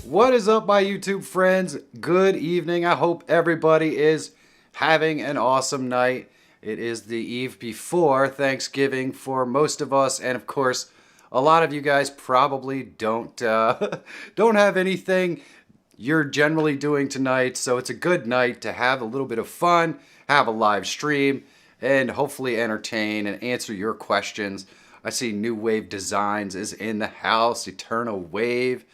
What is up, my YouTube friends? Good evening. I hope everybody is having an awesome night. It is the eve before Thanksgiving for most of us, and of course, a lot of you guys probably don't don't have anything you're generally doing tonight, so it's a good night to have a little bit of fun, have a live stream, and hopefully entertain and answer your questions. I see New Wave Designs is in the house, Eternal Wave.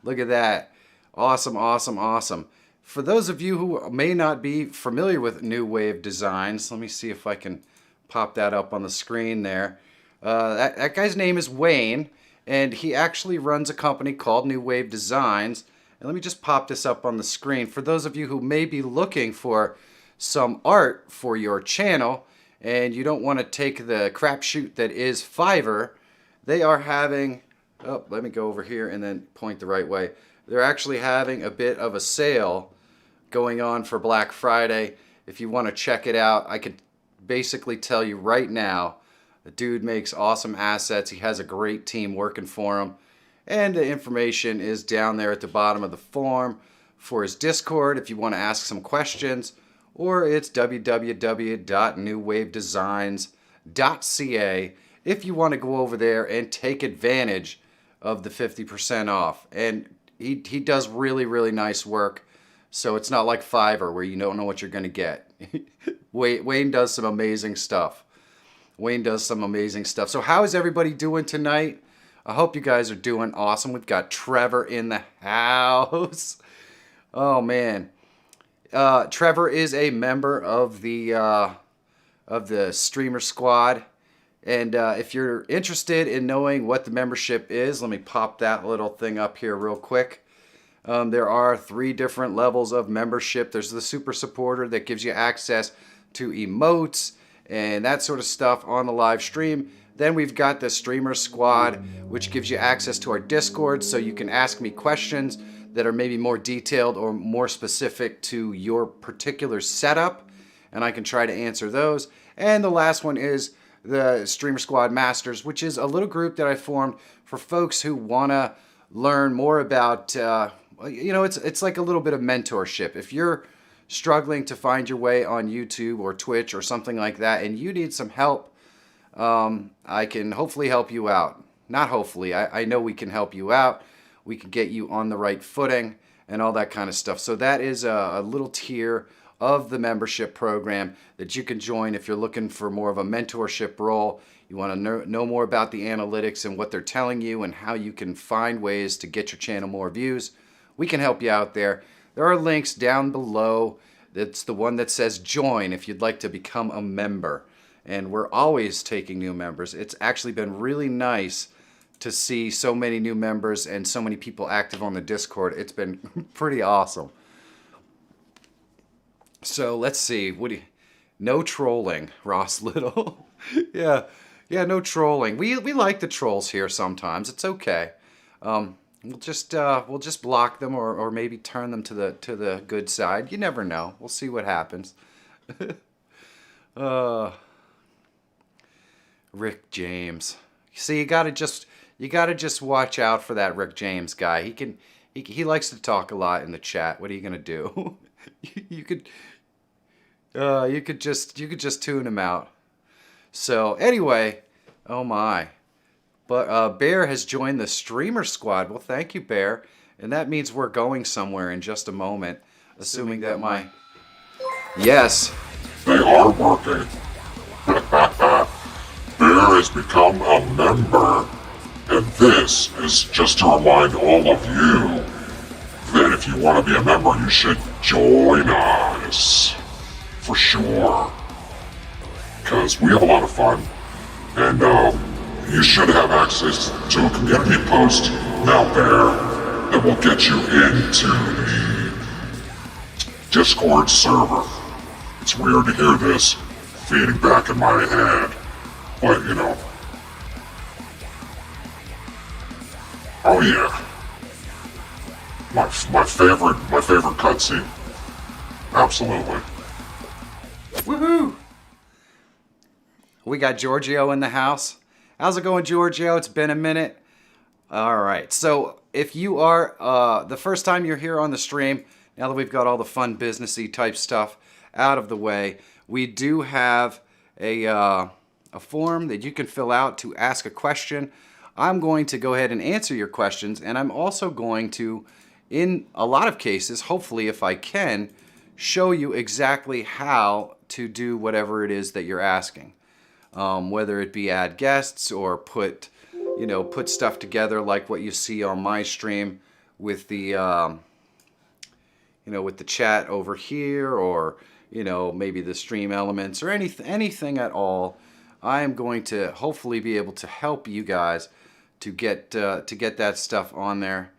Look at that. Awesome, awesome, awesome. For those of you who may not be familiar with New Wave Designs, let me see if I can pop that up on the screen there. That guy's name is Wayne, and he actually runs a company called New Wave Designs. And let me just pop this up on the screen. For those of you who may be looking for some art for your channel, and you don't want to take the crapshoot that is Feyrer, they are having... Oh, let me go over here and then point the right way. They're actually having a bit of a sale going on for Black Friday. If you want to check it out, I could basically tell you right now, the dude makes awesome assets. He has a great team working for him. And the information is down there at the bottom of the form for his Discord if you want to ask some questions. Or it's www.newwavedesigns.ca if you want to go over there and take advantage of the 50% off. And he does really, really nice work. So it's not like Feyrer where you don't know what you're going to get. Wayne does some amazing stuff. Wayne does some amazing stuff. So how is everybody doing tonight? I hope you guys are doing awesome. We've got Trevor in the house. Oh, man. Trevor is a member of the streamer squad. And if you're interested in knowing what the membership is, let me pop that little thing up here real quick. There are 3 different levels of membership. There's the super supporter that gives you access to emotes and that sort of stuff on the live stream. Then we've got the streamer squad, which gives you access to our Discord so you can ask me questions that are maybe more detailed or more specific to your particular setup, and I can try to answer those. And the last one is the Streamer Squad Masters, which is a little group that I formed for folks who want to learn more about, it's like a little bit of mentorship. If you're struggling to find your way on YouTube or Twitch or something like that, and you need some help, I can hopefully help you out. Not hopefully, I know we can help you out. We can get you on the right footing and all that kind of stuff. So that is a little tier of the membership program that you can join if you're looking for more of a mentorship role. You want to know more about the analytics and what they're telling you and how you can find ways to get your channel more views. We can help you out there. There are links down below. That's the one that says join if you'd like to become a member. And we're always taking new members. It's actually been really nice to see so many new members and so many people active on the Discord. It's been pretty awesome. So let's see. No trolling, Ross Little. yeah, no trolling. We like the trolls here sometimes. It's okay. We'll just block them or maybe turn them to the good side. You never know. We'll see what happens. Rick James. See, you gotta just watch out for that Rick James guy. He likes to talk a lot in the chat. What are you gonna do? you could just tune him out. So anyway, oh my. But Bear has joined the streamer squad. Well, thank you, Bear. And that means we're going somewhere in just a moment. Assuming that my... Yes. They are working. Bear has become a member. And this is just to remind all of you that if you want to be a member, you should join us. For sure. Because we have a lot of fun. And you should have access to a community post out there that will get you into the Discord server. It's weird to hear this feeding back in my head, but you know. Oh yeah. My favorite cutscene. Absolutely. Woohoo! We got Giorgio in the house. How's it going, Giorgio? It's been a minute. All right. So if you are the first time you're here on the stream, now that we've got all the fun businessy type stuff out of the way, we do have a form that you can fill out to ask a question. I'm going to go ahead and answer your questions, and I'm also going to, in a lot of cases, hopefully if I can, show you exactly how to do whatever it is that you're asking. Whether it be add guests or put stuff together like what you see on my stream with the, with the chat over here, or, maybe the stream elements or anything at all. I am going to hopefully be able to help you guys to get that stuff on there.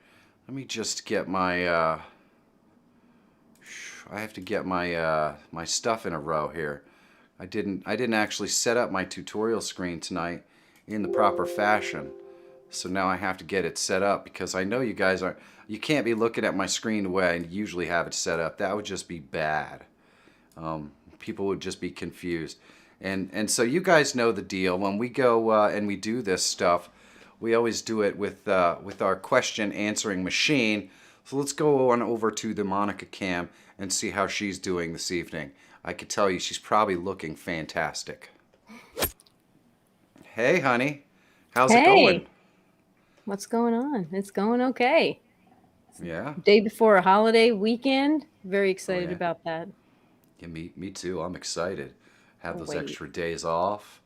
Let me just get my, I have to get my, my stuff in a row here. I didn't actually set up my tutorial screen tonight in the proper fashion. So now I have to get it set up, because I know you guys you can't be looking at my screen the way I usually have it set up. That would just be bad. People would just be confused. And so you guys know the deal. When we go and we do this stuff, we always do it with our question answering machine. So let's go on over to the Monica cam and see how she's doing this evening. I could tell you she's probably looking fantastic. Hey, honey. How's it going? What's going on? It's going okay. Yeah. Day before a holiday weekend. Very excited about that. Yeah, me too. I'm excited. Have those extra days off.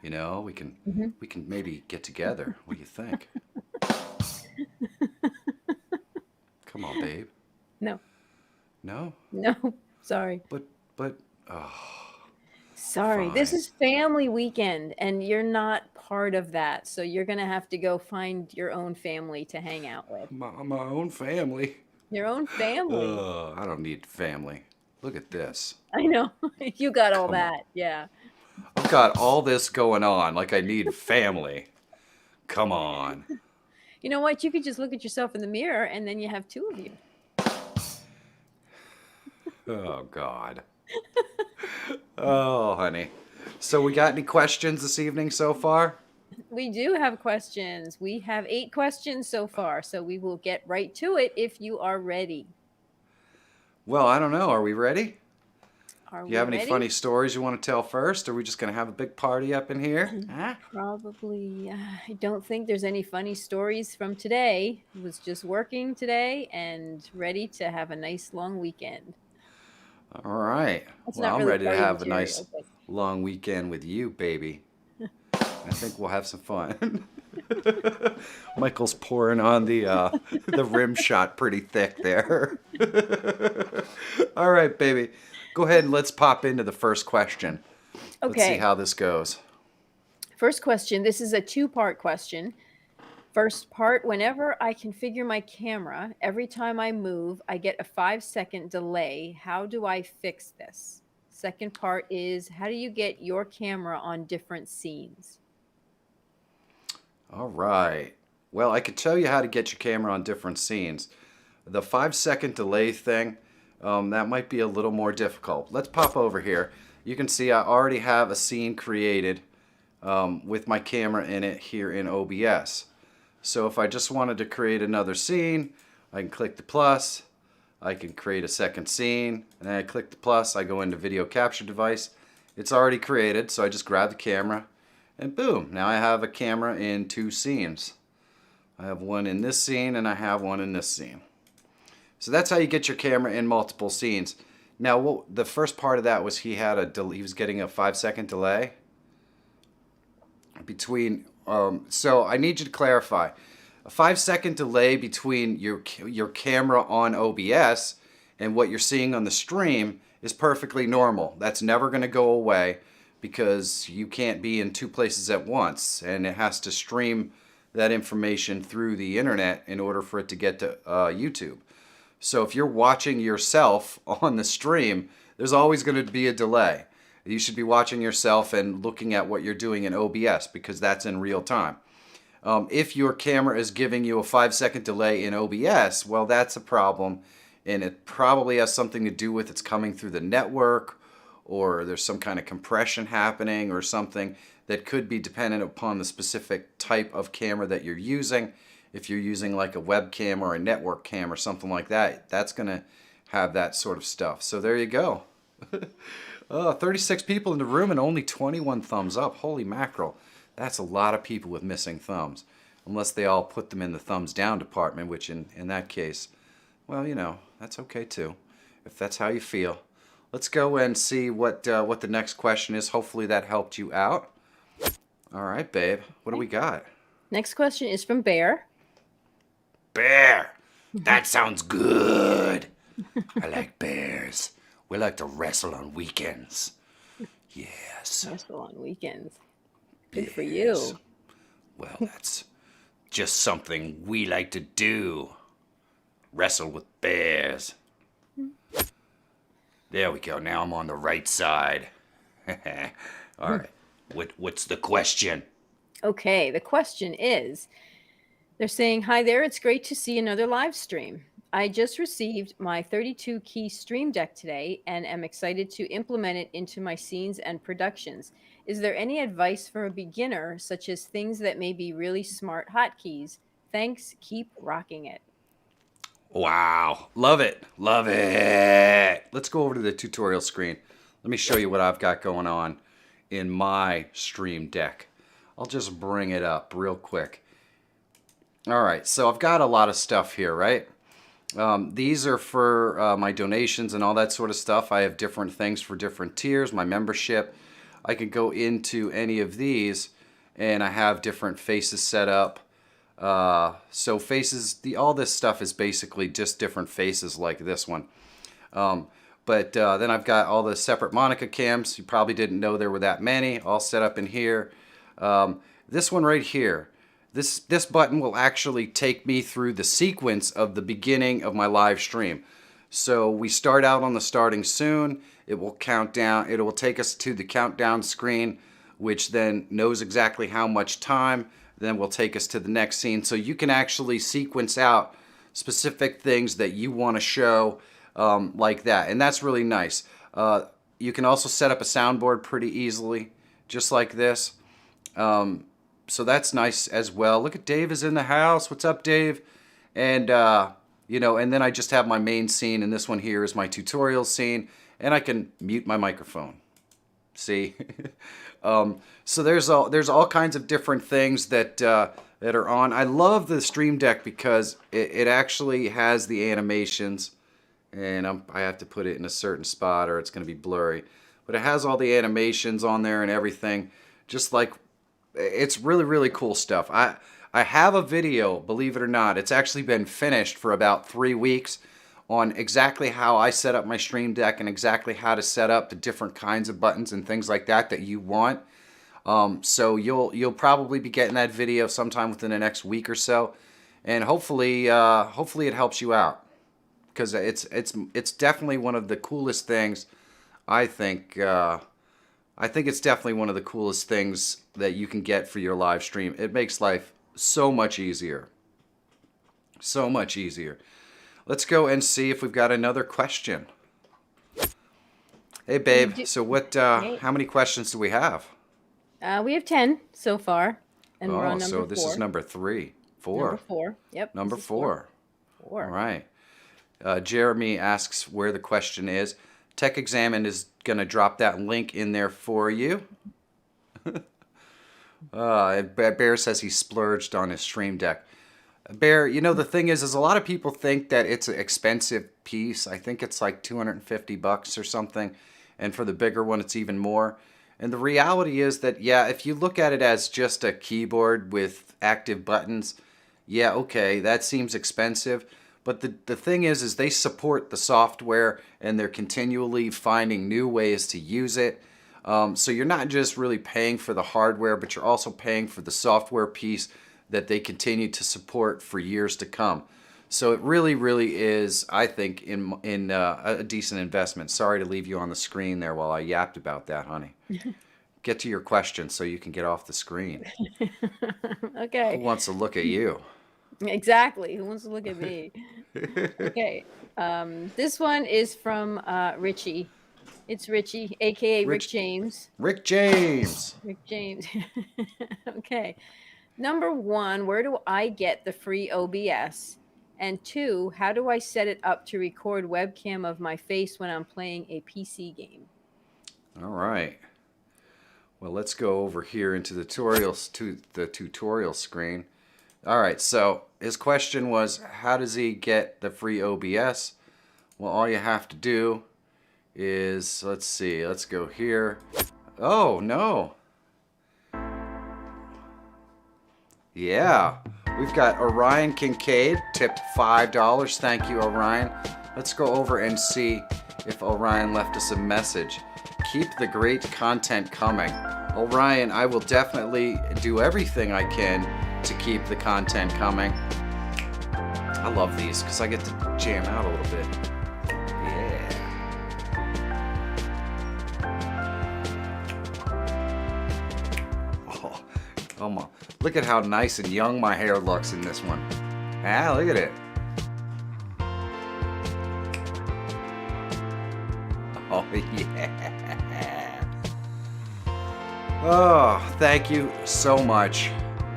We can maybe get together. What do you think? Come on, babe. No. No? No. Sorry. But sorry. Fine. This is family weekend and you're not part of that. So you're going to have to go find your own family to hang out with. My own family. Your own family. I don't need family. Look at this. I know. You got all that. Yeah. I've got all this going on like I need family. Come on. You know what? You could just look at yourself in the mirror and then you have two of you. Oh, God. Oh, honey. So we got any questions this evening so far? We do have questions. We have 8 questions so far, so we will get right to it if you are ready. Well, I don't know. Are we ready? Are Do you have we any ready? funny stories you want to tell first? Or are we just going to have a big party up in here? Huh? Probably. I don't think there's any funny stories from today. I was just working today and ready to have a nice long weekend. All right. That's Well, not I'm really ready to party have a material, nice but- long weekend with you, baby. I think we'll have some fun. Michael's pouring on the rim shot pretty thick there. All right, baby. Go ahead and let's pop into the first question. Let's see Okay. how this goes. First question. This is a 2-part question. First part, whenever I configure my camera, every time I move, I get a 5-second delay. How do I fix this? Second part is, how do you get your camera on different scenes? All right. Well, I could tell you how to get your camera on different scenes. The 5-second delay thing, that might be a little more difficult. Let's pop over here. You can see I already have a scene created with my camera in it here in OBS. So if I just wanted to create another scene, I can click the plus. I can create a second scene, and then I click the plus. I go into video capture device. It's already created, so I just grab the camera, and boom, now I have a camera in 2 scenes. I have one in this scene, and I have one in this scene. So that's how you get your camera in multiple scenes. Now, the first part of that was he was getting a 5-second delay between. So I need you to clarify. A 5-second delay between your camera on OBS and what you're seeing on the stream is perfectly normal. That's never going to go away because you can't be in 2 places at once, and it has to stream that information through the internet in order for it to get to YouTube. So if you're watching yourself on the stream, there's always going to be a delay. You should be watching yourself and looking at what you're doing in OBS because that's in real time. If your camera is giving you a 5-second delay in OBS, well, that's a problem, and it probably has something to do with it's coming through the network, or there's some kind of compression happening or something that could be dependent upon the specific type of camera that you're using. if you're using like a webcam or a network cam or something like that, that's going to have that sort of stuff. So there you go. 36 people in the room and only 21 thumbs up. Holy mackerel. That's a lot of people with missing thumbs. Unless they all put them in the thumbs down department, which in that case, well, you know, that's okay too, if that's how you feel. Let's go and see what the next question is. Hopefully that helped you out. All right, babe. What do we got? Next question is from Bear. Bear. That sounds good. I like bears. We like to wrestle on weekends. Yes. Wrestle on weekends. Good for Yes. you. Well, that's just something we like to do. Wrestle with bears. There we go. Now I'm on the right side. All right. What's the question? Okay, the question is, they're saying, hi there, it's great to see another live stream. I just received my 32 key stream deck today and am excited to implement it into my scenes and productions. Is there any advice for a beginner, such as things that may be really smart hotkeys? Thanks, keep rocking it. Wow. Love it. Love it. Let's go over to the tutorial screen. Let me show you what I've got going on in my stream deck. I'll just bring it up real quick. All right, so I've got a lot of stuff here, right? These are for my donations and all that sort of stuff. I have different things for different tiers, my membership. I could go into any of these and I have different faces set up. So faces, all this stuff is basically just different faces like this one. But then I've got all the separate Monica cams. You probably didn't know there were that many, all set up in here. This one right here, this button will actually take me through the sequence of the beginning of my live stream. So we start out on the starting soon. It will count down. It will take us to the countdown screen, which then knows exactly how much time. Then will take us to the next scene. So you can actually sequence out specific things that you want to show like that. And that's really nice. You can also set up a soundboard pretty easily, just like this. So that's nice as well. Look at Dave is in the house. What's up, Dave? And, you know, and then I just have my main scene. And this one here is my tutorial scene. And I can mute my microphone. See? So there's all kinds of different things that are on. I love the Stream Deck because it actually has the animations. And I have to put it in a certain spot or it's going to be blurry. But it has all the animations on there and everything. Just like, it's really, really cool stuff. I have a video, believe it or not. It's actually been finished for about 3 weeks on exactly how I set up my Stream Deck and exactly how to set up the different kinds of buttons and things like that you want. So you'll probably be getting that video sometime within the next week or so. And hopefully it helps you out. Because it's definitely one of the coolest things, I think. I think it's definitely one of the coolest things that you can get for your live stream. It makes life so much easier. So much easier. Let's go and see if we've got another question. Hey, babe. So what? How many questions do we have? We have 10 so far. And we're on number so this 4. is number 4. Number 4. Yep. Number 4. 4. All right. Jeremy asks where the question is. Tech Examine is going to drop that link in there for you. Bear says he splurged on his Stream Deck. Bear, you know, the thing is a lot of people think that it's an expensive piece. I think it's like $250 or something. And for the bigger one, it's even more. And the reality is that, yeah, if you look at it as just a keyboard with active buttons, yeah, okay, that seems expensive. But the thing is they support the software and they're continually finding new ways to use it. So you're not just really paying for the hardware, but you're also paying for the software piece that they continue to support for years to come. So it really, really is, I think, in a decent investment. Sorry to leave you on the screen there while I yapped about that, honey. Get to your question so you can get off the screen. Okay. Who wants to look at you? Exactly. Who wants to look at me? Okay. This one is from Richie. It's Richie, a.k.a. Rick James. Rick James. Rick James. Okay. Number 1, where do I get the free OBS? And 2, how do I set it up to record webcam of my face when I'm playing a PC game? All right. Well, let's go over here into the tutorials to the tutorial screen. All right, so his question was, how does he get the free OBS? Well, all you have to do is, let's see, let's go here. Oh, no. Yeah, we've got Orion Kincaid, tipped $5. Thank you, Orion. Let's go over and see if Orion left us a message. Keep the great content coming. Orion, I will definitely do everything I can to keep the content coming. I love these because I get to jam out a little bit. Yeah. Oh, come on. Look at how nice and young my hair looks in this one. Ah, look at it. Oh, yeah. Oh, thank you so much,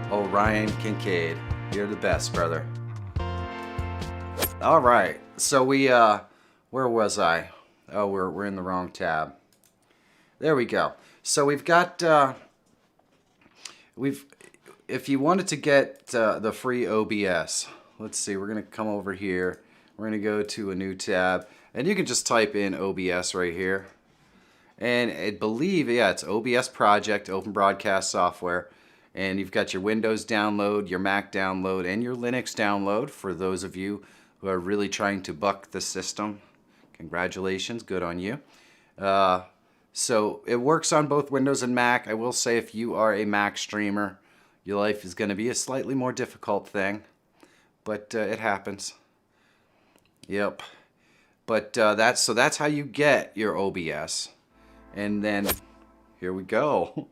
Orion Kincaid. You're the best, brother. All right. So we, where was I? Oh, we're in the wrong tab. There we go. So we've got, if you wanted to get the free OBS, let's see, we're going to come over here. We're going to go to a new tab, and you can just type in OBS right here. And I believe, yeah, it's OBS Project, Open Broadcast Software. And you've got your Windows download, your Mac download, and your Linux download for those of you who are really trying to buck the system. Congratulations, good on you. So it works on both Windows and Mac. I will say if you are a Mac streamer, your life is going to be a slightly more difficult thing. But it happens. Yep. But that's how you get your OBS. And then, here we go.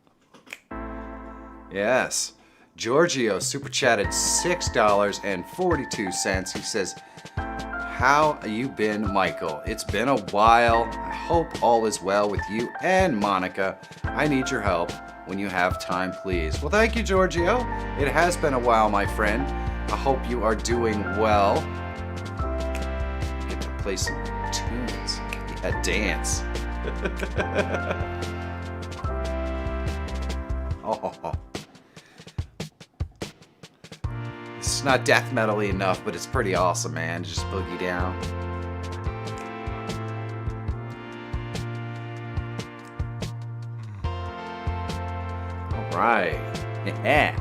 Yes. Giorgio super chatted $6.42. He says, how you been, Michael? It's been a while. I hope all is well with you and Monica. I need your help when you have time, please. Well, thank you, Giorgio. It has been a while, my friend. I hope you are doing well. Get to play some tunes. Yeah, dance. Oh, it's not death metal-y enough, but it's pretty awesome, man. Just boogie down. All right. Yeah.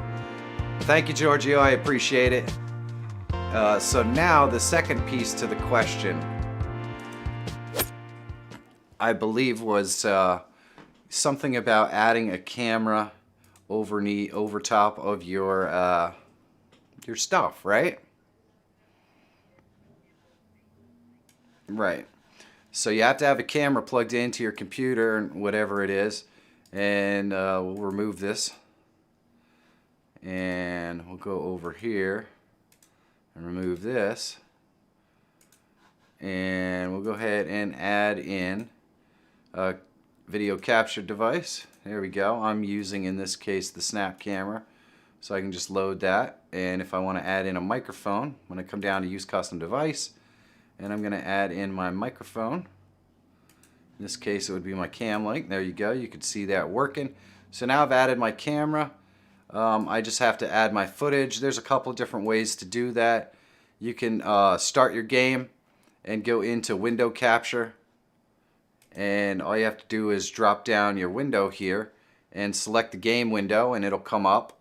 Thank you, Giorgio. I appreciate it. So now the second piece to the question, I believe, was something about adding a camera over top of your stuff, right? Right. So you have to have a camera plugged into your computer and whatever it is, and we'll remove this, and we'll go over here and remove this, and we'll go ahead and add in a video capture device. There we go. I'm using, in this case, the Snap camera, so I can just load that. And if I want to add in a microphone, I'm going to come down to use custom device, and I'm going to add in my microphone. In this case, it would be my cam link. There you go. You can see that working. So now I've added my camera. I just have to add my footage. There's a couple of different ways to do that. You can start your game and go into window capture, and all you have to do is drop down your window here and select the game window, and it'll come up.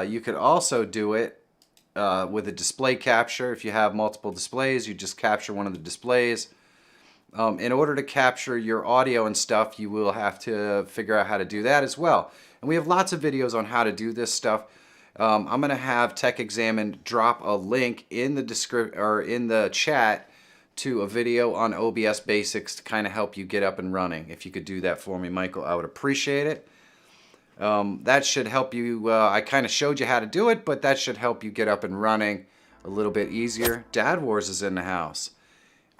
You could also do it with a display capture. If you have multiple displays, you just capture one of the displays. In order to capture your audio and stuff, you will have to figure out how to do that as well. And we have lots of videos on how to do this stuff. I'm going to have Tech Examine drop a link in the description or in the chat to a video on OBS basics to kind of help you get up and running. If you could do that for me, Michael, I would appreciate it. That should help you. I kind of showed you how to do it, but that should help you get up and running a little bit easier. Dad Wars is in the house.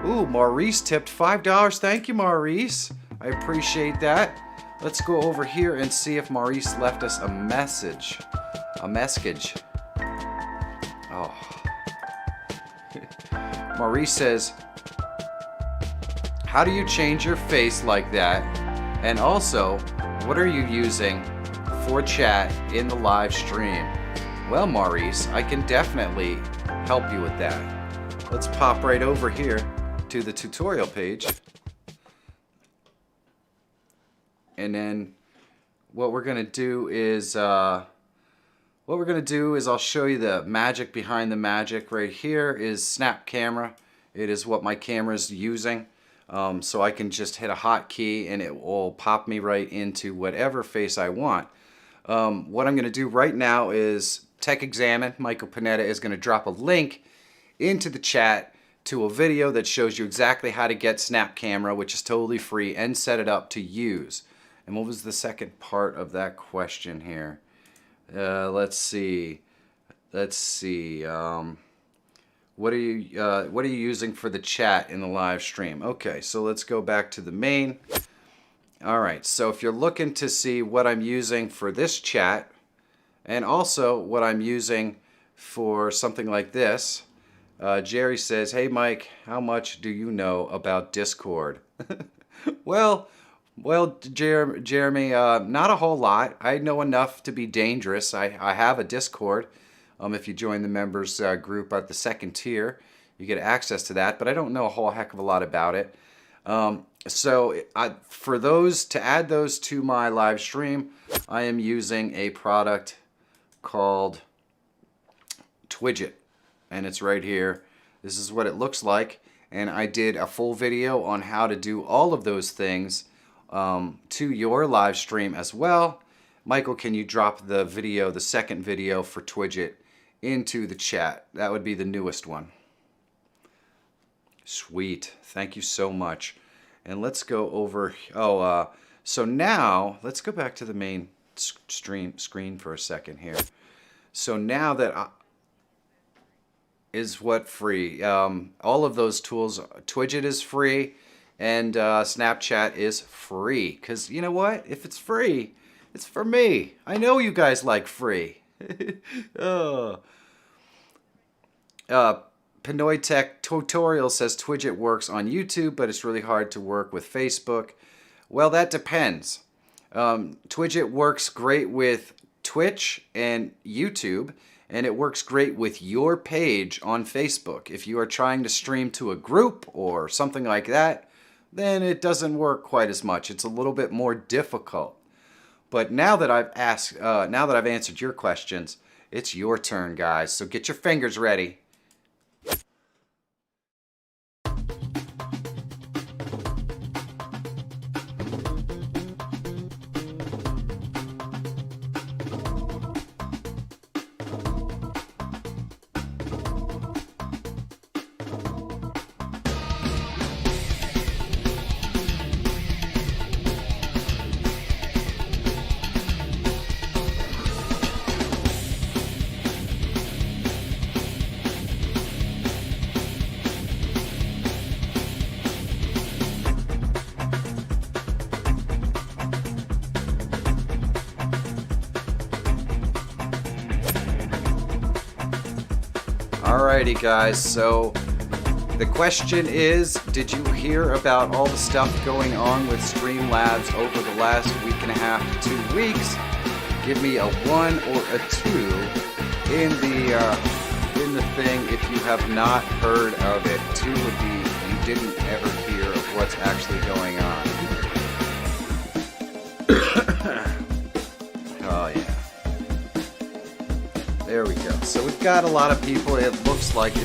Ooh, Maurice tipped $5. Thank you, Maurice. I appreciate that. let's go over here and see if Maurice left us a message. A message. Oh. Maurice says, how do you change your face like that? And also, what are you using for chat in the live stream? Well, Maurice, I can definitely help you with that. Let's pop right over here to the tutorial page. And then what we're gonna do is I'll show you the magic behind the magic. Right here is Snap Camera. It is what my camera is using. So I can just hit a hotkey and it will pop me right into whatever face I want. What I'm gonna do right now is Tech Examine. Michael Panetta is gonna drop a link into the chat to a video that shows you exactly how to get Snap Camera, which is totally free, and set it up to use. And what was the second part of that question here? Let's see. What are you using for the chat in the live stream? Okay, so let's go back to the main. All right, so if you're looking to see what I'm using for this chat, and also what I'm using for something like this, Jerry says, hey Mike, how much do you know about Discord? Well, Jeremy, not a whole lot. I know enough to be dangerous. I have a Discord. If you join the members group at the second tier, you get access to that, but I don't know a whole heck of a lot about it. For those, to add those to my live stream, I am using a product called Twidget, and it's right here. This is what it looks like, and I did a full video on how to do all of those things to your live stream as well. Michael, can you drop the video, the second video for Twidget, into the chat? That would be the newest one. Sweet. Thank you so much. And let's go over. So now let's go back to the main screen for a second here. So now that is what free. All of those tools. Twidget is free, and Snapchat is free. Because you know what? If it's free, it's for me. I know you guys like free. Pinoy Tech Tutorial says Twidget works on YouTube, but it's really hard to work with Facebook. Well, that depends. Twidget works great with Twitch and YouTube, and it works great with your page on Facebook. If you are trying to stream to a group or something like that, then it doesn't work quite as much. It's a little bit more difficult. But now that I've answered your questions, it's your turn, guys. So get your fingers ready. Alrighty guys, so the question is, did you hear about all the stuff going on with Streamlabs over the last week and a half to 2 weeks? Give me a 1 or a 2 in the thing if you have not heard of it. 2 would be you didn't ever hear of what's actually going on. Oh yeah. There we go. So we've got a lot of people. It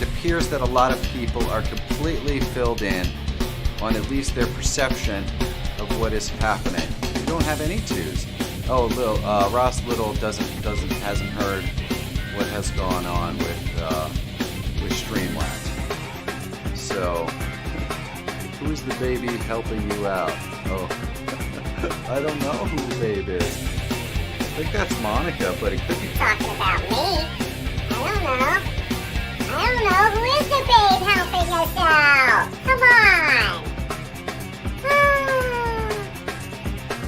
appears that a lot of people are completely filled in on at least their perception of what is happening. We don't have any 2s. Oh, Ross Little hasn't heard what has gone on with Streamlabs. So, who is the baby helping you out? Oh, I don't know who the babe is. I think that's Monica, but it could be talking about me. I don't know. Who is the babe helping us out? Come on.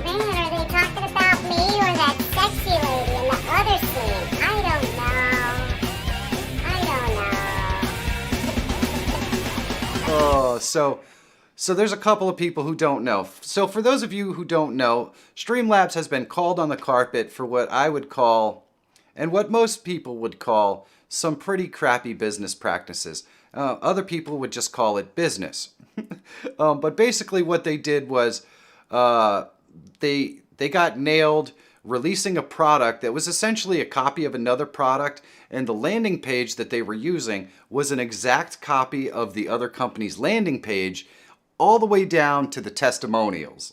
Man, are So there's a couple of people who don't know. So for those of you who don't know, Streamlabs has been called on the carpet for what I would call, and what most people would call, some pretty crappy business practices. Other people would just call it business. But basically what they did was they got nailed releasing a product that was essentially a copy of another product, and the landing page that they were using was an exact copy of the other company's landing page, all the way down to the testimonials.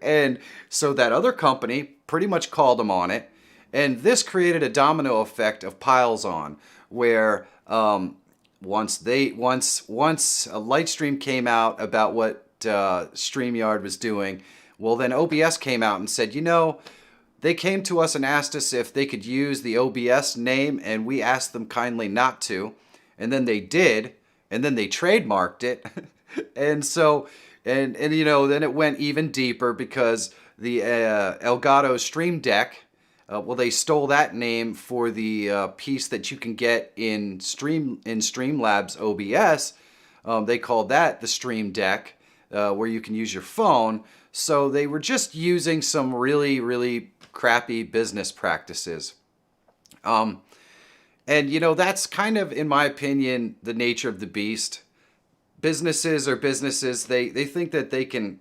And so that other company pretty much called them on it, and this created a domino effect of piles on, where once a Lightstream came out about what StreamYard was doing, well, then OBS came out and said, you know, they came to us and asked us if they could use the OBS name, and we asked them kindly not to. And then they did, and then they trademarked it. And so, and you know, then it went even deeper because the Elgato Stream Deck, well, they stole that name for the piece that you can get in Streamlabs OBS. They called that the Stream Deck, where you can use your phone. So they were just using some really, really crappy business practices. And, you know, that's kind of, in my opinion, the nature of the beast. Businesses are businesses. They think that they can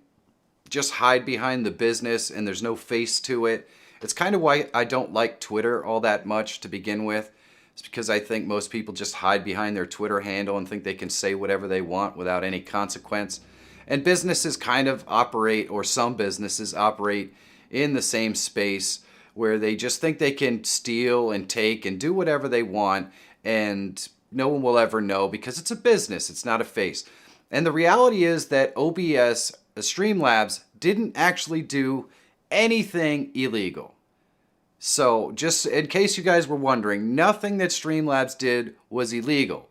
just hide behind the business and there's no face to it. It's kind of why I don't like Twitter all that much to begin with. It's because I think most people just hide behind their Twitter handle and think they can say whatever they want without any consequence. And businesses kind of operate, or some businesses operate, in the same space where they just think they can steal and take and do whatever they want, and no one will ever know because it's a business, it's not a face. And the reality is that OBS, Streamlabs, didn't actually do anything illegal. So just in case you guys were wondering, nothing that Streamlabs did was illegal.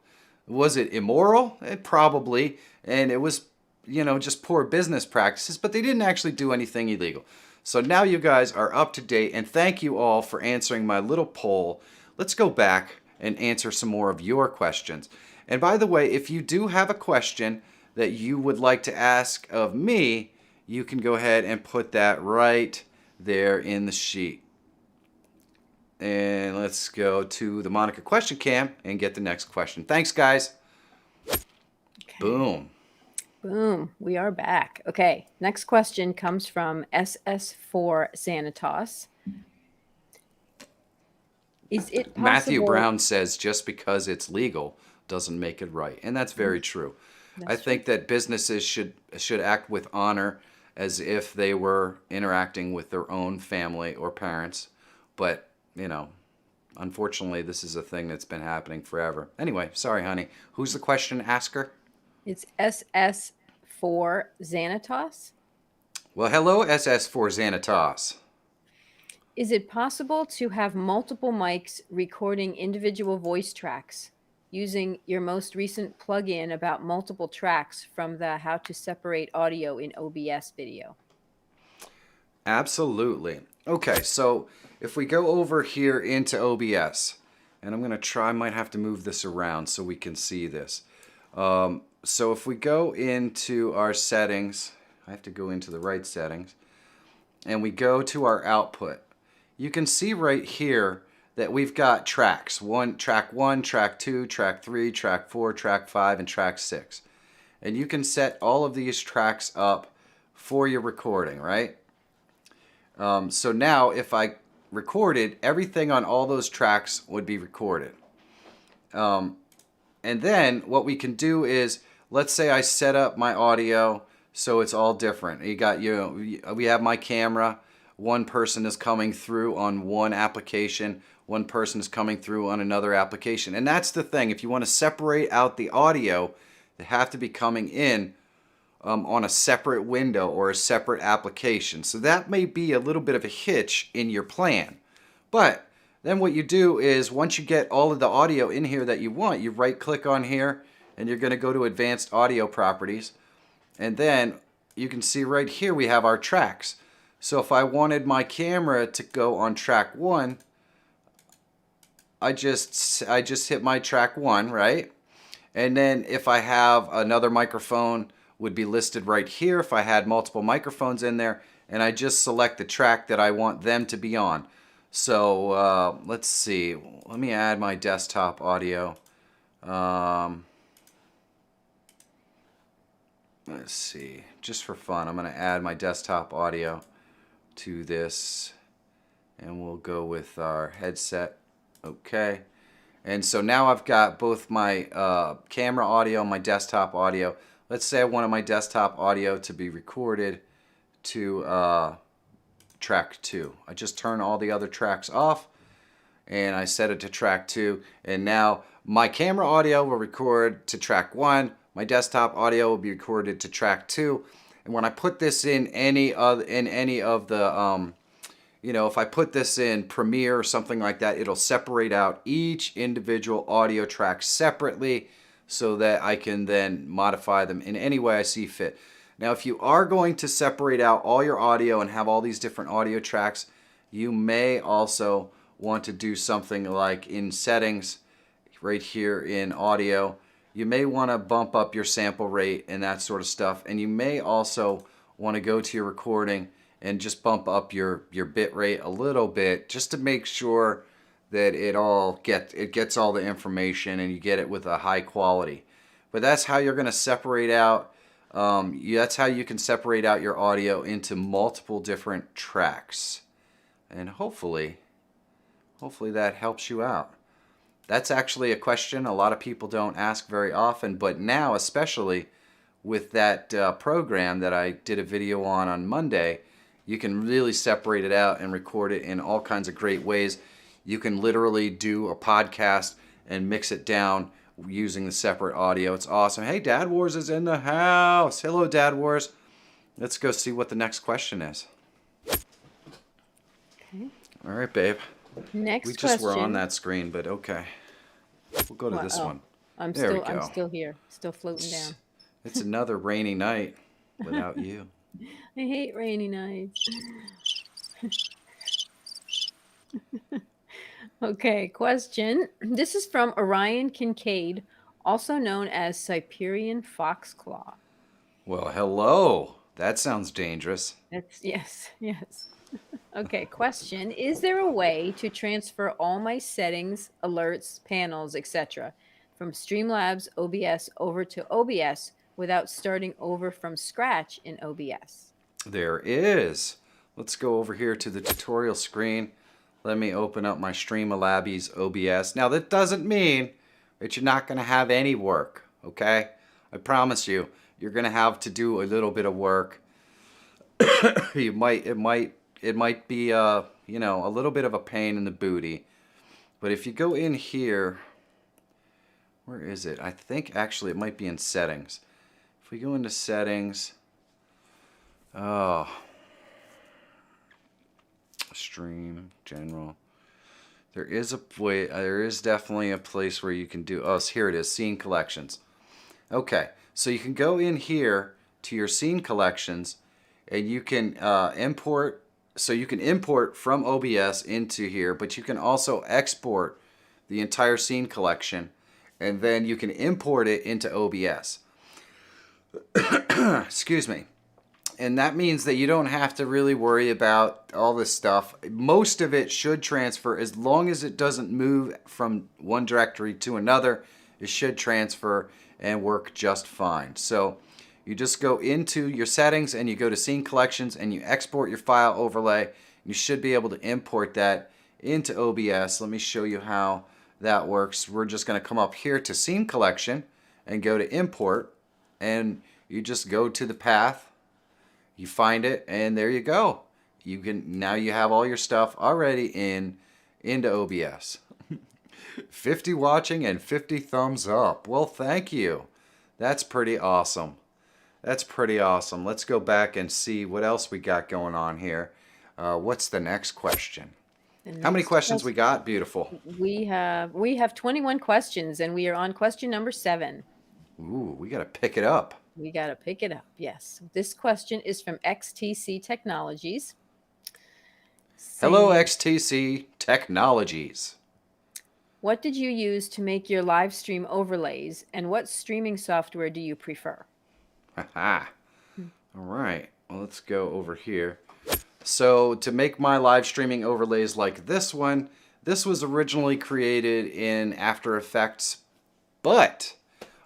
Was it immoral? Probably. And it was, you know, just poor business practices, but they didn't actually do anything illegal. So now you guys are up to date, and thank you all for answering my little poll. Let's go back and answer some more of your questions. And by the way, if you do have a question that you would like to ask of me, you can go ahead and put that right there in the sheet. And let's go to the Monica question cam and get the next question. Thanks, guys. Okay. Boom. Boom. We are back. Okay. Next question comes from SS4 Xanatos. Is it possible... Matthew Brown says just because it's legal doesn't make it right. And that's very true. I think that businesses should act with honor as if they were interacting with their own family or parents. But, you know, unfortunately, this is a thing that's been happening forever. Anyway, sorry, honey. Who's the question asker? It's SS4 Xanatos. Well, hello, SS4 Xanatos. Is it possible to have multiple mics recording individual voice tracks using your most recent plugin about multiple tracks from the How to Separate Audio in OBS video? Absolutely. Okay, so if we go over here into OBS, and I'm going to try, I might have to move this around so we can see this. So if we go into our settings, I have to go into the right settings, and we go to our output, you can see right here that we've got tracks. Track 1, Track 2, Track 3, Track 4, Track 5, and Track 6. And you can set all of these tracks up for your recording, right? So now if I recorded, everything on all those tracks would be recorded. And then what we can do is, let's say I set up my audio so it's all different. You got, you know, we have my camera. One person is coming through on one application. One person is coming through on another application. And that's the thing. If you want to separate out the audio, they have to be coming in on a separate window or a separate application. So that may be a little bit of a hitch in your plan. But then what you do is, once you get all of the audio in here that you want, you right click on here and you're going to go to Advanced Audio Properties. And then you can see right here we have our tracks. So if I wanted my camera to go on track 1, I just hit my track 1, right? And then if I have another microphone, would be listed right here if I had multiple microphones in there, and I just select the track that I want them to be on. So let's see, let me add my desktop audio. Let's see, just for fun, I'm going to add my desktop audio to this, and we'll go with our headset. Okay. And so now I've got both my camera audio and my desktop audio. Let's say I wanted my desktop audio to be recorded to track 2. I just turn all the other tracks off and I set it to track 2. And now my camera audio will record to track 1. My desktop audio will be recorded to track 2. And when I put this in any of the if I put this in Premiere or something like that, it'll separate out each individual audio track separately so that I can then modify them in any way I see fit. Now, if you are going to separate out all your audio and have all these different audio tracks, you may also want to do something like in settings, right here in audio, you may want to bump up your sample rate and that sort of stuff. And you may also want to go to your recording and just bump up your bit rate a little bit just to make sure that it gets all the information and you get it with a high quality. But that's how you're going to separate out that's how you can separate out your audio into multiple different tracks. And hopefully that helps you out. That's actually a question a lot of people don't ask very often, but now especially with that program that I did a video on Monday, you can really separate it out and record it in all kinds of great ways. You can literally do a podcast and mix it down using the separate audio. It's awesome. Hey, Dad Wars is in the house. Hello, Dad Wars. Let's go see what the next question is. Okay. All right, babe. Next we just question. were on that screen, but okay. We'll go to this one. I'm There we I'm go. still here, still floating down. It's another rainy night without you. I hate rainy nights. Okay, question. This is from Orion Kincaid, also known as Siberian Foxclaw. Well, hello. That sounds dangerous. Yes. Okay, question. Is there a way to transfer all my settings, alerts, panels, etc. from Streamlabs OBS over to OBS without starting over from scratch in OBS? There is. Let's go over here to the tutorial screen. Let me open up my Streamlabs OBS. Now, that doesn't mean that you're not going to have any work, okay? I promise you, you're going to have to do a little bit of work. It might be a little bit of a pain in the booty. But if you go in here, where is it? I think actually it might be in settings. If we go into settings, stream general, there is definitely a place where you can do, here it is, scene collections. Okay, so you can go in here to your scene collections and you can import. So you can import from OBS into here, but you can also export the entire scene collection and then you can import it into OBS. Excuse me. And that means that you don't have to really worry about all this stuff. Most of it should transfer as long as it doesn't move from one directory to another. It should transfer and work just fine. So you just go into your settings and you go to scene collections and you export your file overlay. You should be able to import that into OBS. Let me show you how that works. We're just going to come up here to scene collection and go to import, and you just go to the path. You find it, and there you go. Now you have all your stuff already into OBS. 50 watching and 50 thumbs up. Well, thank you. That's pretty awesome. That's pretty awesome. Let's go back and see what else we got going on here. What's the next question? How many questions we got? Beautiful. We have 21 questions, and we are on question number 7. Ooh, we got to pick it up. We got to pick it up. Yes. This question is from XTC Technologies. Hello, XTC Technologies. What did you use to make your live stream overlays, and what streaming software do you prefer? Haha. All right. Well, let's go over here. So to make my live streaming overlays like this one, this was originally created in After Effects, but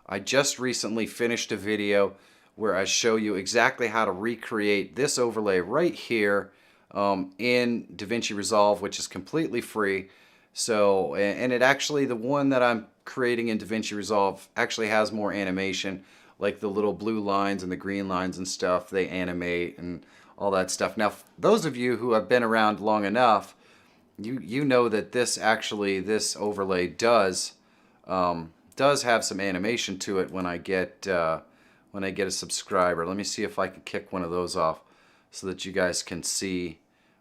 I just recently finished a video where I show you exactly how to recreate this overlay right here in DaVinci Resolve, which is completely free. So, and it actually, the one that I'm creating in DaVinci Resolve actually has more animation, like the little blue lines and the green lines and stuff, they animate and all that stuff. Now, those of you who have been around long enough, you know that this overlay does have some animation to it when I get a subscriber. Let me see if I can kick one of those off so that you guys can see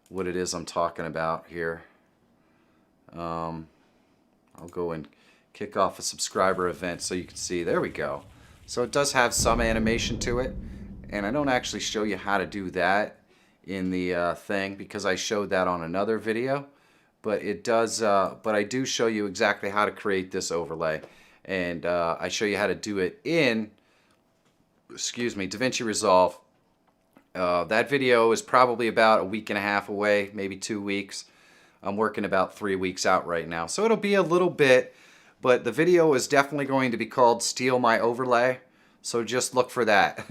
what it is I'm talking about here. I'll go and kick off a subscriber event so you can see. There we go. So it does have some animation to it, and I don't actually show you how to do that in the thing because I showed that on another video, but it does. But I do show you exactly how to create this overlay, and I show you how to do it in, DaVinci Resolve. That video is probably about a week and a half away, maybe 2 weeks. I'm working about 3 weeks out right now, so it'll be a little bit, but the video is definitely going to be called Steal My Overlay, so just look for that.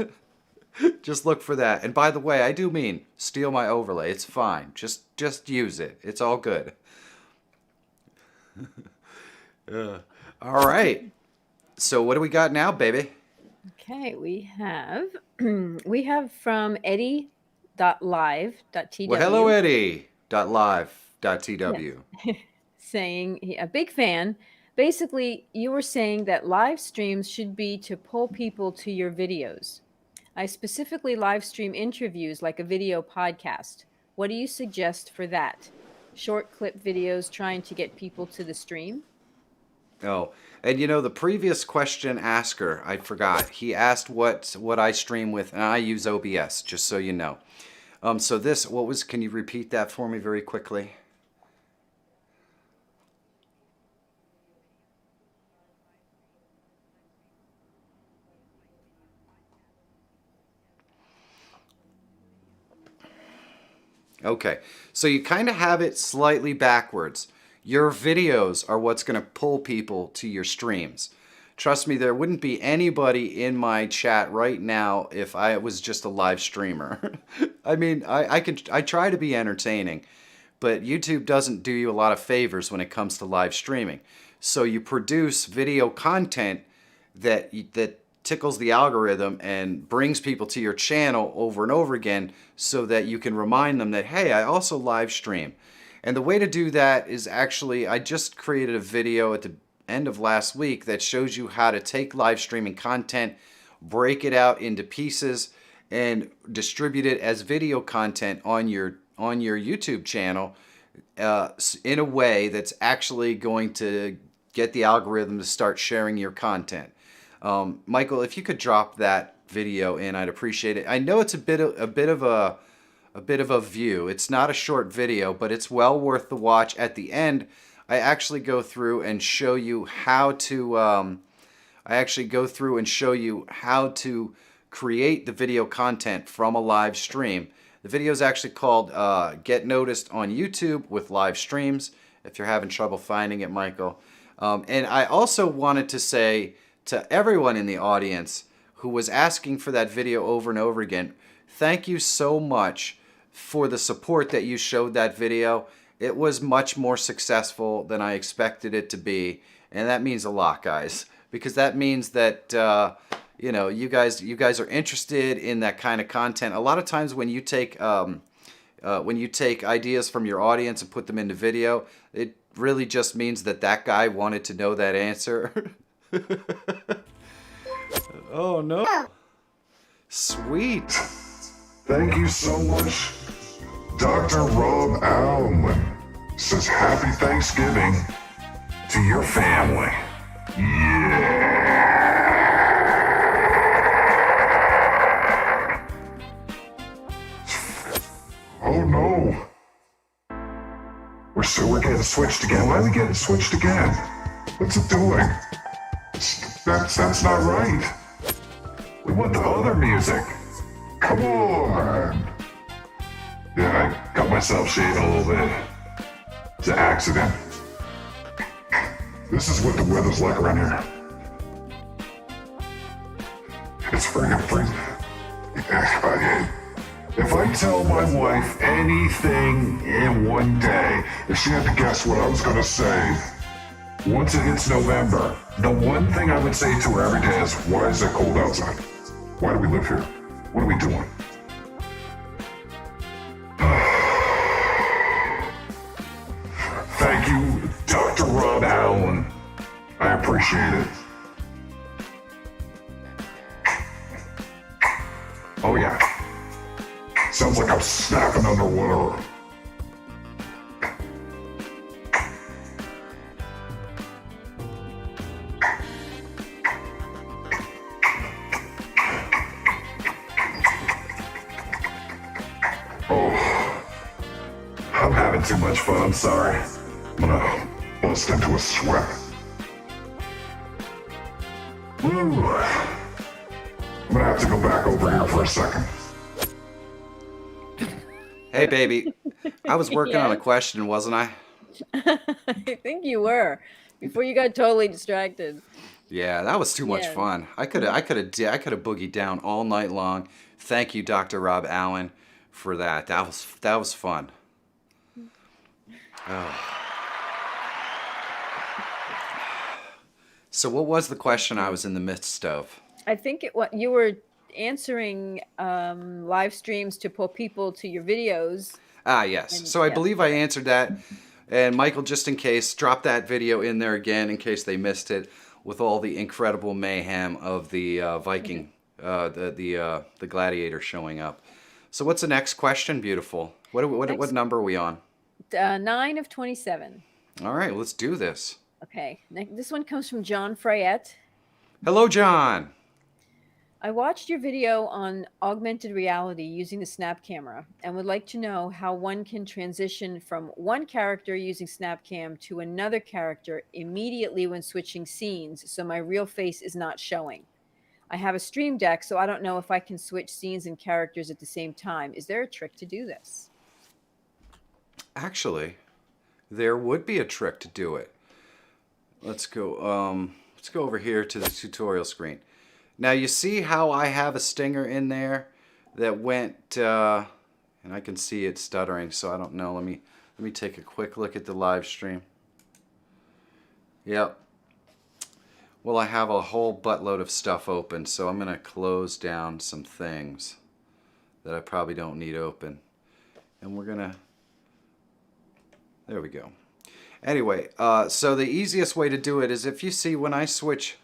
Just look for that. And by the way, I do mean steal my overlay. It's fine. Just use it. It's all good. All right. So what do we got now, baby? Okay, we have from Eddie.live.tw. Well, hello, Eddie.live.tw. Saying a big fan. Basically, you were saying that live streams should be to pull people to your videos. I specifically live stream interviews like a video podcast. What do you suggest for that? Short clip videos trying to get people to the stream? Oh, and you know, the previous question asker, I forgot. He asked what I stream with, and I use OBS, just so you know. So this, can you repeat that for me very quickly? Okay, so you kind of have it slightly backwards. Your videos are what's going to pull people to your streams. Trust me, there wouldn't be anybody in my chat right now if I was just a live streamer. I mean, I try to be entertaining, but YouTube doesn't do you a lot of favors when it comes to live streaming. So you produce video content that tickles the algorithm and brings people to your channel over and over again so that you can remind them that, hey, I also live stream. And the way to do that is actually, I just created a video at the end of last week that shows you how to take live streaming content, break it out into pieces, and distribute it as video content on your YouTube channel in a way that's actually going to get the algorithm to start sharing your content. Michael, if you could drop that video in, I'd appreciate it. I know it's a bit of a view. It's not a short video, but it's well worth the watch. At the end, I actually go through and show you how to create the video content from a live stream. The video is actually called Get Noticed on YouTube with Live Streams, if you're having trouble finding it, Michael. And I also wanted to say to everyone in the audience who was asking for that video over and over again, thank you so much for the support that you showed that video. It was much more successful than I expected it to be, and that means a lot, guys, because that means that you know, you guys are interested in that kind of content. A lot of times when you take ideas from your audience and put them into video, it really just means that guy wanted to know that answer. Oh no. Sweet. Thank you so much. Dr. Rob Allen says happy Thanksgiving to your family. Yeah. Oh no. We're getting getting switched again? Why are we getting switched again? What's it doing? That's not right. We want the other music. Come on. Yeah, I got myself shaded a little bit. It's an accident. This is what the weather's like around here. It's friggin' freezing. If I tell my wife anything in one day, if she had to guess what I was gonna say, once it hits November, the one thing I would say to her every day is, why is it cold outside? Why do we live here? What are we doing? Thank you, Dr. Rob Allen. I appreciate it. Oh yeah. Sounds like I'm snapping underwater. Oh, I'm having too much fun, I'm sorry. I'm gonna bust into a sweat. Woo. I'm gonna have to go back over here for a second. Hey, baby. I was working on a question, wasn't I? I think you were before you got totally distracted. Yeah, that was too much Yeah. fun. I could have boogied down all night long. Thank you, Dr. Rob Allen, for that. That was fun. Oh. So what was the question I was in the midst of? I think what you were answering live streams to pull people to your videos. Ah, yes. And- So I yeah. believe I answered that. And Michael, just in case, drop that video in there again in case they missed it, with all the incredible mayhem of the Viking, the gladiator showing up. So what's the next question, beautiful? What number are we on? 9 of 27. All right, let's do this. Okay, this one comes from John Frayette. Hello, John. I watched your video on augmented reality using the Snap camera and would like to know how one can transition from one character using Snapcam to another character immediately when switching scenes so my real face is not showing. I have a Stream Deck, so I don't know if I can switch scenes and characters at the same time. Is there a trick to do this? Actually, there would be a trick to do it. Let's go over here to the tutorial screen. Now you see how I have a stinger in there that went, and I can see it stuttering, so I don't know. Let me take a quick look at the live stream. Yep. Well, I have a whole buttload of stuff open, so I'm gonna close down some things that I probably don't need open, and we're gonna. There we go. Anyway, so the easiest way to do it is if you see when I switch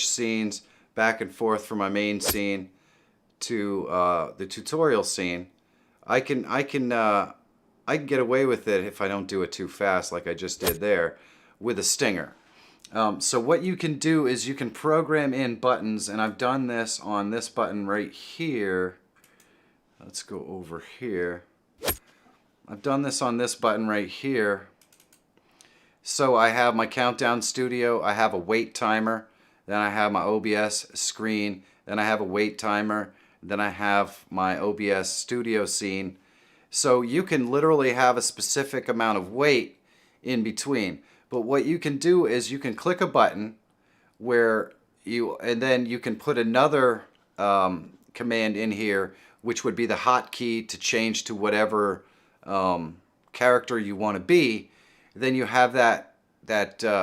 scenes back and forth from my main scene to the tutorial scene, I can get away with it if I don't do it too fast like I just did there with a stinger. So what you can do is you can program in buttons, and I've done this on this button right here. Let's go over here. I've done this on this button right here. So I have my Countdown Studio, I have a wait timer, then I have my OBS screen, then I have a wait timer, then I have my OBS studio scene. So you can literally have a specific amount of wait in between. But what you can do is you can click a button and then you can put another command in here, which would be the hotkey to change to whatever character you want to be. Then you have that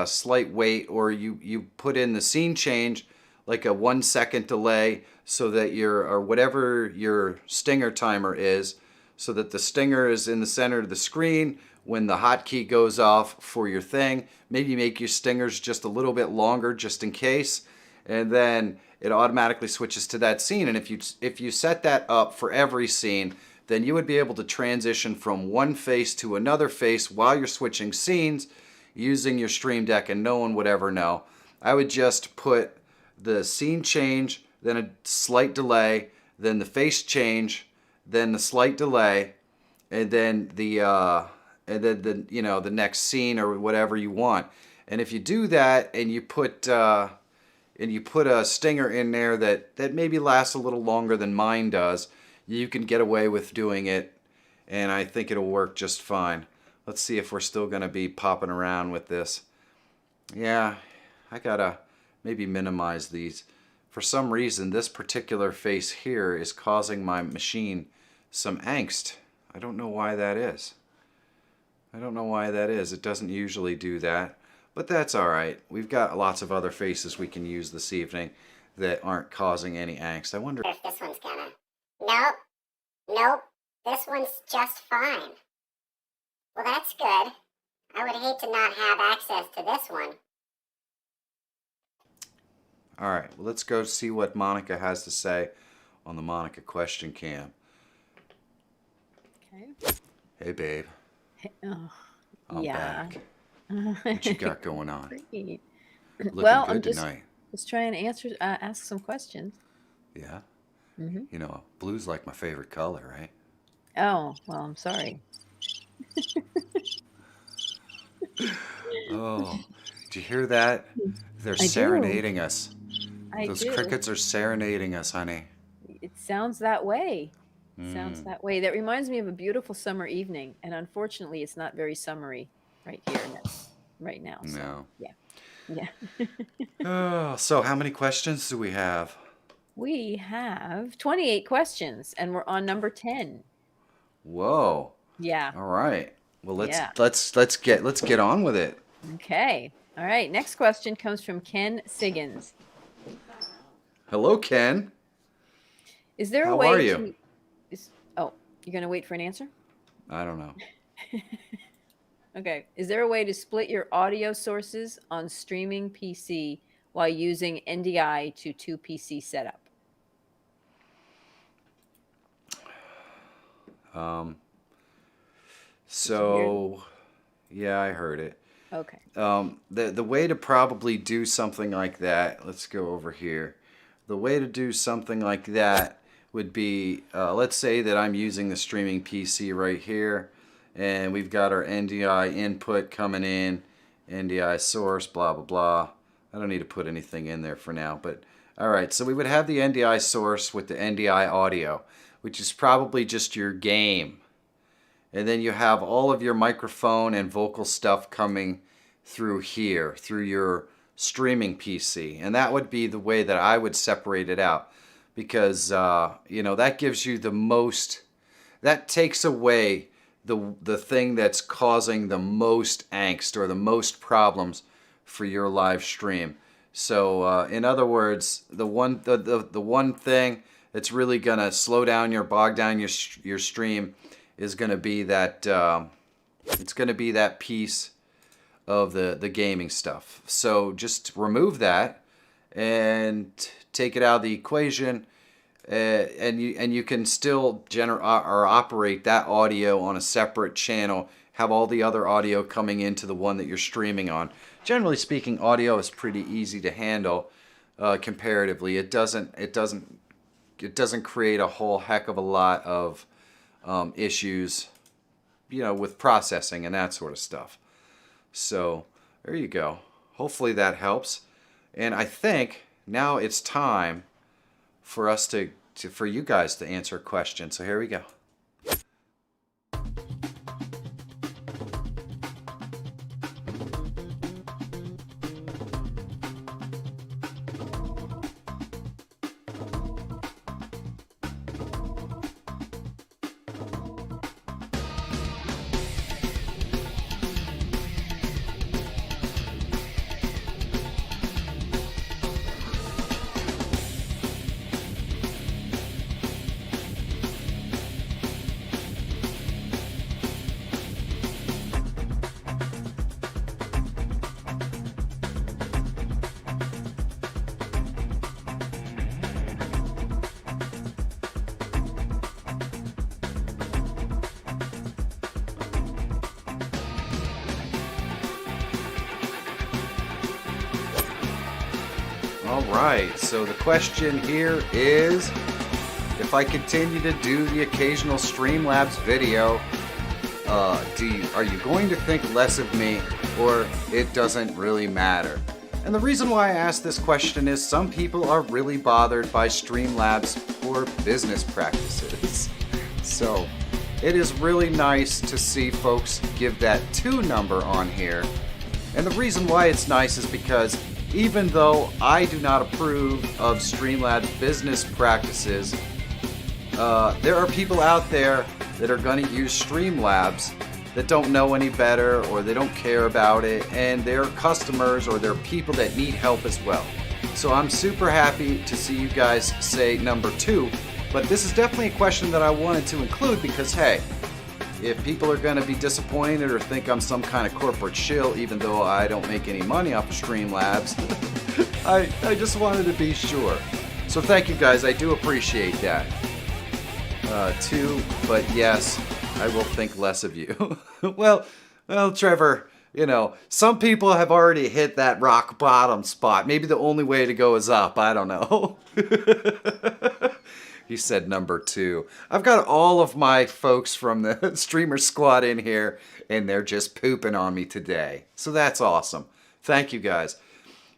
slight wait, or you put in the scene change, like a 1 second delay, so that or whatever your stinger timer is, so that the stinger is in the center of the screen when the hotkey goes off for your thing. Maybe make your stingers just a little bit longer just in case, and then it automatically switches to that scene. And if you set that up for every scene, then you would be able to transition from one face to another face while you're switching scenes using your Stream Deck, and no one would ever know. I would just put the scene change, then a slight delay, then the face change, then the slight delay, and then the and then the next scene or whatever you want. And if you do that and you put a stinger in there that maybe lasts a little longer than mine does, you can get away with doing it, and I think it'll work just fine. Let's see if we're still going to be popping around with this. Yeah, I gotta maybe minimize these. For some reason, this particular face here is causing my machine some angst. I don't know why that is. It doesn't usually do that, but that's all right. We've got lots of other faces we can use this evening that aren't causing any angst. I wonder If this one's gonna. Nope. Nope. This one's just fine. Well, that's good. I would hate to not have access to this one. All right, well, let's go see what Monica has to say on the Monica question cam. Okay. Hey, babe. Oh, I'm yeah. back. What you got going on? Great. Looking Well, good I'm just tonight. trying to ask some questions. Yeah? Hmm. You know, blue's like my favorite color, right? Oh, well, I'm sorry. Oh, do you hear that? They're I do. serenading us. I Those do. crickets are serenading us, honey. It sounds that way. Sounds Mm, that way. That reminds me of a beautiful summer evening, and unfortunately, it's not very summery right here right now. So, no. yeah. Oh, so how many questions do we have? We have 28 questions, and we're on number 10. Whoa. Yeah. All right. Well, Yeah. let's get on with it. Okay. All right. Next question comes from Ken Siggins. Hello, Ken. Is there a How way are you? to? Oh, you're gonna wait for an answer? I don't know. Okay. Is there a way to split your audio sources on streaming PC while using NDI to 2 PC setup? So, yeah, I heard it. Okay. The way to probably do something like that, let's go over here. The way to do something like that would be, let's say that I'm using the streaming PC right here, and we've got our NDI input coming in, NDI source, blah, blah, blah. I don't need to put anything in there for now, but all right, so we would have the NDI source with the NDI audio, which is probably just your game. And then you have all of your microphone and vocal stuff coming through here, through your streaming PC. And that would be the way that I would separate it out. Because, that gives you the most, that takes away the thing that's causing the most angst or the most problems for your live stream. So, in other words, the one thing that's really going to slow down bog down your stream is going to be that it's going to be that piece of the gaming stuff. So just remove that and take it out of the equation, and you can still operate that audio on a separate channel. Have all the other audio coming into the one that you're streaming on. Generally speaking, audio is pretty easy to handle comparatively. It doesn't create a whole heck of a lot of issues, with processing and that sort of stuff. So there you go. Hopefully that helps. And I think now it's time for us for you guys to answer a question. So here we go. All right, so the question here is, if I continue to do the occasional Streamlabs video, are you going to think less of me, or it doesn't really matter? And the reason why I ask this question is some people are really bothered by Streamlabs' poor business practices. So it is really nice to see folks give that 2 number on here. And the reason why it's nice is because even though I do not approve of Streamlabs' business practices, there are people out there that are going to use Streamlabs that don't know any better, or they don't care about it, and they're customers or they're people that need help as well. So I'm super happy to see you guys say number 2, but this is definitely a question that I wanted to include because, hey, if people are going to be disappointed or think I'm some kind of corporate shill, even though I don't make any money off of Streamlabs, I just wanted to be sure. So thank you guys, I do appreciate that. 2, but yes, I will think less of you. well, Trevor, you know, some people have already hit that rock bottom spot. Maybe the only way to go is up. I don't know. He said number 2. I've got all of my folks from the streamer squad in here, and they're just pooping on me today. So that's awesome. Thank you guys.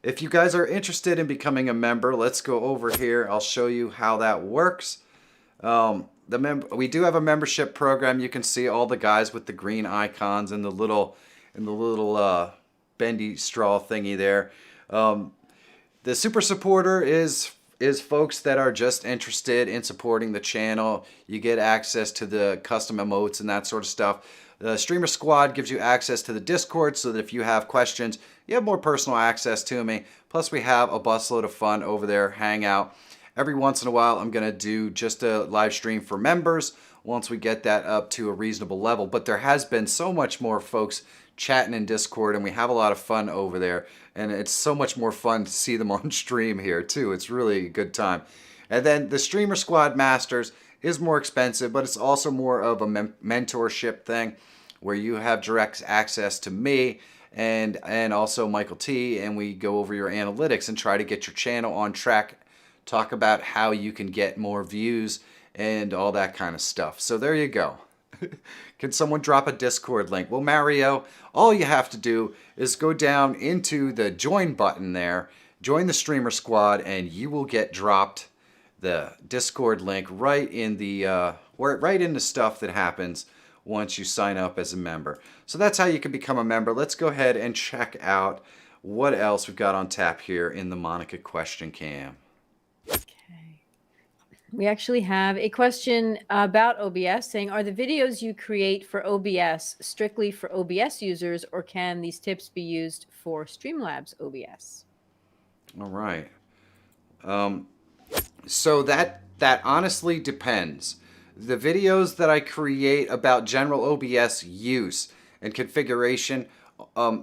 If you guys are interested in becoming a member, let's go over here. I'll show you how that works. We do have a membership program. You can see all the guys with the green icons and the little bendy straw thingy there. The super supporter is folks that are just interested in supporting the channel. You get access to the custom emotes and that sort of stuff. The streamer squad gives you access to the Discord, so that if you have questions, you have more personal access to me. Plus we have a busload of fun over there, hangout. Every once in a while, I'm going to do just a live stream for members once we get that up to a reasonable level. But there has been so much more folks chatting in Discord, and we have a lot of fun over there. And it's so much more fun to see them on stream here, too. It's really a good time. And then the Streamer Squad Masters is more expensive, but it's also more of a mentorship thing where you have direct access to me and also Michael T. And we go over your analytics and try to get your channel on track. Talk about how you can get more views and all that kind of stuff. So there you go. Can someone drop a Discord link? Well, Mario, all you have to do is go down into the join button there, join the streamer squad, and you will get dropped the Discord link right in the right in the stuff that happens once you sign up as a member. So that's how you can become a member. Let's go ahead and check out what else we've got on tap here in the Monica question cam. We actually have a question about OBS saying, are the videos you create for OBS strictly for OBS users, or can these tips be used for Streamlabs OBS? All right. So that honestly depends. The videos that I create about general OBS use and configuration,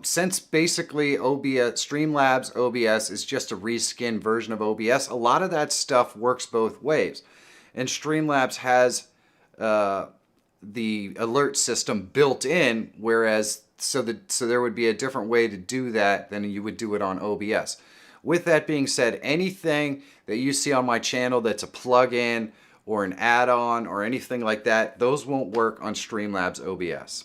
since basically Streamlabs OBS is just a reskin version of OBS, a lot of that stuff works both ways. And Streamlabs has the alert system built in, whereas so there would be a different way to do that than you would do it on OBS. With that being said, anything that you see on my channel that's a plugin or an add-on or anything like that, those won't work on Streamlabs OBS.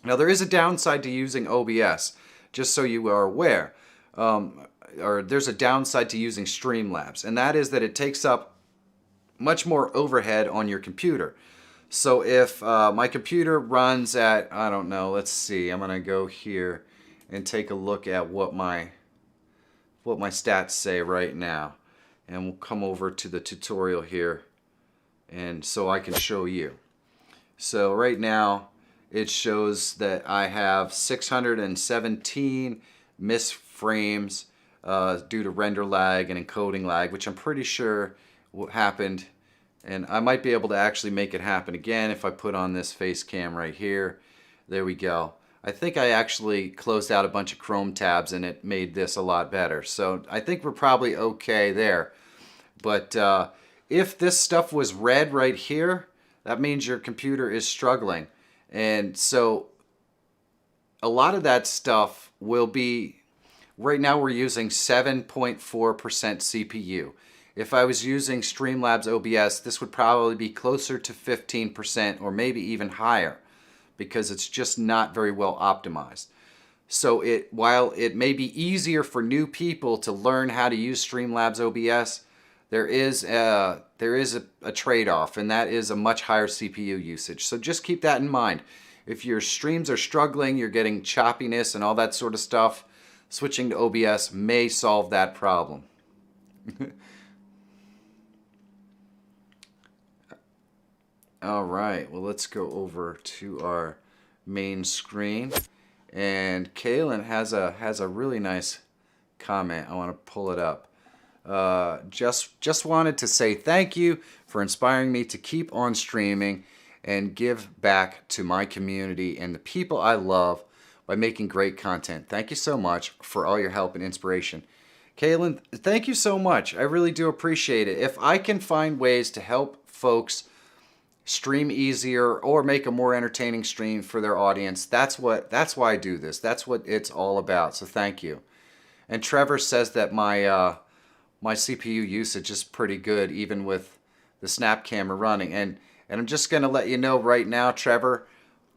Now, there is a downside to using OBS, just so you are aware. Or there's a downside to using Streamlabs, and that is that it takes up much more overhead on your computer. So if my computer runs at, I don't know, let's see, I'm going to go here and take a look at what my stats say right now. And we'll come over to the tutorial here, and so I can show you. So right now, it shows that I have 617 missed frames due to render lag and encoding lag, which I'm pretty sure happened. And I might be able to actually make it happen again if I put on this face cam right here. There we go. I think I actually closed out a bunch of Chrome tabs and it made this a lot better. So I think we're probably okay there. But if this stuff was red right here, that means your computer is struggling. And so a lot of that stuff will be, right now we're using 7.4% CPU. If I was using Streamlabs OBS, this would probably be closer to 15% or maybe even higher. because it's just not very well optimized. So while it may be easier for new people to learn how to use Streamlabs OBS, there is a trade-off, and that is a much higher CPU usage. So just keep that in mind. If your streams are struggling, you're getting choppiness and all that sort of stuff, switching to OBS may solve that problem. All right, well, let's go over to our main screen. And Kaylin has a really nice comment. I want to pull it up. Just wanted to say thank you for inspiring me to keep on streaming and give back to my community and the people I love by making great content. Thank you so much for all your help and inspiration. Kaylin, thank you so much. I really do appreciate it. If I can find ways to help folks stream easier or make a more entertaining stream for their audience, that's why I do this. That's what it's all about. So thank you. And Trevor says that my CPU usage is pretty good even with the Snap camera running. And I'm just going to let you know right now, Trevor,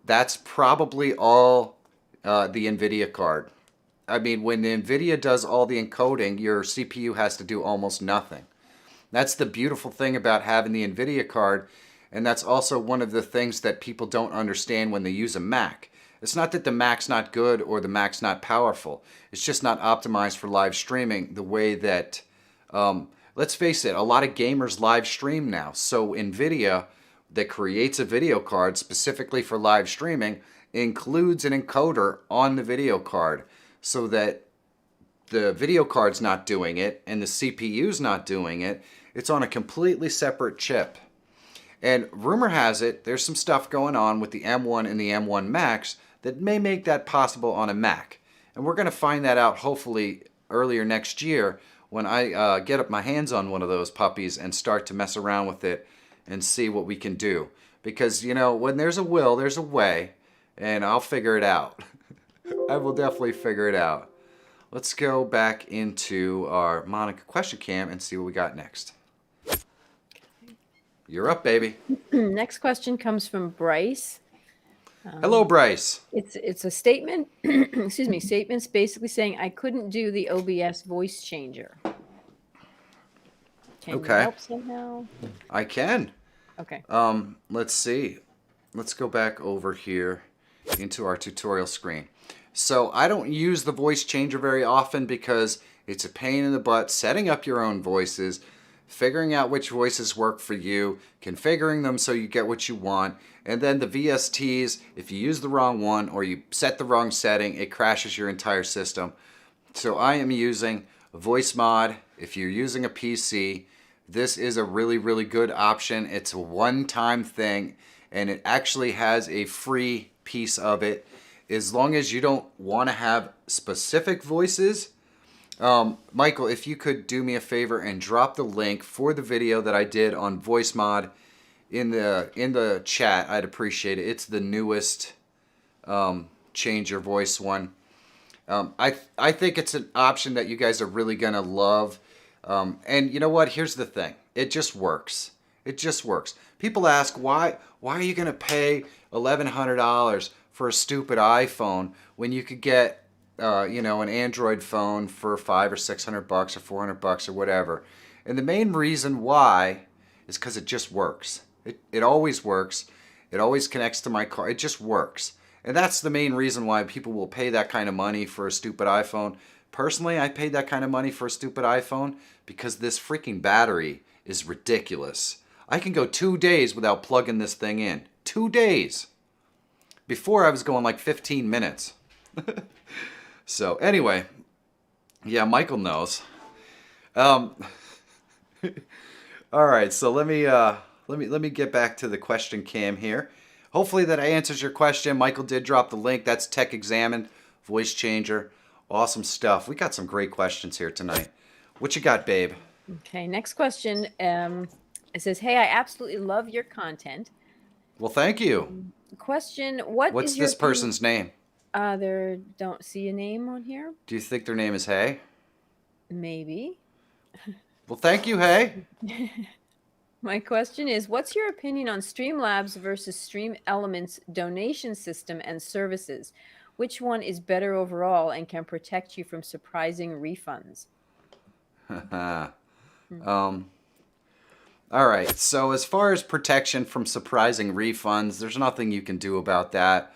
that's probably all the NVIDIA card. I mean, when the NVIDIA does all the encoding, your CPU has to do almost nothing. That's the beautiful thing about having the NVIDIA card, and that's also one of the things that people don't understand when they use a Mac. It's not that the Mac's not good or the Mac's not powerful. It's just not optimized for live streaming the way that, let's face it, a lot of gamers live stream now. So NVIDIA, that creates a video card specifically for live streaming, includes an encoder on the video card so that the video card's not doing it and the CPU's not doing it. It's on a completely separate chip. And rumor has it, there's some stuff going on with the M1 and the M1 Max that may make that possible on a Mac. And we're going to find that out hopefully earlier next year when I get up my hands on one of those puppies and start to mess around with it and see what we can do. Because, you know, when there's a will, there's a way, and I'll figure it out. I will definitely figure it out. Let's go back into our Monica question cam and see what we got next. You're up, baby. Next question comes from Bryce. Hello, Bryce. It's a statement. Excuse me. Statements basically saying I couldn't do the OBS voice changer. Can you help somehow? I can. Okay. Let's see. Let's go back over here into our tutorial screen. So I don't use the voice changer very often because it's a pain in the butt setting up your own voices, figuring out which voices work for you, configuring them so you get what you want, and then the VSTs, if you use the wrong one or you set the wrong setting, it crashes your entire system. So I am using VoiceMod. If you're using a PC, this is a really, really good option. It's a one-time thing, and it actually has a free piece of it. As long as you don't want to have specific voices, Michael, if you could do me a favor and drop the link for the video that I did on VoiceMod in the chat, I'd appreciate it. It's the newest change your voice one. I think it's an option that you guys are really gonna love. And you know what? Here's the thing. It just works. It just works. People ask, why are you gonna pay $1,100 for a stupid iPhone when you could get an Android phone for $500 or $600 or $400 or whatever? And the main reason why is because it just works. It always works. It always connects to my car. It just works. And that's the main reason why people will pay that kind of money for a stupid iPhone. Personally, I paid that kind of money for a stupid iPhone because this freaking battery is ridiculous. I can go 2 days without plugging this thing in. 2 days. Before I was going like 15 minutes. So anyway, yeah, Michael knows. All right, so let me get back to the question cam here. Hopefully that answers your question. Michael did drop the link. That's Tech Examined, voice changer. Awesome stuff. We got some great questions here tonight. What you got, babe? Okay, next question. It says, "Hey, I absolutely love your content." Well, thank you. Question: What's this person's name? There don't see a name on here. Do you think their name is Hey? Maybe. Well, thank you, Hey. My question is, what's your opinion on Streamlabs versus Stream Elements donation system and services? Which one is better overall and can protect you from surprising refunds? All right, so as far as protection from surprising refunds, there's nothing you can do about that.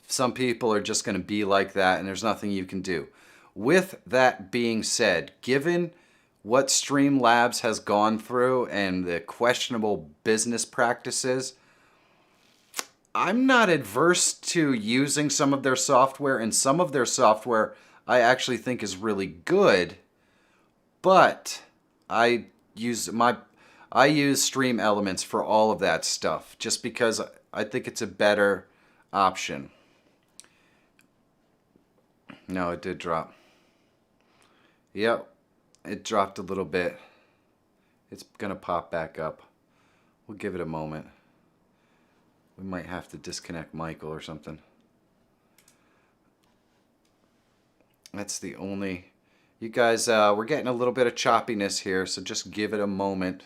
Some people are just going to be like that, and there's nothing you can do. With that being said, given what Streamlabs has gone through and the questionable business practices, I'm not adverse to using some of their software, and some of their software I actually think is really good, but I use Stream Elements for all of that stuff just because I think it's a better option. No, it did drop. Yep, it dropped a little bit. It's gonna pop back up. We'll give it a moment. We might have to disconnect Michael or something. That's the only... You guys, we're getting a little bit of choppiness here, so just give it a moment.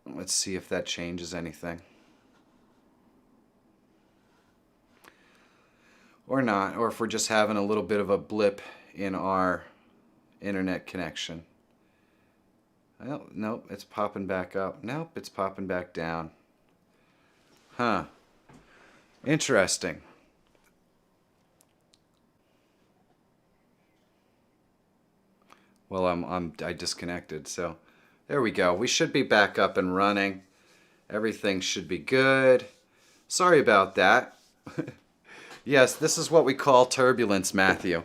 Let's see if that changes anything. Or not, or if we're just having a little bit of a blip in our internet connection. Oh, nope, it's popping back up. Nope, it's popping back down. Huh. Interesting. Well, I disconnected, so there we go. We should be back up and running. Everything should be good. Sorry about that. Yes, this is what we call turbulence, Matthew.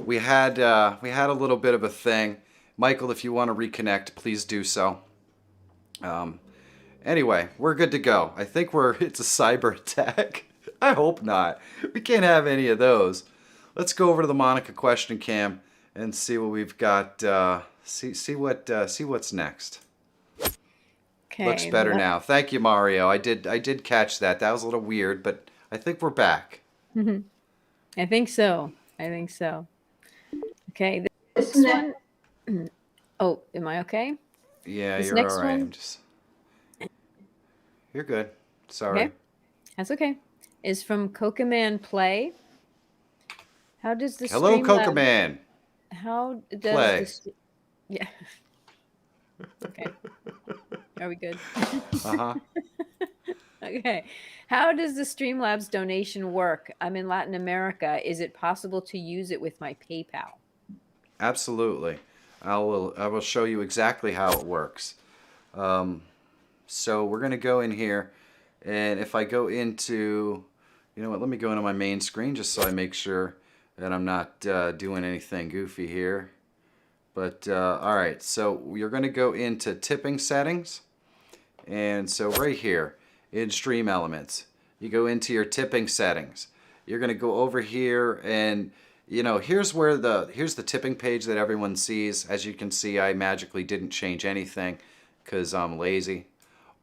We had a little bit of a thing. Michael, if you want to reconnect, please do so. Anyway, we're good to go. I think it's a cyber attack. I hope not. We can't have any of those. Let's go over to the Monica question cam and see what we've got. See what's next. Okay. Looks better now. Thank you, Mario. I did catch that. That was a little weird, but I think we're back. I think so. Okay. This one. Oh, am I okay? Yeah, This you're next all right. one- You're good. Sorry. Okay. That's okay. Is from Cocaman Play. How does the Hello, Streamlabs- Cocaman. How does Play. this? Yeah. Okay. Are we good? Uh-huh. Okay. How does the Streamlabs donation work? I'm in Latin America. Is it possible to use it with my PayPal? Absolutely. I will show you exactly how it works. So we're going to go in here, and if I go into, you know what, let me go into my main screen just so I make sure that I'm not doing anything goofy here. But all right, so you're going to go into tipping settings, and so right here in Stream Elements, you go into your tipping settings. You're going to go over here, and you know, here's the tipping page that everyone sees. As you can see, I magically didn't change anything because I'm lazy.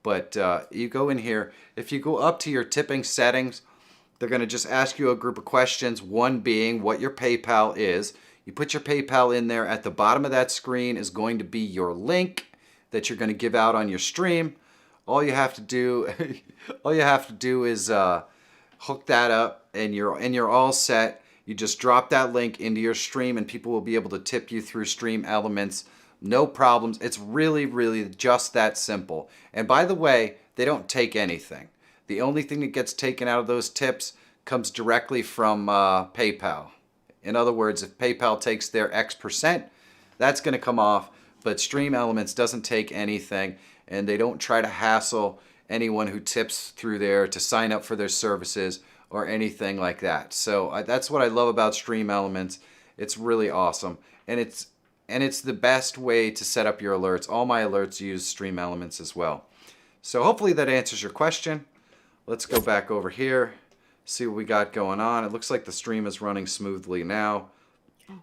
But you go in here. If you go up to your tipping settings, they're going to just ask you a group of questions, one being what your PayPal is. You put your PayPal in there. At the bottom of that screen is going to be your link that you're going to give out on your stream. All you have to do is hook that up, and you're all set. You just drop that link into your stream, and people will be able to tip you through Stream Elements. No problems. It's really, really just that simple. And by the way, they don't take anything. The only thing that gets taken out of those tips comes directly from PayPal. In other words, if PayPal takes their X%, that's going to come off. But Stream Elements doesn't take anything, and they don't try to hassle anyone who tips through there to sign up for their services or anything like that. So that's what I love about Stream Elements. It's really awesome, and it's the best way to set up your alerts. All my alerts use Stream Elements as well. So hopefully that answers your question. Let's go back over here, see what we got going on. It looks like the stream is running smoothly now,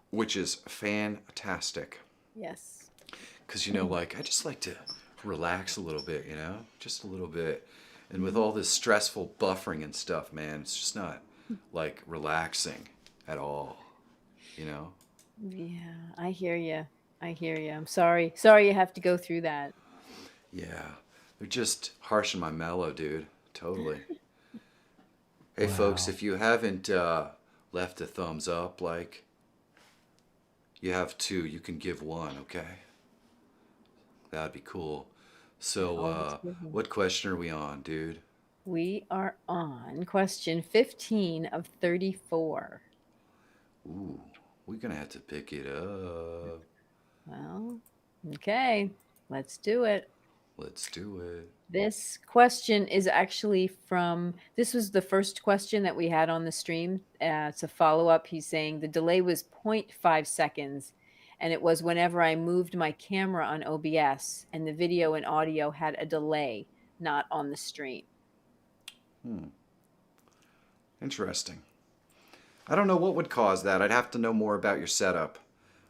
which is fantastic. Yes. Because, you know, like, I just like to relax a little bit, you know, just a little bit. And with all this stressful buffering and stuff, man, it's just not like relaxing at all, you know? Yeah, I hear you. I hear you. I'm sorry. Sorry you have to go through that. Yeah, they're just harshing my mellow, dude. Totally. Hey, folks, if you haven't left a thumbs up, like, you have two, you can give one, okay? That'd be cool. So, Always give one. what question are we on, dude? We are on question 15 of 34. Ooh, we're gonna have to pick it up. Well, okay, let's do it. Let's do it. This question is actually from, this was the first question that we had on the stream. It's a follow-up. He's saying the delay was 0.5 seconds, and it was whenever I moved my camera on OBS, and the video and audio had a delay, not on the stream. Interesting. I don't know what would cause that. I'd have to know more about your setup,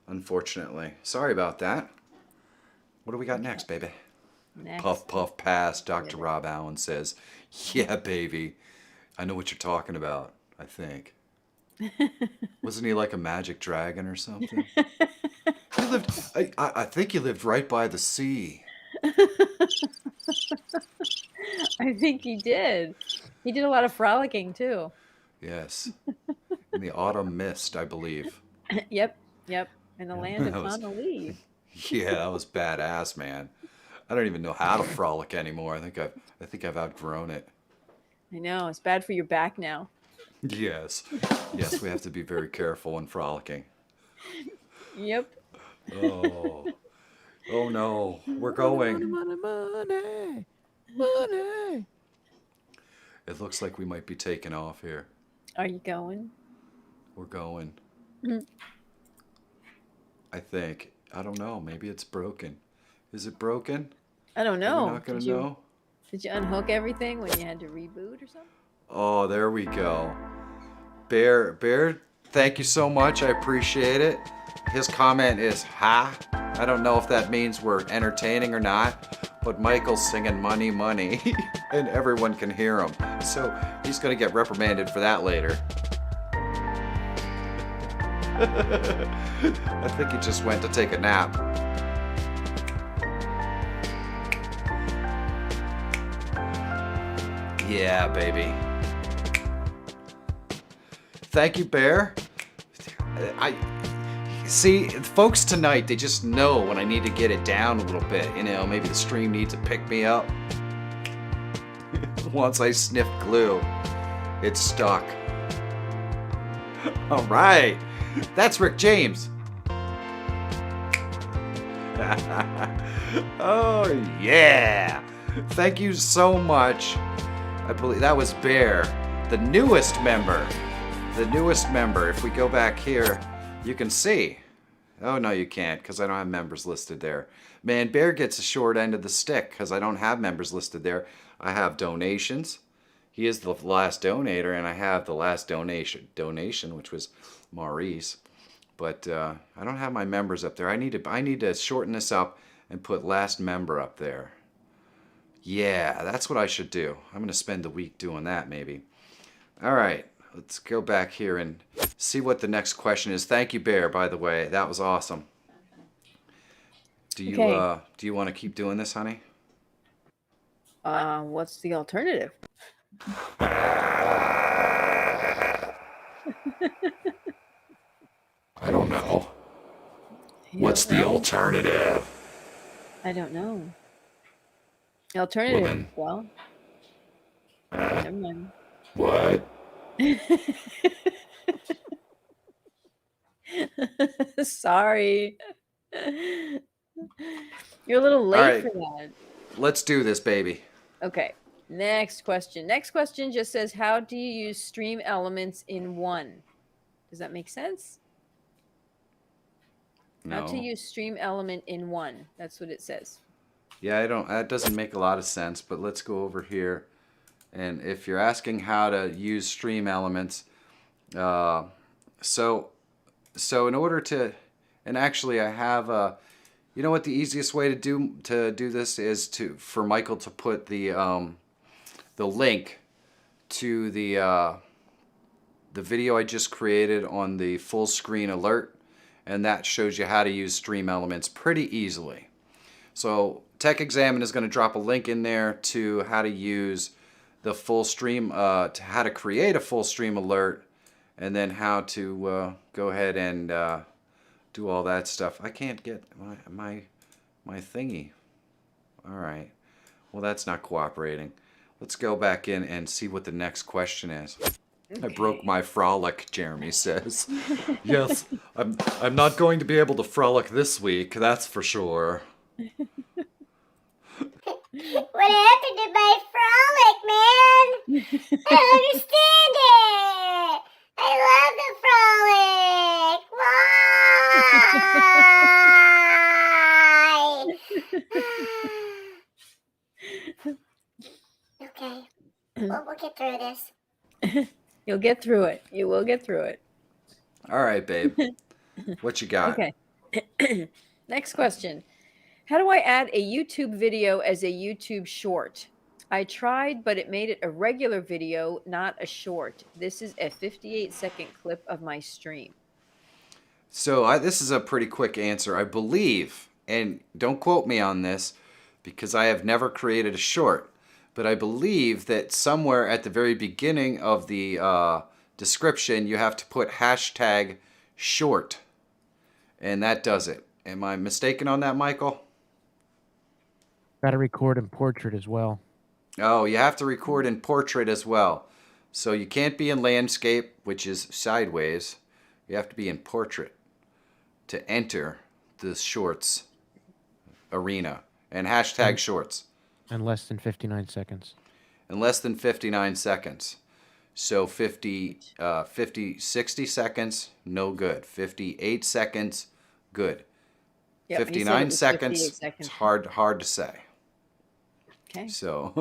unfortunately. Sorry about that. What do we got next, baby? Next. Puff, puff, pass, Dr. Rob Allen says. Yeah, baby. I know what you're talking about, I think. Wasn't he like a magic dragon or something? He lived, I think he lived right by the sea. I think he did. He did a lot of frolicking too. Yes. In the autumn mist, I believe. Yep. In the land of That was- Honolulu. Yeah, that was badass, man. I don't even know how to frolic anymore. I think I've outgrown it. I know, it's bad for your back now. Yes. Yes, we have to be very careful when frolicking. Yep. Oh. Oh no. We're going. Money. It looks like we might be taking off here. Are you going? We're going. Mhm. I think. I don't know. Maybe it's broken. Is it broken? I don't know. We're not gonna did you, know. Did you unhook everything when you had to reboot or something? Oh, there we go. Bear, thank you so much. I appreciate it. His comment is, ha. I don't know if that means we're entertaining or not, but Michael's singing money, money, and everyone can hear him. So he's going to get reprimanded for that later. I think he just went to take a nap. Yeah, baby. Thank you, Bear. I see, folks tonight, they just know when I need to get it down a little bit. You know, maybe the stream needs to pick me up. Once I sniff glue, it's stuck. All right, that's Rick James. Oh yeah! Thank you so much. I believe that was Bear, the newest member. The newest member. If we go back here, you can see. Oh, no, you can't, because I don't have members listed there. Man, Bear gets a short end of the stick, because I don't have members listed there. I have donations. He is the last donator, and I have the last donation, which was Maurice. But I don't have my members up there. I need to shorten this up and put last member up there. Yeah, that's what I should do. I'm going to spend the week doing that, maybe. All right. Let's go back here and see what the next question is. Thank you, Bear, by the way. That was awesome. Do you Okay. do you want to keep doing this, honey? What's the alternative? I don't know. You What's don't the know? alternative? I don't know. The alternative, then- well, never mind. What? Sorry. You're a little late right. for that. Let's do this, baby. Okay. Next question. Next question just says, how do you use stream elements in one? Does that make sense? How to No. use stream element in one. That's what it says. Yeah, I don't. That doesn't make a lot of sense. But let's go over here, and if you're asking how to use stream elements, so in order to, and actually I have a, you know what the easiest way to do this is for Michael to put the link to the video I just created on the full screen alert, and that shows you how to use Stream Elements pretty easily. So Tech Examine is going to drop a link in there to how to use the full stream, to how to create a full stream alert, and then how to go ahead and do all that stuff. I can't get my thingy. All right. Well, that's not cooperating. Let's go back in and see what the next question is. Okay. I broke my frolic, Jeremy says. Yes, I'm not going to be able to frolic this week, that's for sure. What happened to my frolic, man? I don't understand it. I love the frolic. Why? Okay. Well, we'll get through this. You'll get through it. You will get through it. All right, babe. What you got? Okay. Next question. How do I add a YouTube video as a YouTube short? I tried, but it made it a regular video, not a short. This is a 58-second clip of my stream. So this is a pretty quick answer. I believe, and don't quote me on this because I have never created a short, but I believe that somewhere at the very beginning of the description, you have to put hashtag short, and that does it. Am I mistaken on that, Michael? Got to record in portrait as well. Oh, you have to record in portrait as well. So you can't be in landscape, which is sideways. You have to be in portrait to enter the shorts arena. And hashtag shorts. In less than 59 seconds. In less than 59 seconds. So 60 seconds, no good. 58 seconds, good. Yep, 59 seconds, 58 seconds. it's hard to say. Okay. So,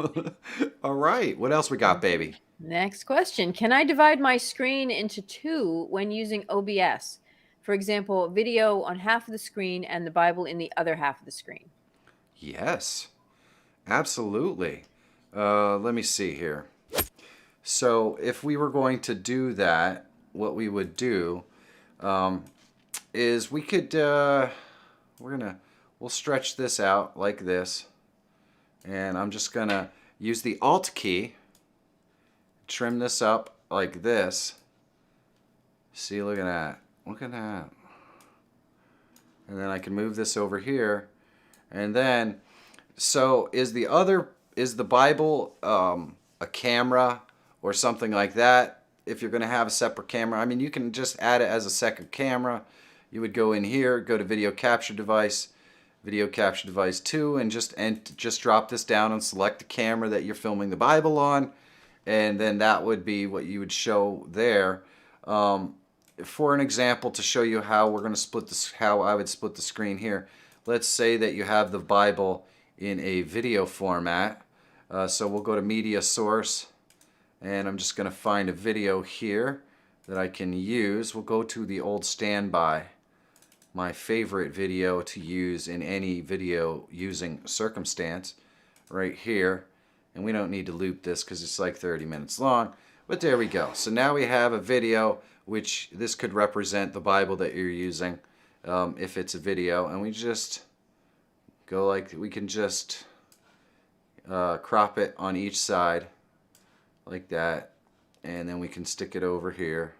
all right. What else we got, baby? Next question. Can I divide my screen into two when using OBS? For example, video on half of the screen and the Bible in the other half of the screen. Yes, absolutely. Let me see here. So if we were going to do that, what we would do is we could, we'll stretch this out like this. And I'm just going to use the Alt key, trim this up like this. See, look at that. Look at that. And then I can move this over here. And then, so is the Bible a camera or something like that? If you're going to have a separate camera, I mean, you can just add it as a second camera. You would go in here, go to video capture device 2, and just drop this down and select the camera that you're filming the Bible on, and then that would be what you would show there. For an example, to show you how we're going to split this, how I would split the screen here. Let's say that you have the Bible in a video format. So we'll go to media source, and I'm just going to find a video here that I can use. We'll go to the old standby, my favorite video to use in any video using circumstance, right here. And we don't need to loop this because it's like 30 minutes long, but there we go. So now we have a video, which this could represent the Bible that you're using if it's a video, and we just go like, we can just crop it on each side like that, and then we can stick it over here.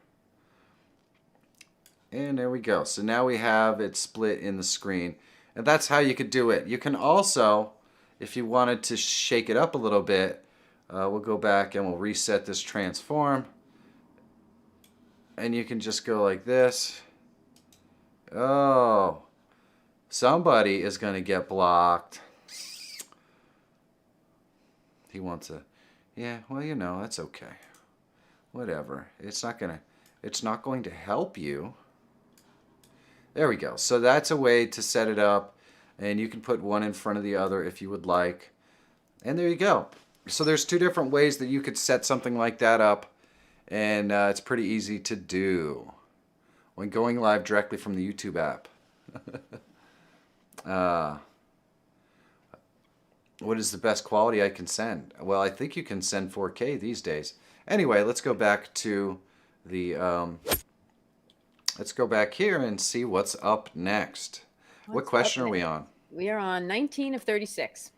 And there we go. So now we have it split in the screen. And that's how you could do it. You can also, if you wanted to shake it up a little bit, we'll go back and we'll reset this transform. And you can just go like this. Oh, somebody is going to get blocked. He wants a, yeah, well, you know, that's okay. Whatever. It's not going to help you. There we go. So that's a way to set it up, and you can put one in front of the other if you would like. And there you go. So there's two different ways that you could set something like that up, and it's pretty easy to do when going live directly from the YouTube app. What is the best quality I can send? Well, I think you can send 4K these days. Anyway, let's go back to the Let's go back here and see what's up next. What What's question up are we on? We are on 19 of 36.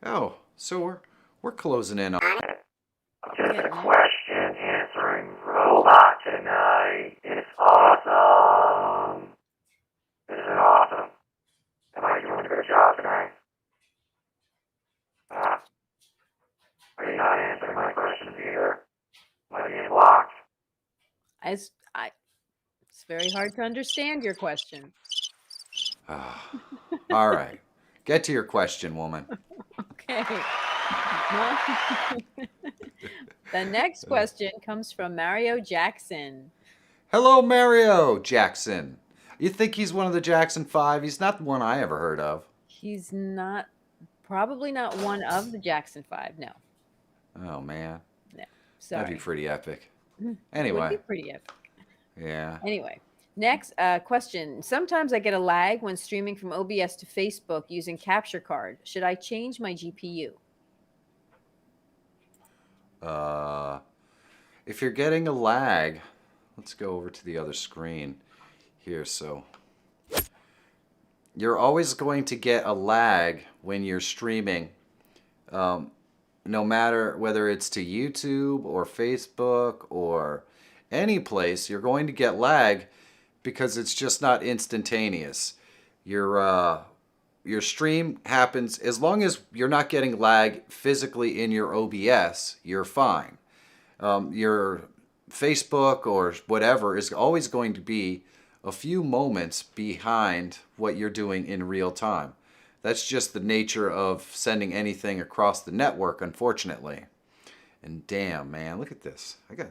Oh, so we're closing in on. Getting there. Question answering robot tonight. It's awesome. Is it awesome? Am I doing a good job tonight? Are you not answering my questions either? Am I being blocked? It's very hard to understand your question. All right. Get to your question, woman. Okay. The next question comes from Mario Jackson. Hello, Mario Jackson. You think he's one of the Jackson 5? He's not one I ever heard of. He's probably not one of the Jackson 5. No. Oh, man. No. Sorry. That'd be pretty epic. Would Anyway. be pretty epic. Yeah. Anyway, next question. Sometimes I get a lag when streaming from OBS to Facebook using capture card. Should I change my GPU? If you're getting a lag, let's go over to the other screen here. So you're always going to get a lag when you're streaming, no matter whether it's to YouTube or Facebook or any place. You're going to get lag because it's just not instantaneous. Your stream happens, as long as you're not getting lag physically in your OBS, you're fine. Your Facebook or whatever is always going to be a few moments behind what you're doing in real time. That's just the nature of sending anything across the network, unfortunately. And damn, man, look at this. I gotta.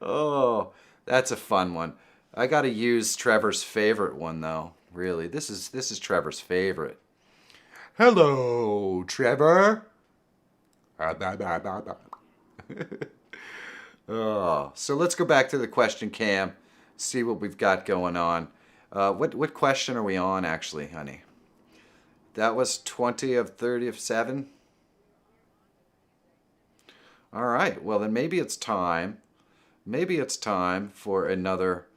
Oh, that's a fun one. I gotta use Trevor's favorite one though. Really, this is Trevor's favorite. Hello, Trevor. Oh, so let's go back to the question cam, see what we've got going on. What question are we on actually, honey? That was 20 of 30 of 7. All right, well then maybe it's time. Maybe it's time for another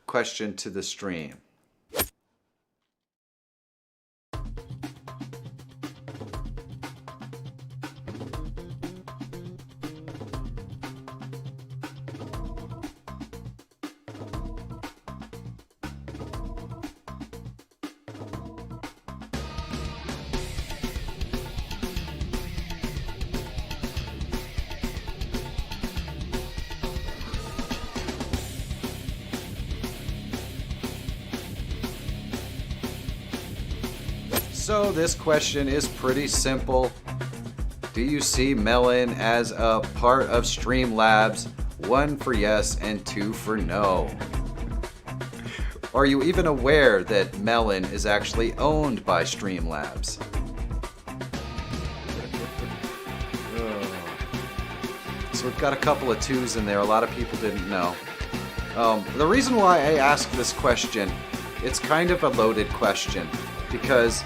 question to the stream. So this question is pretty simple. Do you see Melon as a part of Streamlabs? 1 for yes and 2 for no. Are you even aware that Melon is actually owned by Streamlabs? So we've got a couple of 2s in there. A lot of people didn't know. The reason why I asked this question, it's kind of a loaded question because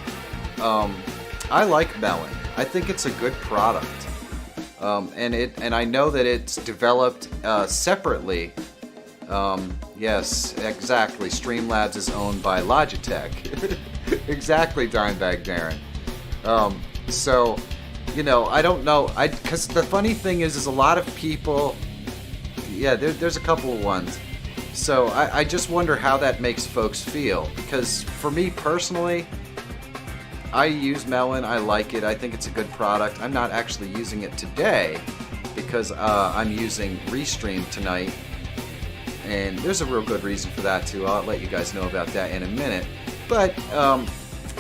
I like Melon. I think it's a good product, and I know that it's developed separately. Yes, exactly. Streamlabs is owned by Logitech. Exactly, Dimebag Darren. So, you know, I don't know. Because the funny thing is a lot of people. Yeah, there's a couple of ones. So I just wonder how that makes folks feel. Because for me personally, I use Melon. I like it. I think it's a good product. I'm not actually using it today because I'm using Restream tonight. And there's a real good reason for that too. I'll let you guys know about that in a minute. But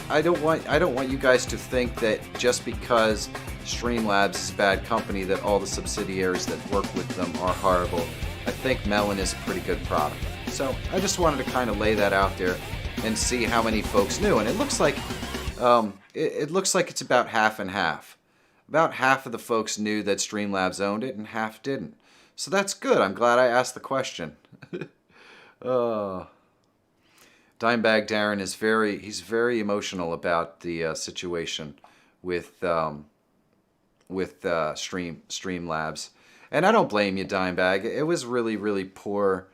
I don't want you guys to think that just because Streamlabs is a bad company that all the subsidiaries that work with them are horrible. I think Melon is a pretty good product. So I just wanted to kind of lay that out there and see how many folks knew. And it looks like it looks like it's about half and half. About half of the folks knew that Streamlabs owned it and half didn't. So that's good. I'm glad I asked the question. Dimebag Darren is very emotional about the situation with with Streamlabs. And I don't blame you, Dimebag. It was really poor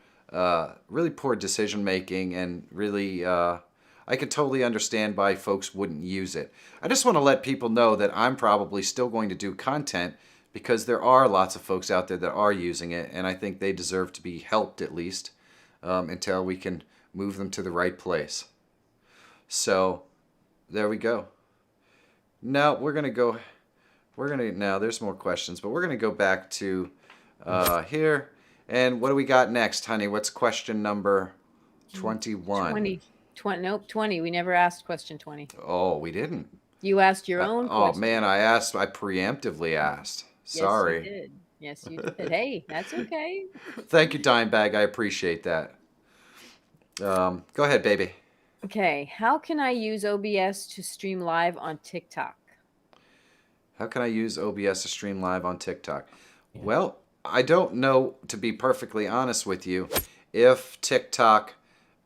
decision making, and really I could totally understand why folks wouldn't use it. I just want to let people know that I'm probably still going to do content because there are lots of folks out there that are using it, and I think they deserve to be helped at least until we can move them to the right place. So there we go. Now now there's more questions, but we're gonna go back to here. And what do we got next, honey? What's question number 21? 20. Nope, 20. We never asked question 20. Oh, we didn't. You asked your own question. Oh man, I preemptively asked. Sorry. Yes, you did. Yes, you did. Hey, that's okay. Thank you, Dimebag. I appreciate that. Go ahead, baby. Okay, how can I use OBS to stream live on TikTok? How can I use OBS to stream live on TikTok? Yeah. Well, I don't know, to be perfectly honest with you, if TikTok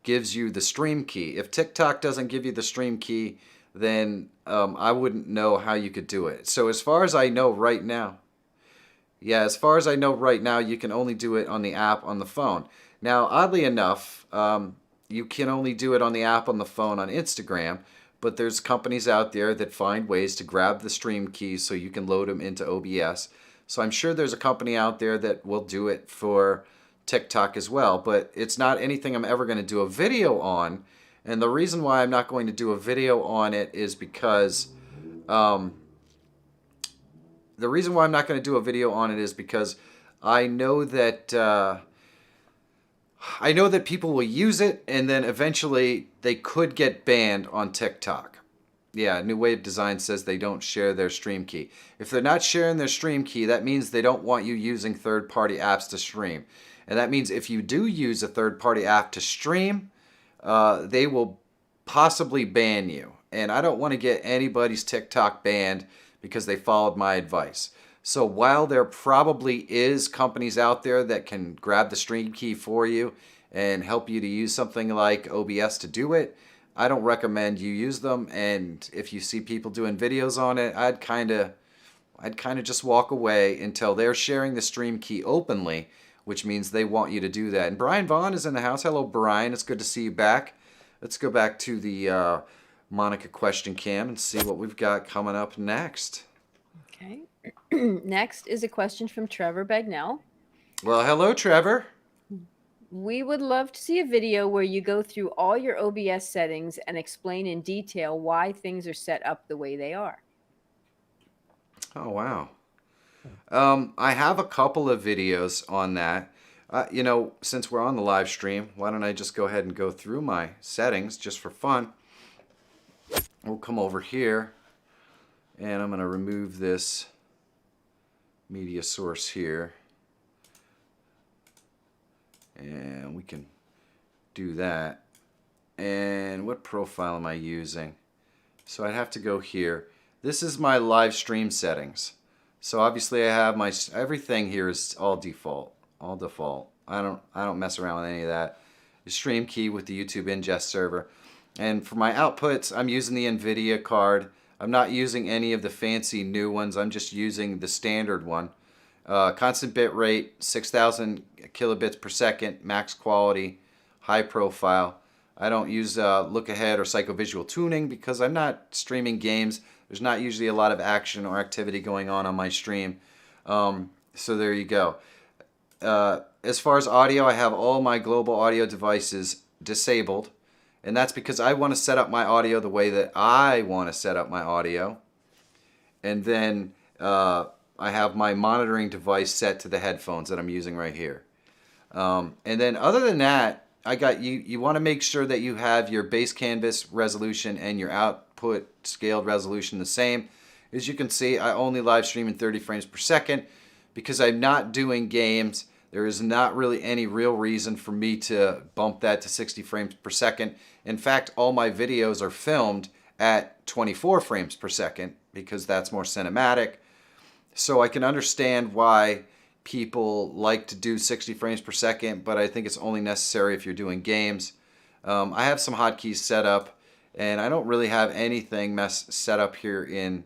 gives you the stream key. If TikTok doesn't give you the stream key, then I wouldn't know how you could do it. So as far as I know right now, you can only do it on the app on the phone. Now, oddly enough, you can only do it on the app on the phone on Instagram, but there's companies out there that find ways to grab the stream keys so you can load them into OBS. So I'm sure there's a company out there that will do it for TikTok as well, but it's not anything I'm ever going to do a video on. And the reason why I'm not going to do a video on it is because I know that people will use it, and then eventually they could get banned on TikTok. Yeah, New Wave Design says they don't share their stream key. If they're not sharing their stream key, that means they don't want you using third-party apps to stream. And that means if you do use a third-party app to stream, they will possibly ban you. And I don't want to get anybody's TikTok banned because they followed my advice. So while there probably is companies out there that can grab the stream key for you and help you to use something like OBS to do it, I don't recommend you use them. And if you see people doing videos on it, I'd kind of just walk away until they're sharing the stream key openly, which means they want you to do that. And Brian Vaughn is in the house. Hello, Brian. It's good to see you back. Let's go back to the Monica question cam and see what we've got coming up next. Okay. Next is a question from Trevor Bagnell. Well, hello, Trevor. We would love to see a video where you go through all your OBS settings and explain in detail why things are set up the way they are. Oh, wow. I have a couple of videos on that. Since we're on the live stream, why don't I just go ahead and go through my settings just for fun. We'll come over here, and I'm going to remove this media source here. And we can do that. And what profile am I using? So I'd have to go here. This is my live stream settings. So obviously I have my everything here is all default. I don't mess around with any of that. The stream key with the YouTube ingest server. And for my outputs, I'm using the NVIDIA card. I'm not using any of the fancy new ones. I'm just using the standard one. Constant bit rate, 6,000 kilobits per second, max quality, high profile. I don't use look ahead or psychovisual tuning because I'm not streaming games. There's not usually a lot of action or activity going on my stream. So there you go. As far as audio, I have all my global audio devices disabled. And that's because I want to set up my audio the way that I want to set up my audio. And then I have my monitoring device set to the headphones that I'm using right here. And then other than that, I got you want to make sure that you have your base canvas resolution and your output scaled resolution the same. As you can see, I only live stream in 30 frames per second because I'm not doing games. There is not really any real reason for me to bump that to 60 frames per second. In fact, all my videos are filmed at 24 frames per second because that's more cinematic. So I can understand why people like to do 60 frames per second, but I think it's only necessary if you're doing games. I have some hotkeys set up, and I don't really have anything set up here in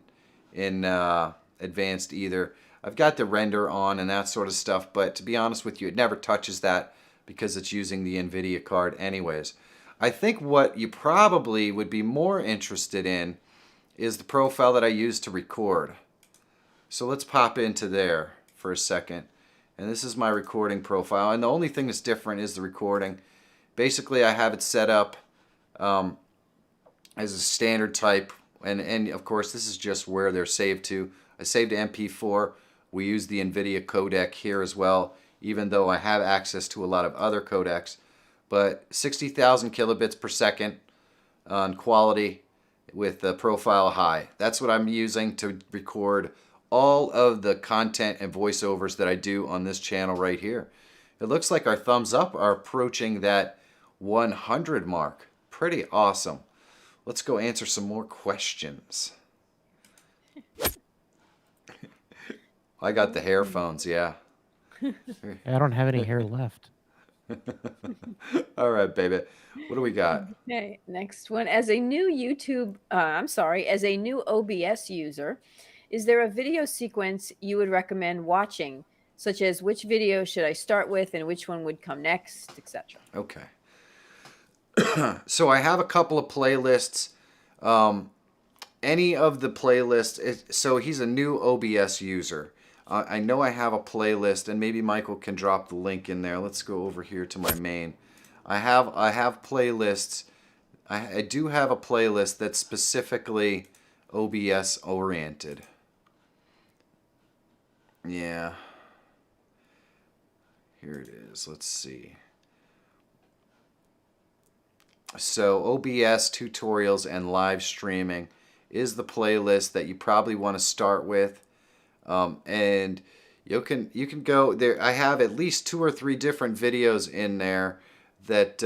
advanced either. I've got the render on and that sort of stuff, but to be honest with you, it never touches that because it's using the NVIDIA card anyways. I think what you probably would be more interested in is the profile that I use to record. So let's pop into there for a second. And this is my recording profile. And the only thing that's different is the recording. Basically, I have it set up as a standard type. And of course, this is just where they're saved to. I saved to MP4. We use the NVIDIA codec here as well, even though I have access to a lot of other codecs. But 60,000 kilobits per second on quality with the profile high. That's what I'm using to record all of the content and voiceovers that I do on this channel right here. It looks like our thumbs up are approaching that 100 mark. Pretty awesome. Let's go answer some more questions. I got the hair phones, yeah. I don't have any hair left. All right, baby. What do we got? Okay, next one. As a new as a new OBS user, is there a video sequence you would recommend watching, such as which video should I start with and which one would come next, etc.? Okay. So I have a couple of playlists. Any of the playlists, so he's a new OBS user. I know I have a playlist, and maybe Michael can drop the link in there. Let's go over here to my main. I have playlists. I do have a playlist that's specifically OBS oriented. Yeah. Here it is. Let's see. So OBS tutorials and live streaming is the playlist that you probably want to start with. And you can go there. I have at least 2 or 3 different videos in there that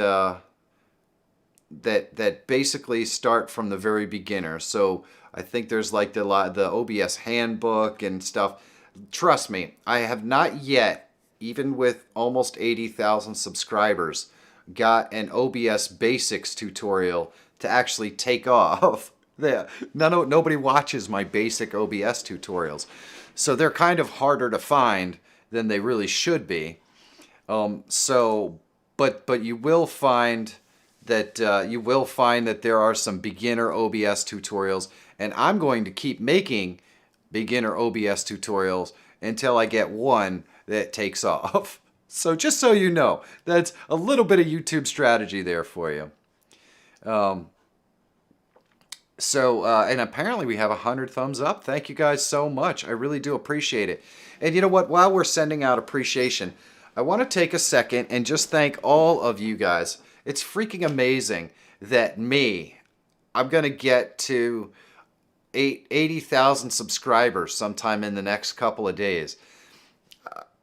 that basically start from the very beginner. So I think there's like the OBS handbook and stuff. Trust me, I have not yet, even with almost 80,000 subscribers, got an OBS basics tutorial to actually take off. Nobody watches my basic OBS tutorials. So they're kind of harder to find than they really should be. But you will find that there are some beginner OBS tutorials, and I'm going to keep making beginner OBS tutorials until I get one that takes off. So just so you know, that's a little bit of YouTube strategy there for you. And apparently we have 100 thumbs up. Thank you guys so much. I really do appreciate it. And you know what? While we're sending out appreciation, I want to take a second and just thank all of you guys. It's freaking amazing that I'm going to get to 80,000 subscribers sometime in the next couple of days.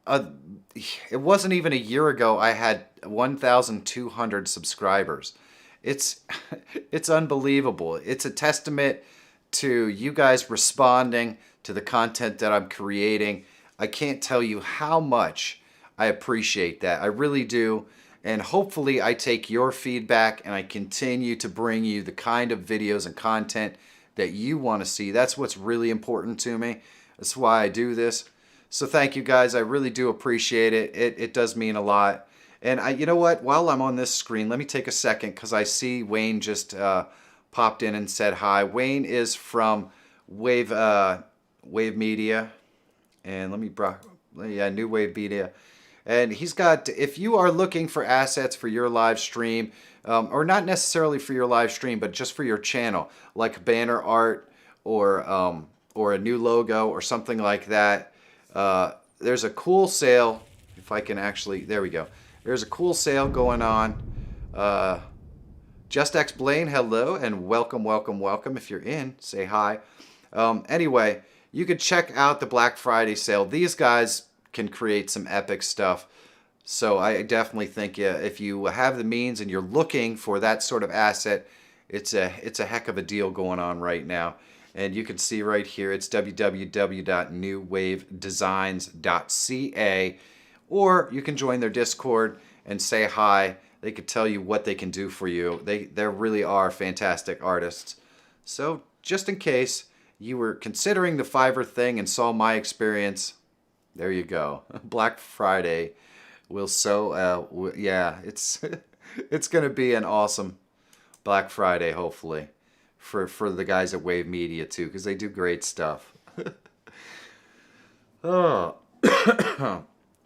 It wasn't even a year ago I had 1,200 subscribers. It's unbelievable. It's a testament to you guys responding to the content that I'm creating. I can't tell you how much I appreciate that. I really do. And hopefully I take your feedback and I continue to bring you the kind of videos and content that you want to see. That's what's really important to me. That's why I do this. So thank you guys. I really do appreciate it. It does mean a lot. And you know what? While I'm on this screen, let me take a second because I see Wayne just popped in and said hi. Wayne is from Wave Media, and New Wave Media, and he's got. If you are looking for assets for your live stream, or not necessarily for your live stream, but just for your channel, like banner art or a new logo or something like that, there's a cool sale. If I can actually, there we go. There's a cool sale going on. Just X Blaine, hello and welcome. If you're in, say hi. Anyway, you could check out the Black Friday sale. These guys can create some epic stuff. So I definitely think if you have the means and you're looking for that sort of asset, it's a heck of a deal going on right now. And you can see right here, it's www.newwavedesigns.ca. Or you can join their Discord and say hi. They could tell you what they can do for you. They really are fantastic artists. So just in case you were considering the Fiverr thing and saw my experience, there you go. Black Friday will yeah, it's it's going to be an awesome Black Friday, hopefully, for the guys at Wave Media too, because they do great stuff. Oh,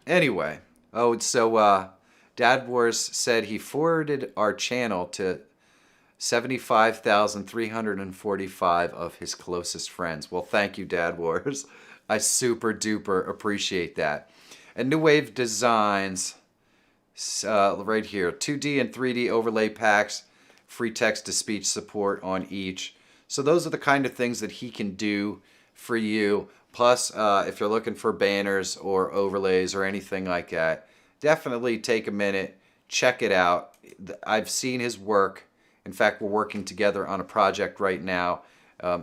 anyway. Oh, so Dad Wars said he forwarded our channel to 75,345 of his closest friends. Well, thank you, Dad Wars. I super duper appreciate that. And New Wave Designs, right here, 2D and 3D overlay packs, free text-to-speech support on each. So those are the kind of things that he can do for you. Plus, if you're looking for banners or overlays or anything like that, definitely take a minute, check it out. I've seen his work. In fact, we're working together on a project right now,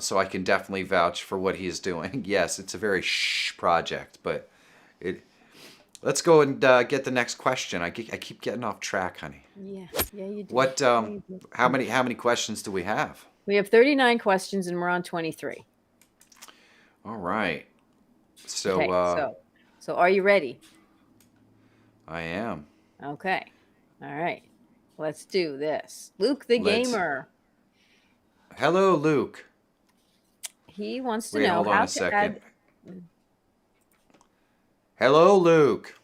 so I can definitely vouch for what he's doing. Yes, it's a very project, but let's go and get the next question. I keep getting off track, honey. Yeah, you do. What? Yeah, you do. How many questions do we have? We have 39 questions and we're on 23. All right. So, Okay, so are you ready? I am. Okay. All right. Let's do this. Luke the Gamer. Hello, Luke. He wants to Wait, know hold on how a to second. add. Hello, Luke.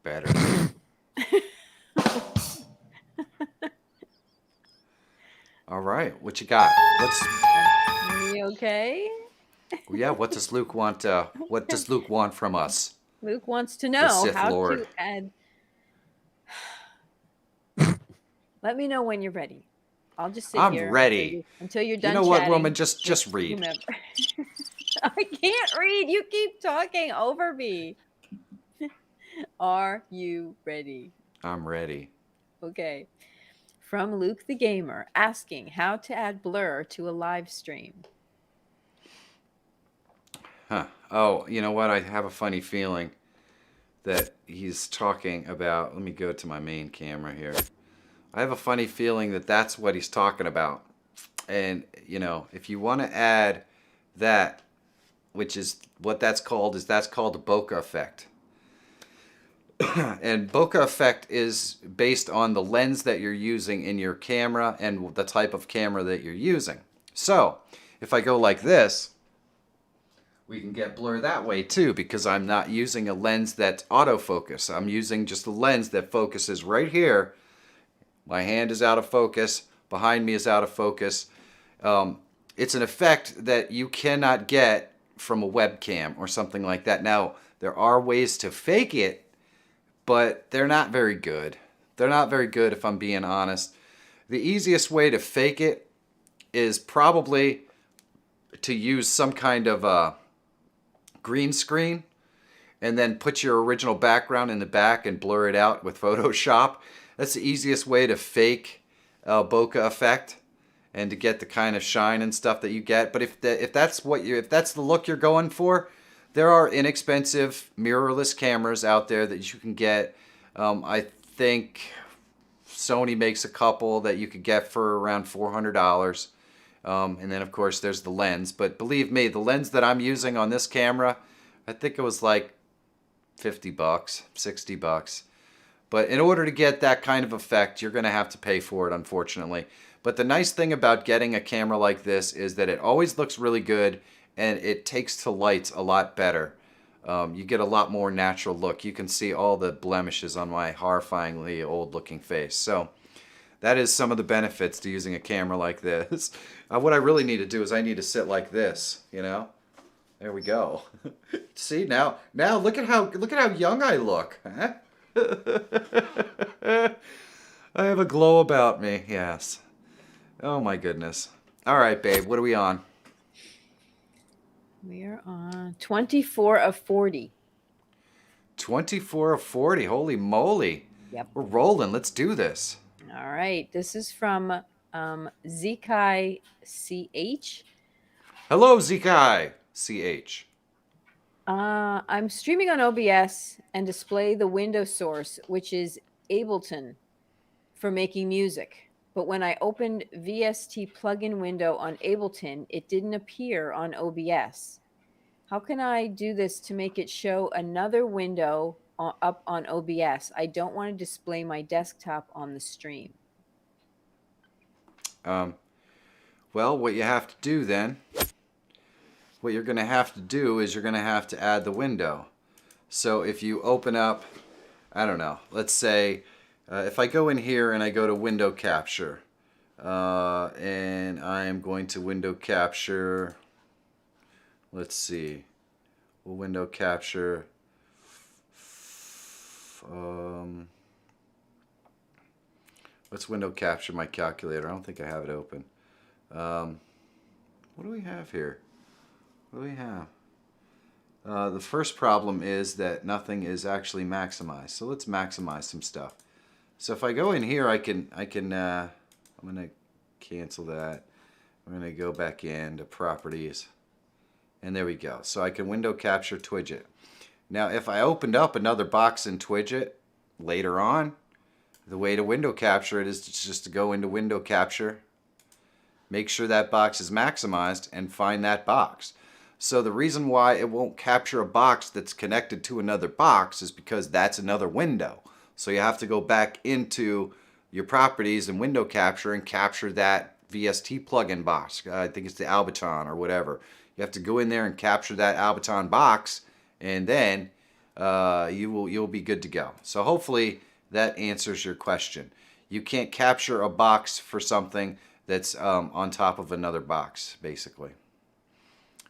Better. All right, what you got? Are you okay? Yeah, what does Luke want? What does Luke want from us? Luke wants to know Sith how Lord. to add. Let me know when you're ready. I'll just sit here. I'm ready. Until you're done. You know what, chatting. woman? Just read. Remember. I can't read. You keep talking over me. Are you ready? I'm ready. Okay. From Luke the Gamer, asking how to add blur to a live stream. Huh. Oh, you know what? I have a funny feeling that he's talking about. Let me go to my main camera here. I have a funny feeling that that's what he's talking about. And, you know, if you want to add that, which is what that's called a bokeh effect. And bokeh effect is based on the lens that you're using in your camera and the type of camera that you're using. So, if I go like this, we can get blur that way too, because I'm not using a lens that's autofocus. I'm using just a lens that focuses right here. My hand is out of focus. Behind me is out of focus. It's an effect that you cannot get from a webcam or something like that. Now, there are ways to fake it, but they're not very good. They're not very good, if I'm being honest. The easiest way to fake it is probably to use some kind of green screen and then put your original background in the back and blur it out with Photoshop. That's the easiest way to fake a bokeh effect and to get the kind of shine and stuff that you get. But if that's the look you're going for, there are inexpensive mirrorless cameras out there that you can get. I think Sony makes a couple that you could get for around $400. And then, of course, there's the lens. But believe me, the lens that I'm using on this camera, I think it was like $50, $60. But in order to get that kind of effect, you're going to have to pay for it, unfortunately. But the nice thing about getting a camera like this is that it always looks really good, and it takes to lights a lot better. You get a lot more natural look. You can see all the blemishes on my horrifyingly old-looking face. So that is some of the benefits to using a camera like this. What I really need to do is I need to sit like this, you know? There we go. See, now look at how young I look. Huh? I have a glow about me, yes. Oh my goodness. All right, babe, what are we on? We are on 24 of 40. 24 of 40. Holy moly. Yep. We're rolling. Let's do this. All right. This is from Zekai CH. Hello, Zekai CH. I'm streaming on OBS and display the window source, which is Ableton, for making music. but when I opened VST plugin window on Ableton, it didn't appear on OBS. How can I do this to make it show another window up on OBS? I don't want to display my desktop on the stream. Well, what you have to do then, what you're going to have to do is you're going to have to add the window. So if you open up, I don't know, let's say if I go in here and I go to window capture, and I am going to window capture, let's see, we'll window capture, let's window capture my calculator. I don't think I have it open. What do we have here? What do we have? The first problem is that nothing is actually maximized. So let's maximize some stuff. So if I go in here, I'm gonna cancel that. I'm gonna go back into properties, and there we go. So I can window capture Twidget. Now, if I opened up another box in Twidget later on, the way to window capture it is just to go into window capture, make sure that box is maximized, and find that box. So the reason why it won't capture a box that's connected to another box is because that's another window. So you have to go back into your properties and window capture and capture that VST plugin box. I think it's the Albaton or whatever. You have to go in there and capture that Albaton box, and then you'll be good to go. So hopefully that answers your question. You can't capture a box for something that's on top of another box, basically.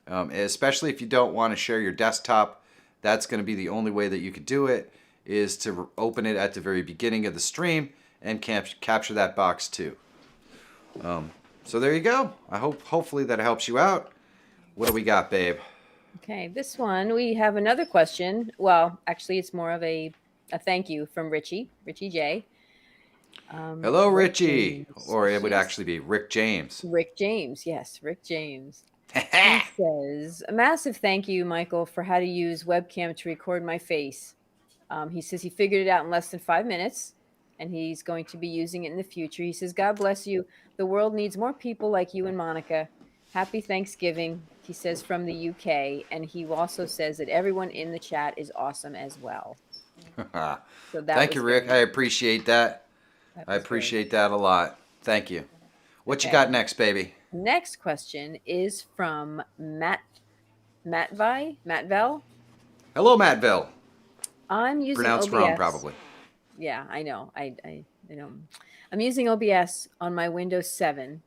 Especially if you don't want to share your desktop, that's going to be the only way that you could do it, is to open it at the very beginning of the stream and capture that box too. So there you go. Hopefully that helps you out. What do we got, babe? Okay, this one, we have another question. Well, actually, it's more of a thank you from Richie J. Hello, Richie. James. Or it would actually be Rick James. Rick James, yes, Rick James. He says, a massive thank you, Michael, for how to use webcam to record my face. He says he figured it out in less than 5 minutes, and he's going to be using it in the future. He says, God bless you. The world needs more people like you and Monica. Happy Thanksgiving, he says, from the UK. And he also says that everyone in the chat is awesome as well. So Thank you, Rick. I appreciate that. I appreciate that a lot. Thank you. What you got next, baby? Next question is from Mattvell. Hello, Mattville. I'm using Pronounced OBS. wrong, probably. Yeah, I know. I know. I'm using OBS on my Windows 7,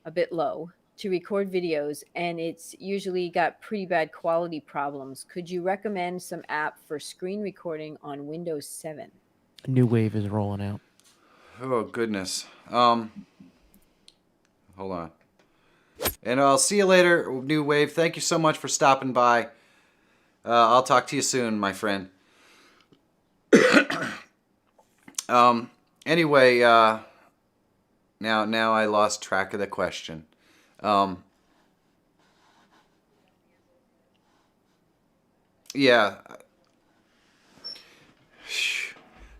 a bit low, to record videos, and it's usually got pretty bad quality problems. Could you recommend some app for screen recording on Windows 7? New Wave is rolling out. Oh, goodness. Hold on. And I'll see you later, New Wave. Thank you so much for stopping by. I'll talk to you soon, my friend. Anyway, now I lost track of the question. Yeah.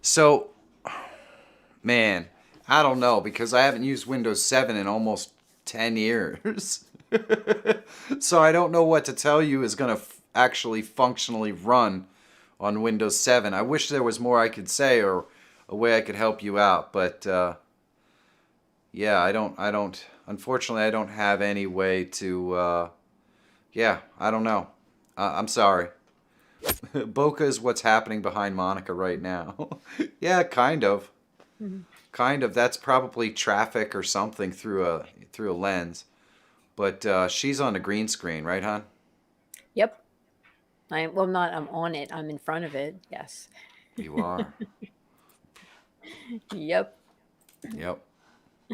So, man, I don't know, because I haven't used Windows 7 in almost 10 years. So I don't know what to tell you is going to actually functionally run on Windows 7. I wish there was more I could say or a way I could help you out, but yeah, I don't unfortunately I don't have any way to yeah, I don't know. I'm sorry. Boca is what's happening behind Monica right now. Yeah, kind of. Mm-hmm. Kind of. That's probably traffic or something through a lens. But she's on a green screen, right, hon? Yep. I'm on it. I'm in front of it. Yes. You are. Yep. Yep.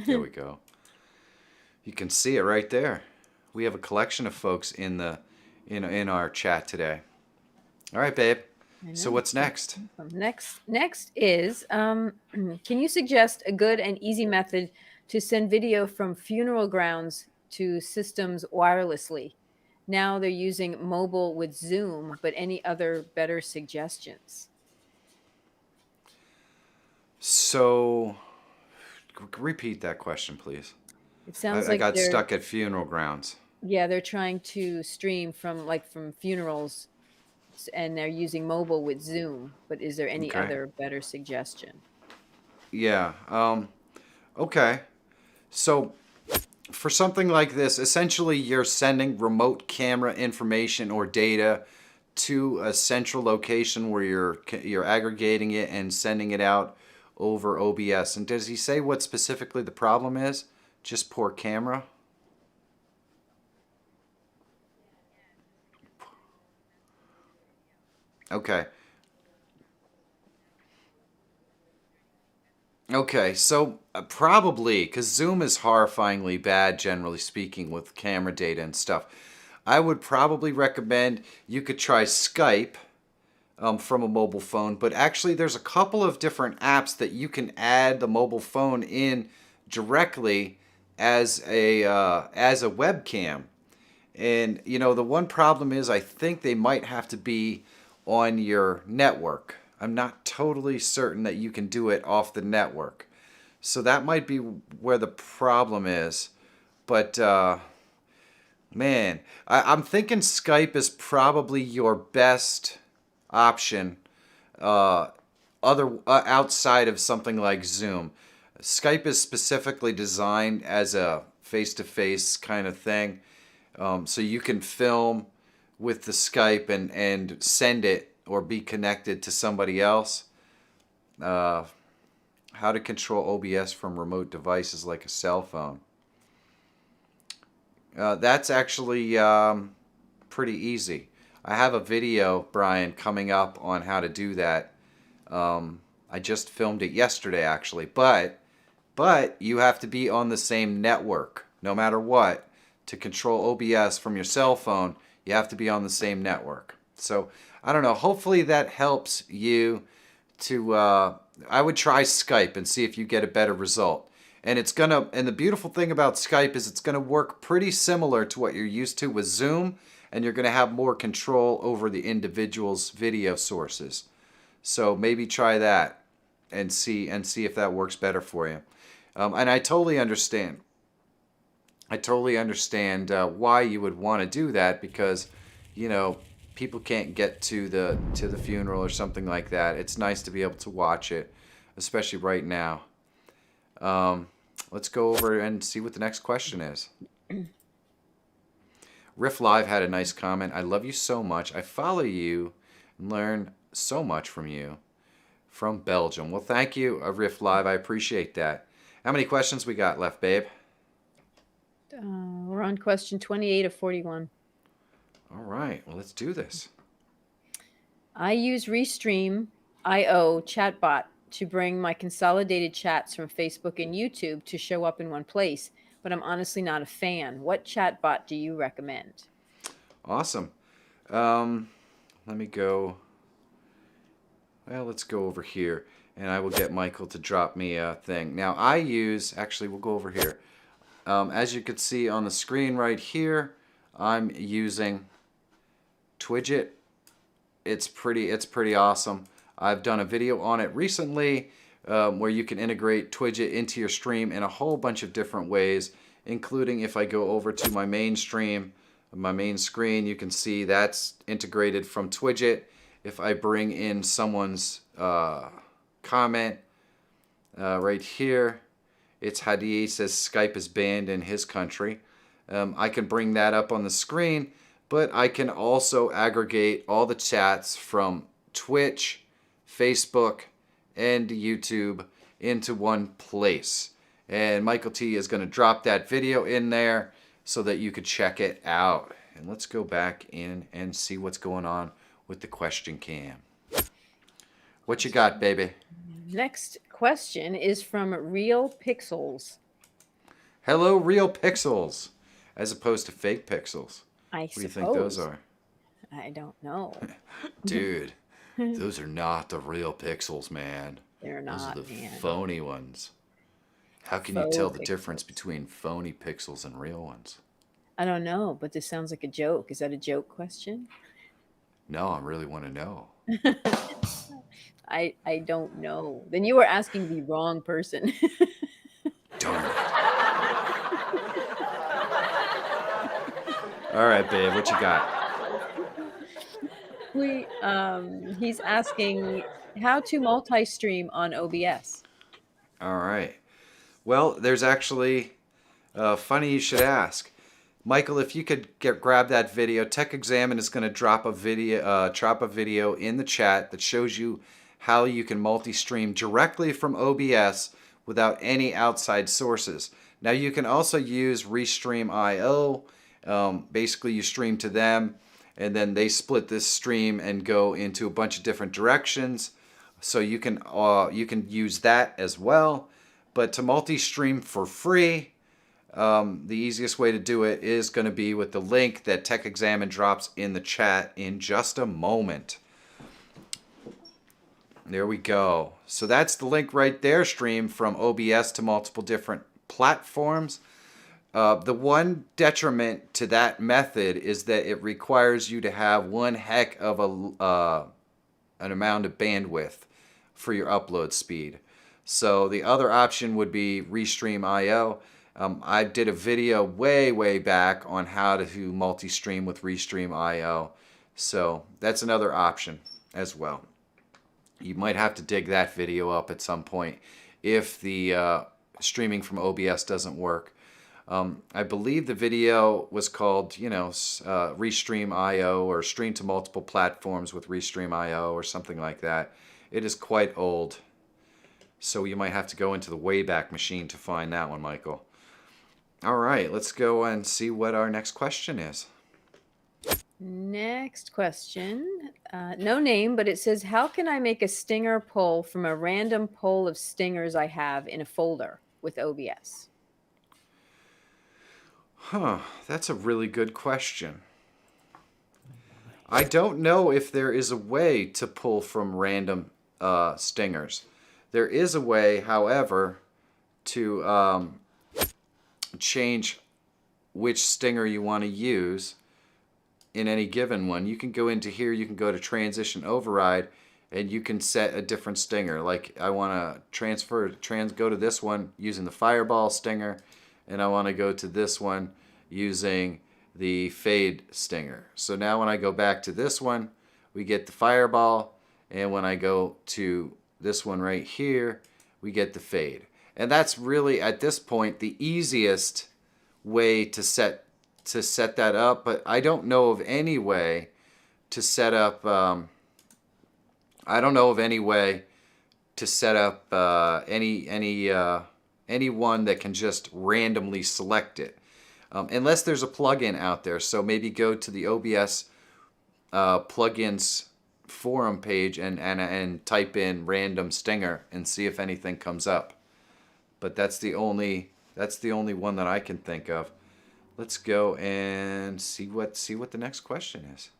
There we go. You can see it right there. We have a collection of folks in our chat today. All right, babe. So what's next? Next is, can you suggest a good and easy method to send video from funeral grounds to systems wirelessly? Now they're using mobile with Zoom, but any other better suggestions? So, Repeat that question, please. It sounds I like got they're stuck at funeral grounds. yeah, they're trying to stream from funerals and they're using mobile with Zoom, but is there any Okay. other better suggestion? Yeah. Okay. So for something like this, essentially you're sending remote camera information or data to a central location where you're aggregating it and sending it out over OBS. And does he say what specifically the problem is? Just poor camera? Okay. Okay, so probably, because Zoom is horrifyingly bad, generally speaking, with camera data and stuff. I would probably recommend you could try Skype from a mobile phone, but actually there's a couple of different apps that you can add the mobile phone in directly as a webcam. And you know, the one problem is I think they might have to be on your network. I'm not totally certain that you can do it off the network. So that might be where the problem is. But man, I'm thinking Skype is probably your best option outside of something like Zoom. Skype is specifically designed as a face-to-face kind of thing. So you can film with the Skype and send it or be connected to somebody else. How to control OBS from remote devices like a cell phone. That's actually pretty easy. I have a video, Brian, coming up on how to do that. I just filmed it yesterday, actually. But you have to be on the same network, no matter what. To control OBS from your cell phone, you have to be on the same network. So, I don't know. Hopefully that helps you to... I would try Skype and see if you get a better result. And the beautiful thing about Skype is it's gonna work pretty similar to what you're used to with Zoom, and you're gonna have more control over the individual's video sources. So maybe try that and see if that works better for you. And I totally understand. I totally understand why you would want to do that, because, you know, people can't get to the funeral or something like that. It's nice to be able to watch it, especially right now. Let's go over and see what the next question is. Riff Live had a nice comment. I love you so much. I follow you and learn so much from you. From Belgium. Well, thank you, Riff Live. I appreciate that. How many questions we got left, babe? We're on question 28 of 41. All right. Well, let's do this. I use Restream.io chatbot to bring my consolidated chats from Facebook and YouTube to show up in one place, but I'm honestly not a fan. What chatbot do you recommend? Awesome. Let me go. Well, let's go over here, and I will get Michael to drop me a thing. Now, actually, we'll go over here. As you can see on the screen right here, I'm using Twidget. It's pretty awesome. I've done a video on it recently where you can integrate Twidget into your stream in a whole bunch of different ways, including if I go over to my main stream, my main screen, you can see that's integrated from Twidget. If I bring in someone's comment right here, it's Hadi says Skype is banned in his country. I can bring that up on the screen, but I can also aggregate all the chats from Twitch, Facebook, and YouTube into one place. And Michael T is going to drop that video in there so that you could check it out. And let's go back in and see what's going on with the question cam. What you got, baby? Next question is from Real Pixels. Hello, Real Pixels, as opposed to fake pixels. I What do you think those are? I don't know. Dude, those are not the real pixels, man. They're Those not, are the man. phony ones. How can you Faux tell the pixels. difference between phony pixels and real ones? I don't know, but this sounds like a joke. Is that a joke question? No, I really want to know. I don't know. Then you were asking the wrong person. All right, babe, what you got? He's asking how to multi-stream on OBS. All right. Well, there's actually, funny you should ask. Michael, if you could grab that video, Tech Examine is going to drop a video in the chat that shows you how you can multi-stream directly from OBS without any outside sources. Now you can also use Restream.io. Basically, you stream to them, and then they split this stream and go into a bunch of different directions. So you can use that as well. But to multi-stream for free, the easiest way to do it is going to be with the link that Tech Examine drops in the chat in just a moment. There we go. So that's the link right there, stream from OBS to multiple different platforms. The one detriment to that method is that it requires you to have one heck of an amount of bandwidth for your upload speed. So the other option would be Restream.io. I did a video way back on how to do multi-stream with Restream.io. So that's another option as well. You might have to dig that video up at some point if the streaming from OBS doesn't work. I believe the video was called, Restream.io or Stream to Multiple Platforms with Restream.io or something like that. It is quite old. So you might have to go into the Wayback Machine to find that one, Michael. All right, let's go and see what our next question is. Next question. No name, but it says, how can I make a stinger pull from a random poll of stingers I have in a folder with OBS? That's a really good question. I don't know if there is a way to pull from random stingers. There is a way, however, to change which stinger you want to use in any given one. You can go into here, you can go to Transition Override, and you can set a different stinger. Like I want to go to this one using the Fireball stinger, and I want to go to this one using the Fade stinger. So now when I go back to this one, we get the Fireball, and when I go to this one right here, we get the Fade. And that's really, at this point, the easiest way to set that up. But I don't know of any way to set up. I don't know of any way to set up any one that can just randomly select it, unless there's a plugin out there. So maybe go to the OBS plugins forum page and type in random stinger and see if anything comes up. But that's the only one that I can think of. Let's go and see what the next question is.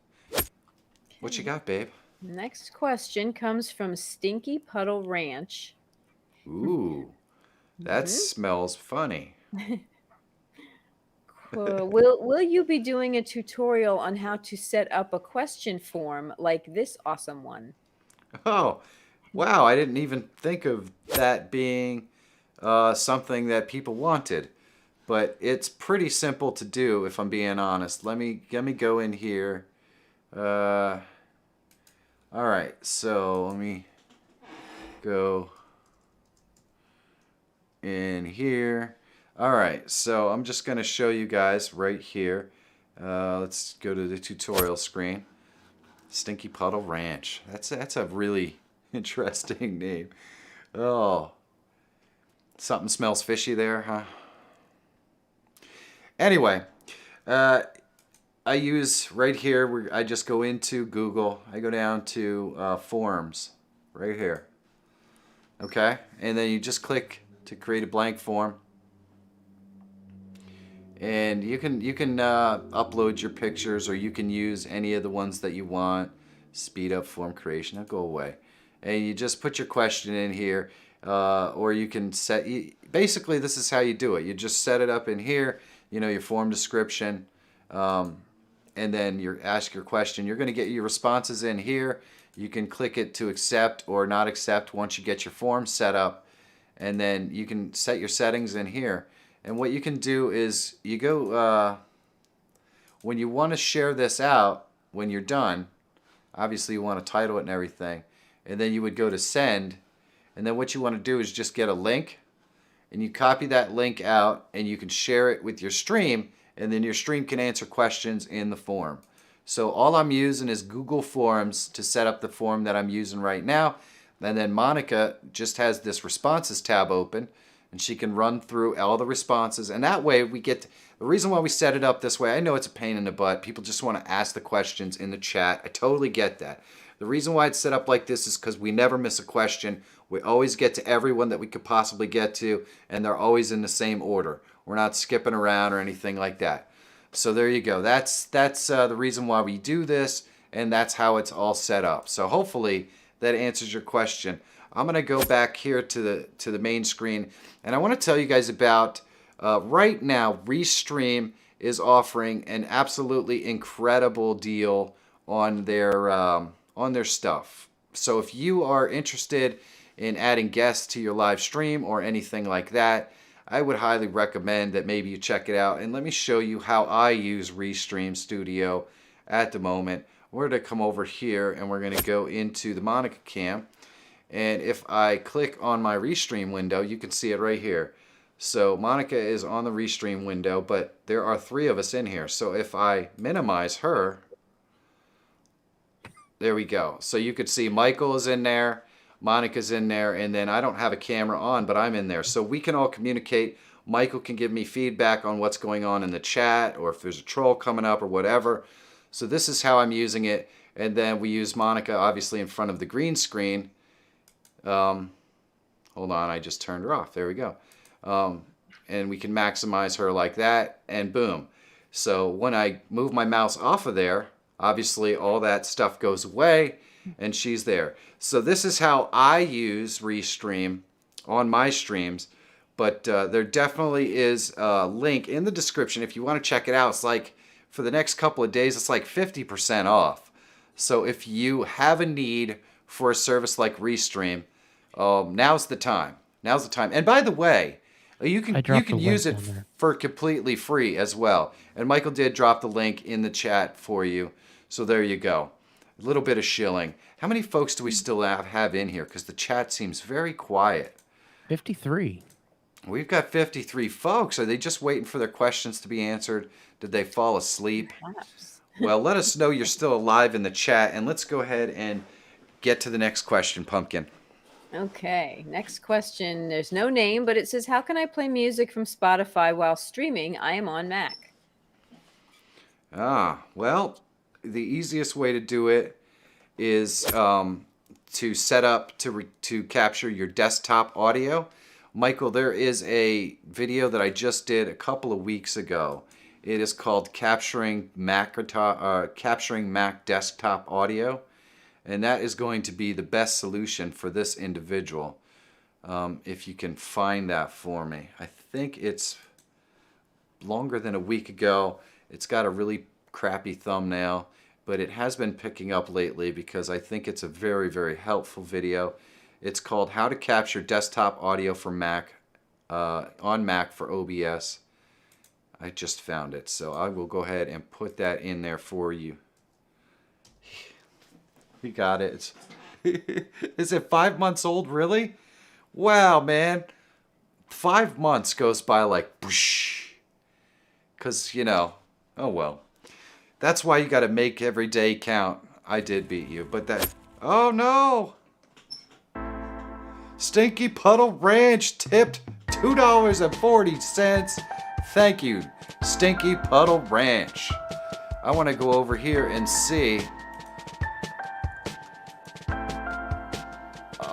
What you got, babe? Next question comes from Stinky Puddle Ranch. Ooh, that smells funny. Will you be doing a tutorial on how to set up a question form like this awesome one? Oh, wow, I didn't even think of that being something that people wanted. But it's pretty simple to do, if I'm being honest. Let me go in here. All right, so let me go in here. All right, so I'm just going to show you guys right here. Let's go to the tutorial screen. Stinky Puddle Ranch. That's a really interesting name. Oh, something smells fishy there, huh? Anyway, I use right here where I just go into Google. I go down to forms right here. Okay, and then you just click to create a blank form. And you can upload your pictures, or you can use any of the ones that you want. Speed up form creation. I'll go away. And you just put your question in here, or you can set. Basically, this is how you do it. You just set it up in here. Your form description, and then you ask your question. You're going to get your responses in here. You can click it to accept or not accept once you get your form set up, and then you can set your settings in here. And what you can do is you go, when you want to share this out, when you're done, obviously you want to title it and everything, and then you would go to send, and then what you want to do is just get a link, and you copy that link out, and you can share it with your stream, and then your stream can answer questions in the form. So all I'm using is Google Forms to set up the form that I'm using right now. And then Monica just has this responses tab open, and she can run through all the responses. And that way we get, the reason why we set it up this way, I know it's a pain in the butt. People just want to ask the questions in the chat. I totally get that. The reason why it's set up like this is because we never miss a question. We always get to everyone that we could possibly get to, and they're always in the same order. We're not skipping around or anything like that. So there you go. That's the reason why we do this, and that's how it's all set up. So hopefully that answers your question. I'm going to go back here to the main screen, and I want to tell you guys about right now Restream is offering an absolutely incredible deal on their stuff. So if you are interested in adding guests to your live stream or anything like that, I would highly recommend that maybe you check it out. And let me show you how I use Restream Studio at the moment. We're going to come over here and we're going to go into the Monica cam. And if I click on my Restream window, you can see it right here. So Monica is on the Restream window, but there are 3 of us in here. So if I minimize her, there we go. So you could see Michael is in there, Monica's in there, and then I don't have a camera on, but I'm in there. So we can all communicate. Michael can give me feedback on what's going on in the chat, or if there's a troll coming up or whatever. So this is how I'm using it. And then we use Monica, obviously, in front of the green screen. Hold on, I just turned her off. There we go. And we can maximize her like that, and boom. So when I move my mouse off of there, obviously all that stuff goes away, and she's there. So this is how I use Restream on my streams, but there definitely is a link in the description if you want to check it out. It's like, for the next couple of days, it's like 50% off. So if you have a need for a service like Restream, now's the time. Now's the time. And by the way, you can use it for completely free as well. And Michael did drop the link in the chat for you. So there you go. A little bit of shilling. How many folks do we still have in here? Because the chat seems very quiet. 53. We've got 53 folks. Are they just waiting for their questions to be answered? Did they fall asleep? Perhaps. Well, let us know you're still alive in the chat. And let's go ahead and get to the next question, Pumpkin. Okay, next question. There's no name, but it says, how can I play music from Spotify while streaming? I am on Mac. Well, the easiest way to do it is to set up to capture your desktop audio. Michael, there is a video that I just did a couple of weeks ago. It is called Capturing Mac Desktop Audio. And that is going to be the best solution for this individual. If you can find that for me. I think it's longer than a week ago. It's got a really crappy thumbnail, but it has been picking up lately because I think it's a very, very helpful video. It's called How to Capture Desktop Audio for Mac, on Mac for OBS. I just found it, so I will go ahead and put that in there for you. We got it. Is it 5 months old, really? Wow, man. 5 months goes by like whoosh. Because, you know, oh well. That's why you got to make every day count. I did beat you, but that... Oh, no! Stinky Puddle Ranch tipped $2.40. Thank you, Stinky Puddle Ranch. I want to go over here and see...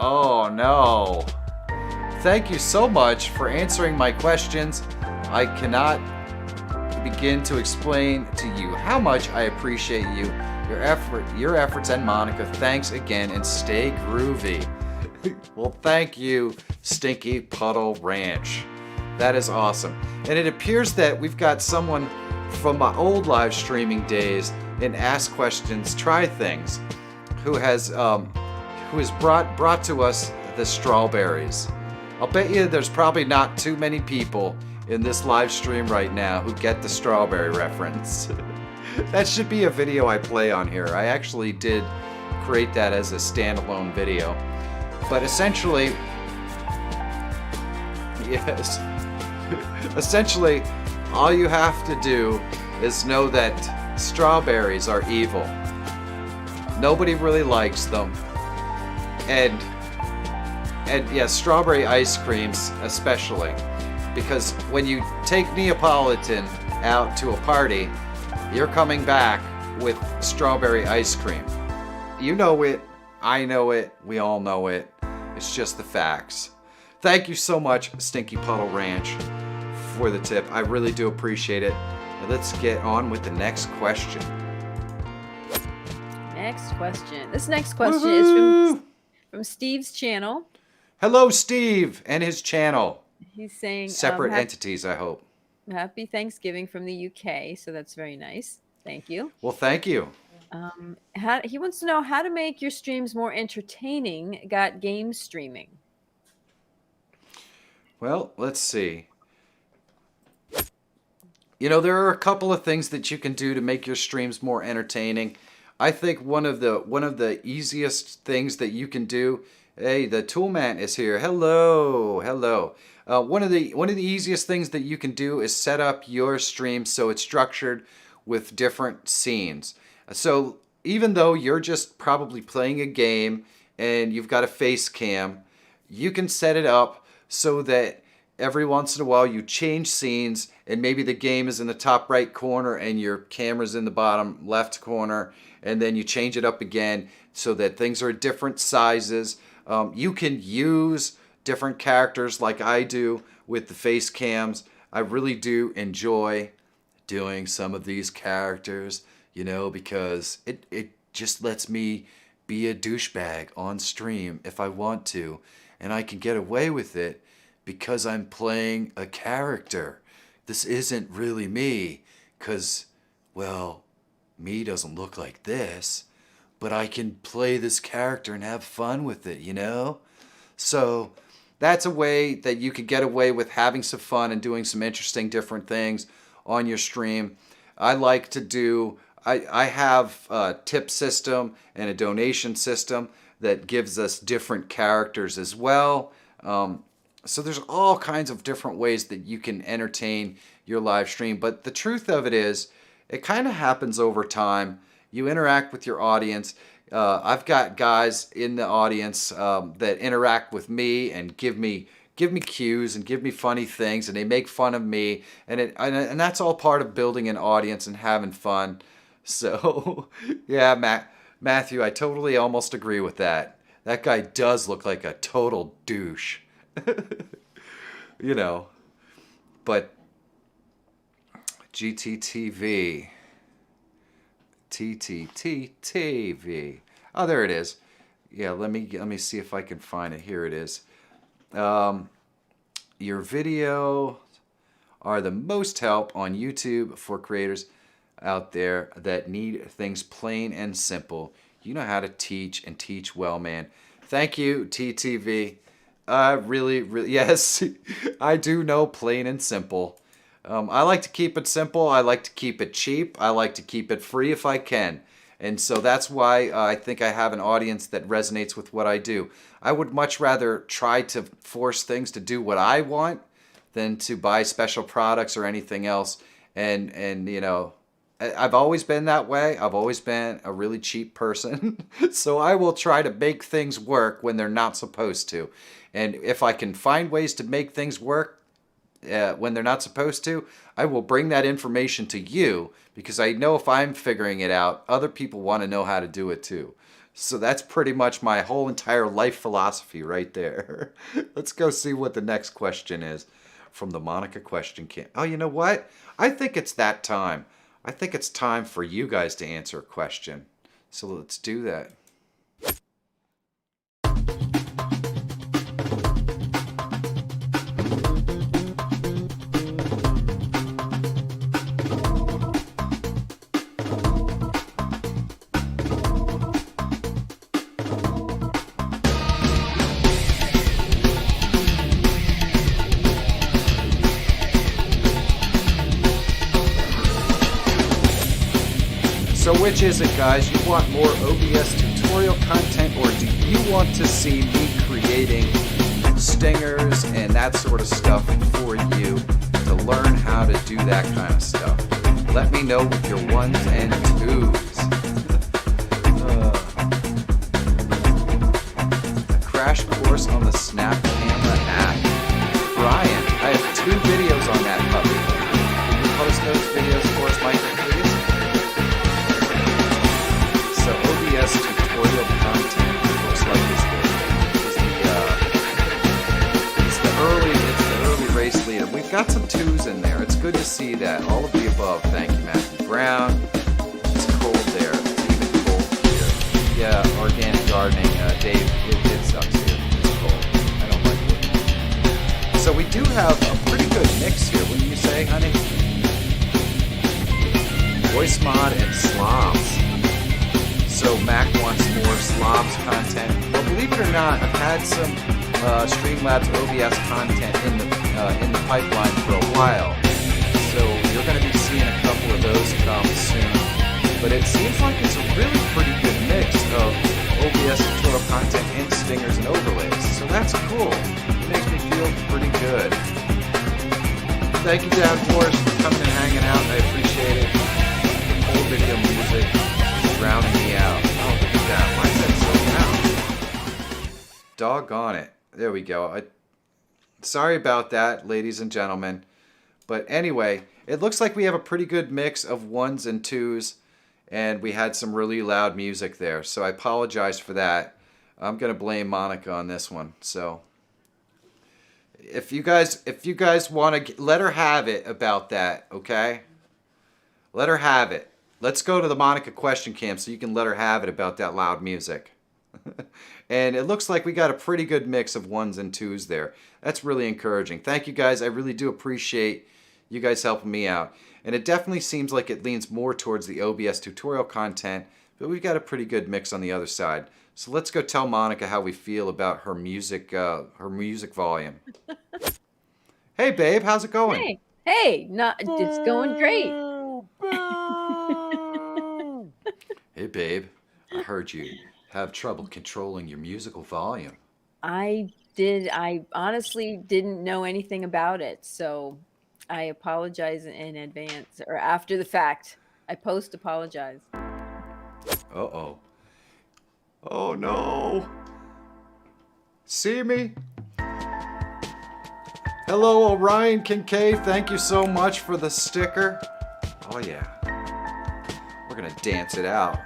Oh, no. Thank you so much for answering my questions. I cannot begin to explain to you how much I appreciate you, your efforts, and Monica. Thanks again, and stay groovy. Well, thank you, Stinky Puddle Ranch. That is awesome. And it appears that we've got someone from my old live streaming days in Ask Questions, Try Things, who has brought to us the strawberries. I'll bet you there's probably not too many people in this live stream right now who get the strawberry reference. That should be a video I play on here. I actually did create that as a standalone video. But essentially, yes, essentially, all you have to do is know that strawberries are evil. Nobody really likes them. And yeah, strawberry ice creams especially. Because when you take Neapolitan out to a party, you're coming back with strawberry ice cream. You know it, I know it, we all know it. It's just the facts. Thank you so much, Stinky Puddle Ranch, for the tip. I really do appreciate it. Now let's get on with the next question. Next question. This next question is from Steve's channel. Hello, Steve, and his channel. He's saying Separate entities, I hope. Happy Thanksgiving from the UK. So that's very nice. Thank you. Well, thank you. He wants to know how to make your streams more entertaining. Got game streaming. Well, let's see. You know, there are a couple of things that you can do to make your streams more entertaining. I think one of the easiest things that you can do. Hey, the Toolman is here. Hello, hello. One of the easiest things that you can do is set up your stream so it's structured with different scenes. So even though you're just probably playing a game and you've got a face cam, you can set it up so that every once in a while you change scenes and maybe the game is in the top right corner and your camera's in the bottom left corner, and then you change it up again so that things are different sizes. You can use different characters like I do with the face cams. I really do enjoy doing some of these characters, you know, because it just lets me be a douchebag on stream if I want to, and I can get away with it because I'm playing a character. This isn't really me, because, well, me doesn't look like this, but I can play this character and have fun with it, you know? So that's a way that you could get away with having some fun and doing some interesting different things on your stream. I like to do, I have a tip system and a donation system that gives us different characters as well. So there's all kinds of different ways that you can entertain your live stream. But the truth of it is, it kind of happens over time. You interact with your audience. I've got guys in the audience that interact with me and give me cues and give me funny things, and they make fun of me, and that's all part of building an audience and having fun. So yeah, Matthew, I totally almost agree with that. That guy does look like a total douche. You know, but GTTV. TTTTV. Oh, there it is. Yeah, let me see if I can find it. Here it is. Your video are the most help on YouTube for creators out there that need things plain and simple. You know how to teach and teach well, man. Thank you, TTV. Really, yes, I do know plain and simple. I like to keep it simple. I like to keep it cheap. I like to keep it free if I can. And so that's why I think I have an audience that resonates with what I do. I would much rather try to force things to do what I want than to buy special products or anything else. And you know, I've always been that way. I've always been a really cheap person. So I will try to make things work when they're not supposed to. And if I can find ways to make things work when they're not supposed to, I will bring that information to you, because I know if I'm figuring it out, other people want to know how to do it too. So that's pretty much my whole entire life philosophy right there. Let's go see what the next question is from the Monica question camp. Oh, you know what? I think it's that time. I think it's time for you guys to answer a question. So let's do that. which is it, guys? You want more OBS tutorial content, or do you want to see me creating stingers and that sort of stuff for you to learn how to do that kind of stuff? Let me know with your ones and twos. A crash course on the Snap Camera app. Brian, I have 2 videos on that puppy. Can you post those videos for us, Michael, please? So OBS tutorial content looks like it's the early race leader. We've got some 2s in there. It's good to see that. All of the above. Thank you, Matthew Brown. It's cold there. It's even cold here. Yeah, organic gardening. Dave, it sucks here. It's cold. I don't like it. So we do have a pretty good mix here, wouldn't you say, honey? Voice mod and slobs. So Mac wants more slobs content. Well, believe it or not, I've had some Streamlabs OBS content in the pipeline for a while. So you're going to be seeing a couple of those come soon. But it seems like it's a really pretty good mix of OBS tutorial content and stingers and overlays. So that's cool. It makes me feel pretty good. Thank you, Down Force, for coming and hanging out. I appreciate it. Whole video music is drowning me out. Oh, look at that. Why is that so loud? Doggone it. There we go. Sorry about that, ladies and gentlemen. But anyway, it looks like we have a pretty good mix of 1s and 2s. And we had some really loud music there. So I apologize for that. I'm going to blame Monica on this one. So if you guys want to, let her have it about that, okay? Let her have it. Let's go to the Monica question camp so you can let her have it about that loud music. And it looks like we got a pretty good mix of 1s and 2s there. That's really encouraging. Thank you, guys. I really do appreciate you guys helping me out. And it definitely seems like it leans more towards the OBS tutorial content, but we've got a pretty good mix on the other side. So let's go tell Monica how we feel about her music volume. Hey, babe, how's it going? Hey, it's going great. Hey, babe, I heard you have trouble controlling your musical volume. I did. I honestly didn't know anything about it, so I apologize in advance or after the fact. I apologize. Uh-oh. Oh, no. See me? Hello, Orion Kincaid. Thank you so much for the sticker. Oh, yeah. We're going to dance it out.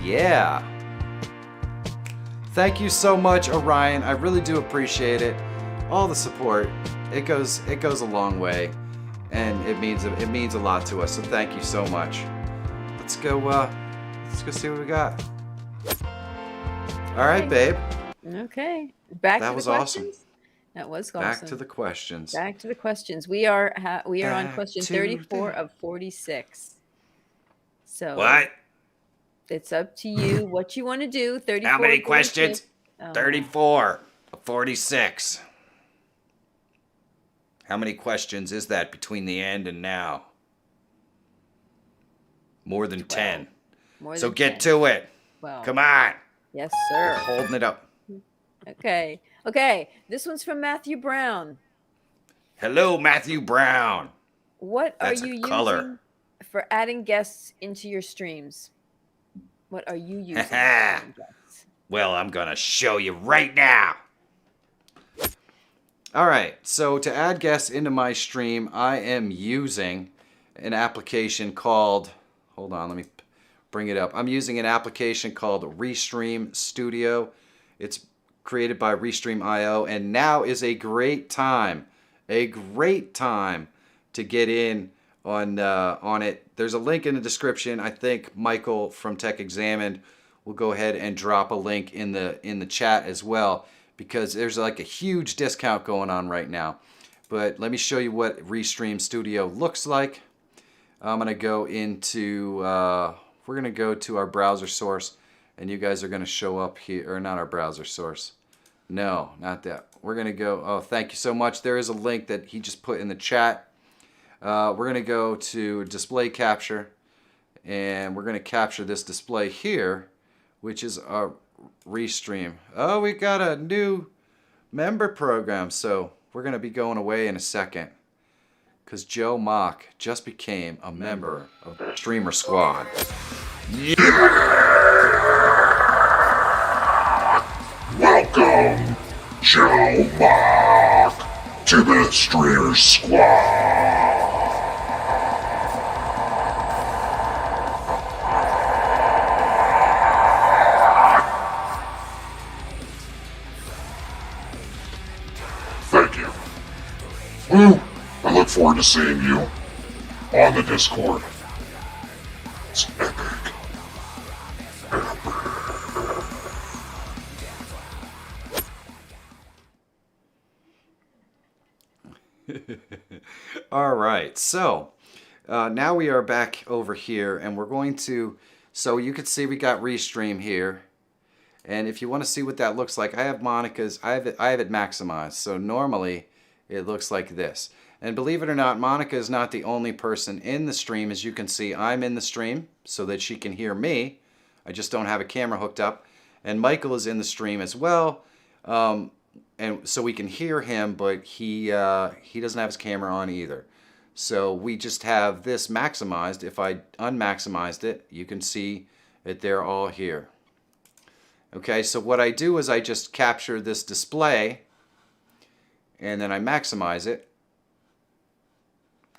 Yeah. Thank you so much, Orion. I really do appreciate it. All the support. It goes a long way, and it means a lot to us. So thank you so much. Let's go see what we got. All right, babe. Okay. Back That to was the awesome. questions. That was awesome. Back to the questions. Back to the questions. We are on Back question to 34 the- of 46. So What? it's up to you what you want to do. 34. How many 46. questions? 34 of 46. How many questions is that between the end and now? More than 10. More So than get 10. to it. Well, Come on. yes, You're sir. holding it up. Okay. Okay. This one's from Matthew Brown. Hello, Matthew Brown. What That's are a you color. using for adding guests into your streams? What are you using? for adding guests? Well, I'm going to show you right now. All right, so to add guests into my stream, I am using an application called, hold on, let me bring it up. I'm using an application called Restream Studio. It's created by Restream.io, and now is a great time to get in on it. There's a link in the description. I think Michael from Tech Examined we'll go ahead and drop a link in the chat as well, because there's like a huge discount going on right now. But let me show you what Restream Studio looks like. I'm gonna go into we're gonna go to our browser source, and you guys are gonna show up here, or not our browser source. No, not that. We're gonna go. Oh, thank you so much. There is a link that he just put in the chat. We're gonna go to display capture, and we're gonna capture this display here, which is our Restream. Oh, we got a new member program, so we're gonna be going away in a second, because Joe Mock just became a member of the Streamer Squad. Welcome, Joe Mock, to the Streamer Squad. Thank you. Woo! I look forward to seeing you on the Discord. It's epic. All right, so now we are back over here, and we're going to, so you can see we got Restream here, and if you want to see what that looks like, I have Monica's, I have it maximized, so normally it looks like this. And believe it or not, Monica is not the only person in the stream. As you can see, I'm in the stream so that she can hear me. I just don't have a camera hooked up. And Michael is in the stream as well, and so we can hear him, but he doesn't have his camera on either. So we just have this maximized. If I unmaximized it, you can see that they're all here. Okay, so what I do is I just capture this display, and then I maximize it.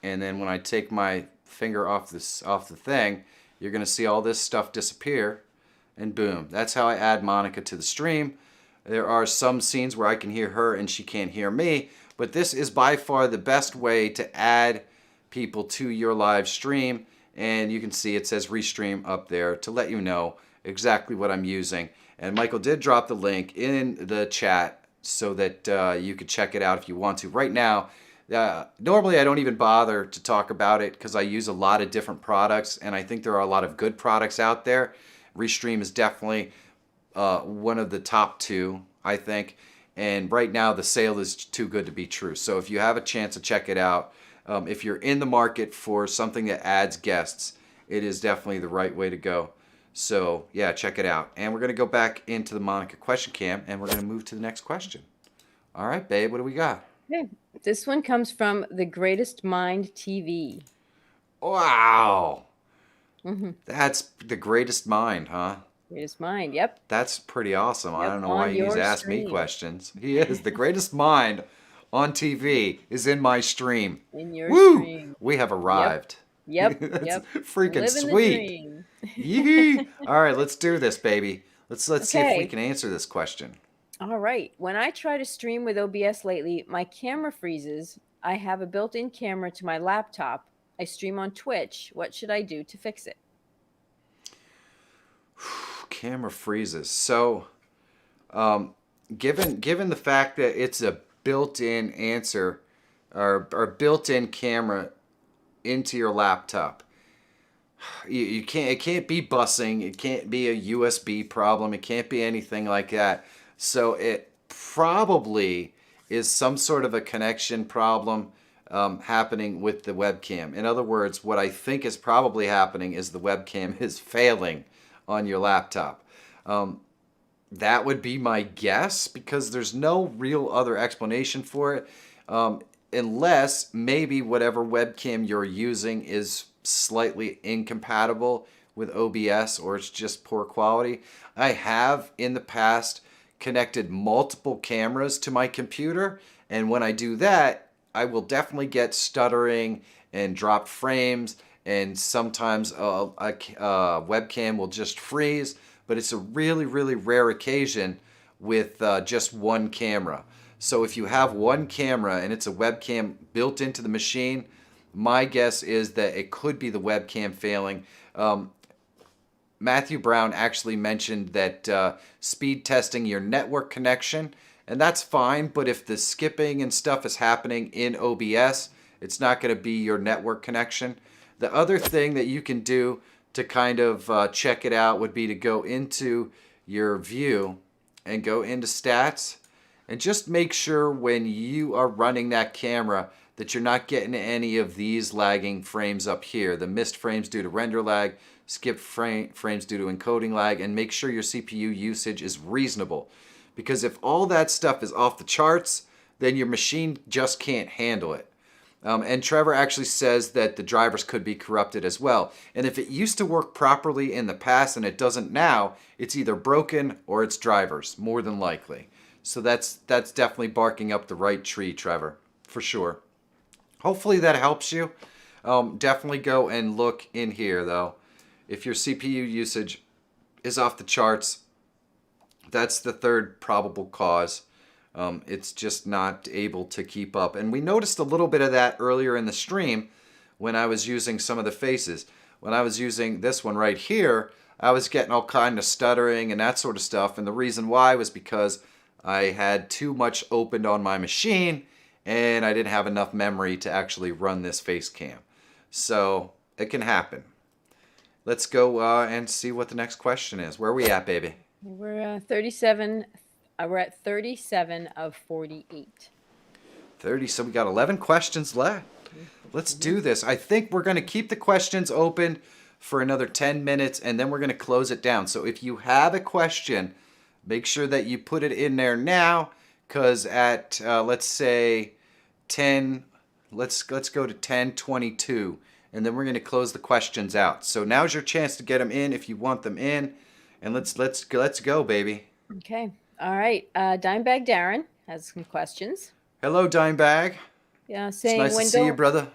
And then when I take my finger off the thing, you're going to see all this stuff disappear, and boom. That's how I add Monica to the stream. There are some scenes where I can hear her and she can't hear me, but this is by far the best way to add people to your live stream. And you can see it says Restream up there to let you know exactly what I'm using. And Michael did drop the link in the chat so that you could check it out if you want to. Right now, normally I don't even bother to talk about it because I use a lot of different products, and I think there are a lot of good products out there. Restream is definitely one of the top two, I think. And right now the sale is too good to be true. So if you have a chance to check it out, if you're in the market for something that adds guests, it is definitely the right way to go. So yeah, check it out. And we're going to go back into the Monica question cam, and we're going to move to the next question. All right, babe, what do we got? Okay. This one comes from The Greatest Mind TV. Wow. That's The Greatest Mind, huh? Greatest Mind, yep. That's pretty awesome. I Yep, don't know why on he's your asked me stream. questions. He is. The greatest mind on TV is in my stream. In your Woo! stream. We have arrived. Yep, That's yep. freaking Living the sweet. dream. Yee! All right, let's do this, baby. Let's see if we Okay. can answer this question. All right. When I try to stream with OBS lately, my camera freezes. I have a built-in camera to my laptop. I stream on Twitch. What should I do to fix it? Camera freezes. So, given the fact that it's a built-in answer or built-in camera into your laptop, you can't. It can't be busing. It can't be a USB problem. It can't be anything like that. So it probably is some sort of a connection problem happening with the webcam. In other words, what I think is probably happening is the webcam is failing on your laptop. That would be my guess, because there's no real other explanation for it, unless maybe whatever webcam you're using is slightly incompatible with OBS, or it's just poor quality. I have in the past connected multiple cameras to my computer, and when I do that, I will definitely get stuttering and dropped frames, and sometimes a webcam will just freeze, but it's a really, really rare occasion with just one camera. So if you have one camera and it's a webcam built into the machine, my guess is that it could be the webcam failing. Matthew Brown actually mentioned that speed testing your network connection, and that's fine, but if the skipping and stuff is happening in OBS, it's not going to be your network connection. The other thing that you can do to kind of check it out would be to go into your view and go into stats and just make sure when you are running that camera that you're not getting any of these lagging frames up here. The missed frames due to render lag, skipped frames due to encoding lag, and make sure your CPU usage is reasonable. Because if all that stuff is off the charts, then your machine just can't handle it. And Trevor actually says that the drivers could be corrupted as well. And if it used to work properly in the past and it doesn't now, it's either broken or it's drivers, more than likely. So that's definitely barking up the right tree, Trevor, for sure. Hopefully that helps you. Definitely go and look in here, though. If your CPU usage is off the charts, that's the third probable cause. It's just not able to keep up. And we noticed a little bit of that earlier in the stream when I was using some of the faces. When I was using this one right here, I was getting all kind of stuttering and that sort of stuff. And the reason why was because I had too much opened on my machine and I didn't have enough memory to actually run this face cam. So it can happen. Let's go and see what the next question is. Where are we at, baby? We're 37. We're at 37 of 48. 30. So we got 11 questions left. Let's do this. I think we're going to keep the questions open for another 10 minutes and then we're going to close it down. So if you have a question, make sure that you put it in there now, because at let's say 10, let's go to 10:22, and then we're going to close the questions out. So now's your chance to get them in if you want them in, and let's go, baby. Okay. All right. Dimebag Darren has some questions. Hello, Dimebag. Yeah, It's saying nice to see you, brother.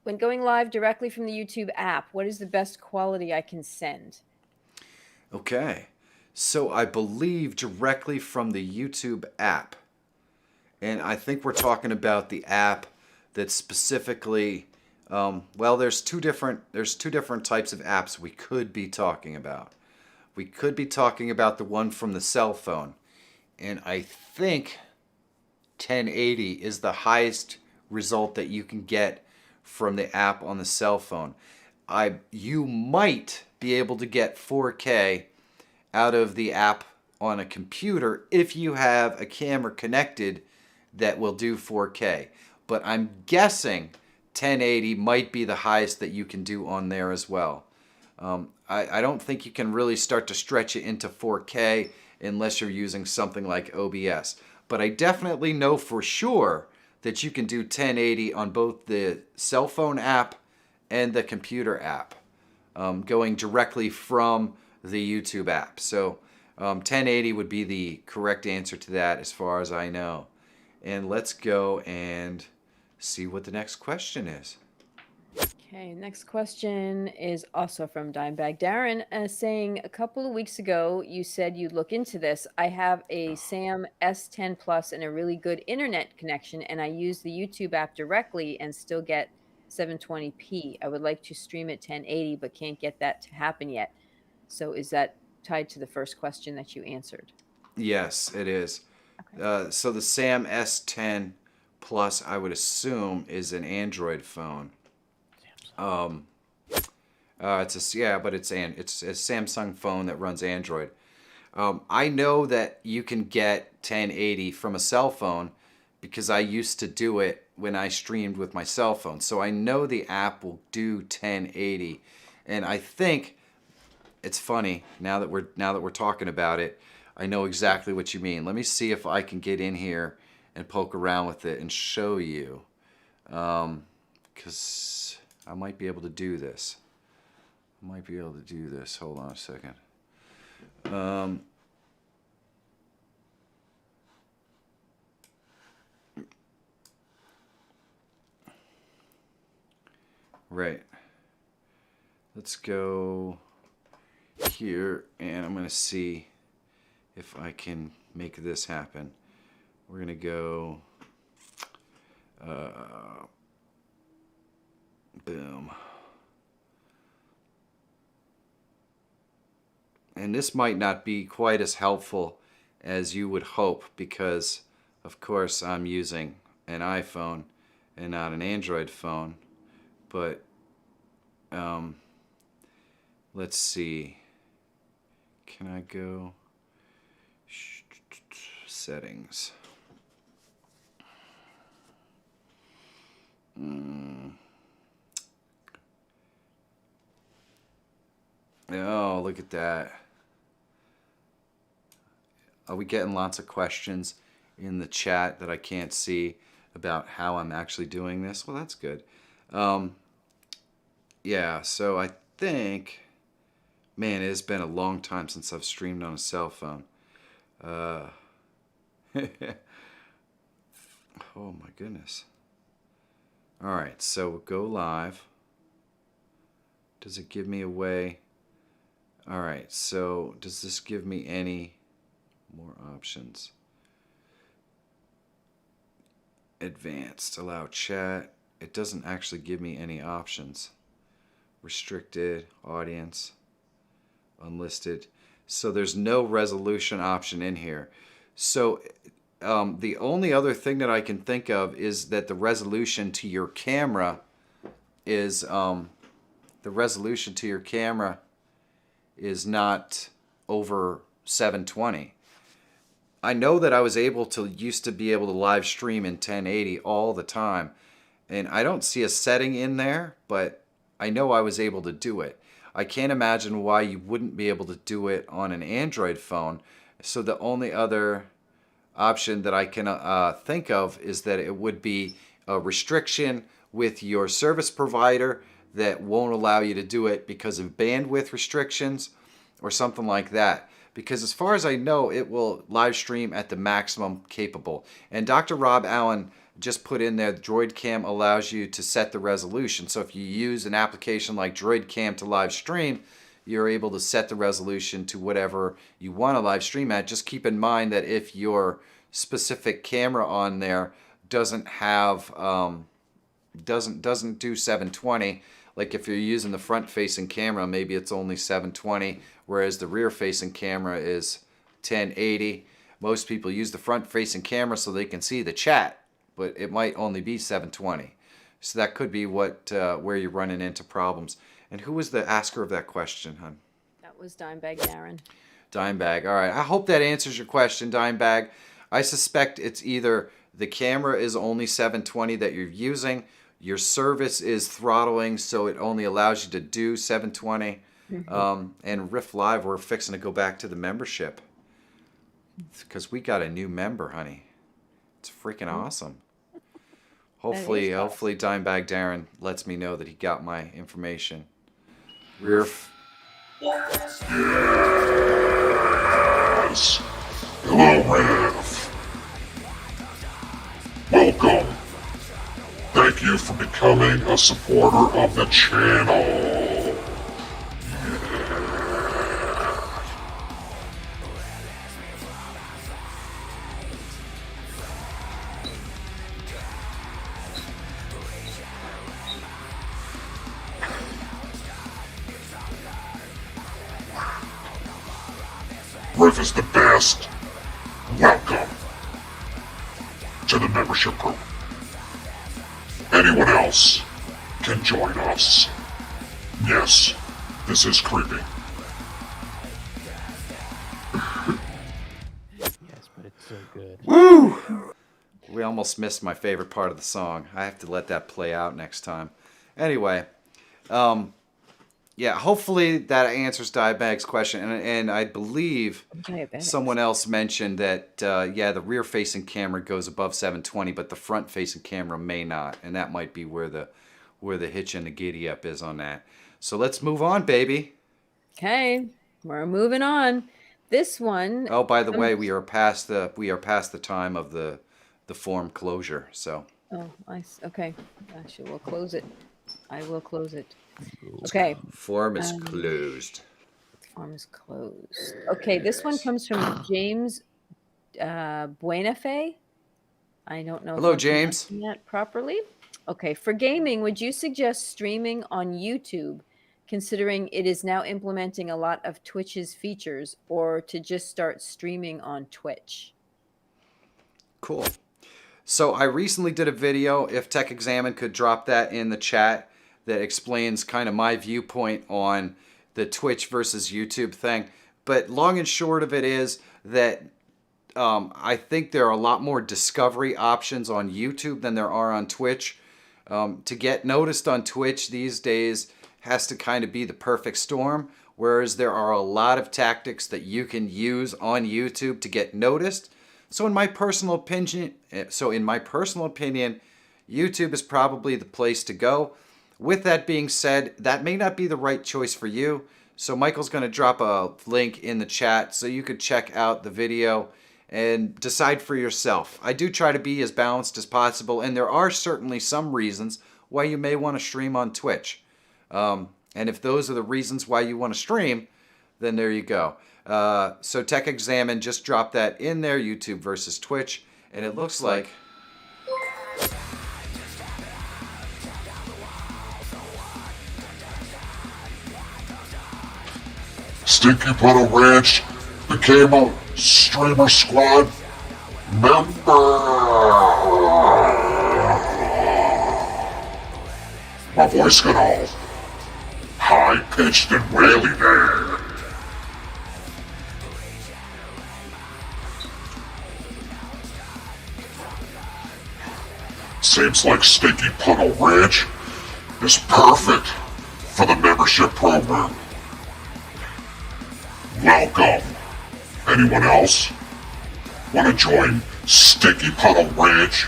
when going live directly from the YouTube app, what is the best quality I can send? Okay. So I believe directly from the YouTube app. And I think we're talking about the app that's specifically, well, there's two different types of apps we could be talking about. We could be talking about the one from the cell phone. And I think 1080 is the highest result that you can get from the app on the cell phone. You might be able to get 4K out of the app on a computer if you have a camera connected that will do 4K. But I'm guessing 1080 might be the highest that you can do on there as well. I don't think you can really start to stretch it into 4K unless you're using something like OBS. But I definitely know for sure that you can do 1080 on both the cell phone app and the computer app, going directly from the YouTube app. So 1080 would be the correct answer to that as far as I know. And let's go and see what the next question is. Okay, next question is also from Dimebag Darren, saying a couple of weeks ago you said you'd look into this. I have a Sam S10 Plus and a really good internet connection, and I use the YouTube app directly and still get 720p. I would like to stream at 1080, but can't get that to happen yet. So is that tied to the first question that you answered? Yes, it is. Okay. So the Sam S10 Plus, I would assume, is an Android phone. It's a Samsung phone that runs Android. I know that you can get 1080 from a cell phone because I used to do it when I streamed with my cell phone. So I know the app will do 1080, and I think it's funny now that we're talking about it. I know exactly what you mean. Let me see if I can get in here and poke around with it and show you, because I might be able to do this. Hold on a second. Right. Let's go here, and I'm going to see if I can make this happen. We're going to go... boom. and this might not be quite as helpful as you would hope because, of course, I'm using an iPhone and not an Android phone. But let's see. Can I go settings? Oh, look at that. Are we getting lots of questions in the chat that I can't see about how I'm actually doing this? Well, that's good. Yeah, so I think, man, it has been a long time since I've streamed on a cell phone. Oh my goodness. All right, so go live. Does it give me a way? All right, so does this give me any more options? Advanced, allow chat. It doesn't actually give me any options. Restricted, audience, unlisted. So there's no resolution option in here. So the only other thing that I can think of is that the resolution to your camera is not over 720. I know that I was used to be able to live stream in 1080 all the time, and I don't see a setting in there, but I know I was able to do it. I can't imagine why you wouldn't be able to do it on an Android phone. So the only other option that I can think of is that it would be a restriction with your service provider that won't allow you to do it because of bandwidth restrictions or something like that. Because as far as I know, it will live stream at the maximum capable. And Dr. Rob Allen just put in there, Droid Cam allows you to set the resolution. So if you use an application like Droid Cam to live stream, you're able to set the resolution to whatever you want to live stream at. Just keep in mind that if your specific camera on there doesn't have doesn't do 720, like if you're using the front facing camera, maybe it's only 720, whereas the rear facing camera is 1080. Most people use the front facing camera so they can see the chat, but it might only be 720. So that could be where you're running into problems. And who was the asker of that question, hon? That was Dimebag Darren. Dimebag. All right. I hope that answers your question, Dimebag. I suspect it's either the camera is only 720 that you're using, your service is throttling so it only allows you to do 720. And Riff Live, we're fixing to go back to the membership because we got a new member, honey. It's freaking awesome. Hopefully Dimebag Darren lets me know that he got my information. Riff. Yes. Hello, Riff. Welcome. Thank you for becoming a supporter of the channel. Riff is the best. Welcome to the membership group. Anyone else can join us. Yes, this is creepy. Yes, but it's so good. Woo! We almost missed my favorite part of the song. I have to let that play out next time. Anyway, yeah, hopefully that answers Diabag's question. And I believe someone else mentioned that, yeah, the rear-facing camera goes above 720, but the front-facing camera may not. And that might be where the hitch and the giddy-up is on that. So let's move on, baby. Okay, we're moving on. This one. Oh, by the way, we are past the time of the form closure. So. Oh, nice. Okay, actually, we'll close it. I will close it. Okay. Form is closed. Form is closed. Okay, this one comes from James Buenafe. I don't know. Hello, if I'm James. pronouncing that properly. Okay, for gaming, would you suggest streaming on YouTube considering it is now implementing a lot of Twitch's features, or to just start streaming on Twitch? Cool. So I recently did a video, if Tech Examine could drop that in the chat, that explains kind of my viewpoint on the Twitch versus YouTube thing. But long and short of it is that I think there are a lot more discovery options on YouTube than there are on Twitch. To get noticed on Twitch these days has to kind of be the perfect storm, whereas there are a lot of tactics that you can use on YouTube to get noticed. So in my personal opinion, YouTube is probably the place to go. With that being said, that may not be the right choice for you. So Michael's going to drop a link in the chat so you could check out the video and decide for yourself. I do try to be as balanced as possible, and there are certainly some reasons why you may want to stream on Twitch. And if those are the reasons why you want to stream, then there you go. So Tech Examine just dropped that in there, YouTube versus Twitch, and it looks like... Stinky Puddle Ranch became a Streamer Squad member. My voice got all high-pitched and waily there. Seems like Stinky Puddle Ranch is perfect for the membership program. Welcome. Anyone else want to join Stinky Puddle Ranch,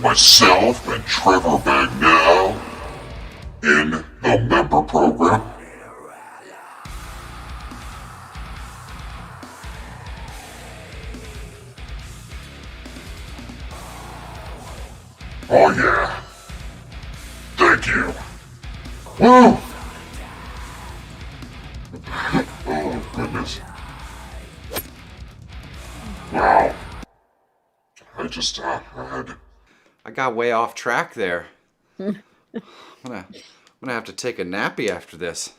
myself and Trevor Bagnell, in the member program? Oh yeah. Thank you. Woo! Oh goodness. Wow. I got way off track there. I'm gonna have to take a nappy after this.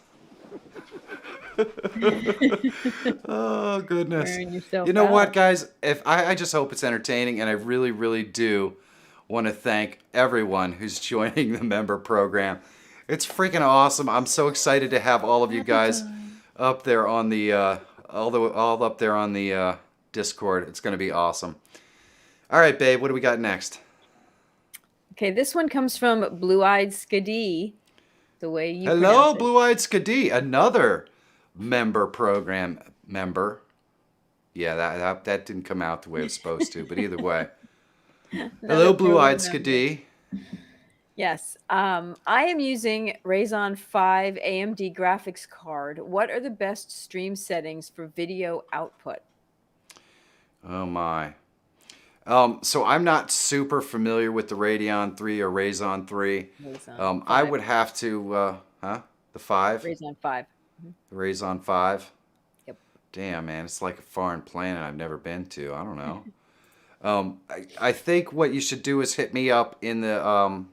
Oh goodness. Wearing yourself You know what, out. guys? If I just hope it's entertaining, and I really, really do want to thank everyone who's joining the member program. It's freaking awesome. I'm so excited to have all of you guys up there on the all up there on the Discord. It's gonna be awesome. All right, babe. What do we got next? Okay, this one comes from Blue-Eyed Skadee. The way you Hello, pronounce it. Blue-Eyed Skadee, another member program member. Yeah, that didn't come out the way it was supposed to, but either way. Hello, Blue-Eyed program Skadee. Yes. I am using Ryzen 5 AMD graphics card. What are the best stream settings for video output? Oh my. So I'm not super familiar with the Radeon 3 or Ryzen 3. Ryzen I 5. would have to, the 5? Ryzen 5. The Ryzen 5? Yep. Damn, man, it's like a foreign planet I've never been to. I don't know. I think what you should do is hit me up in the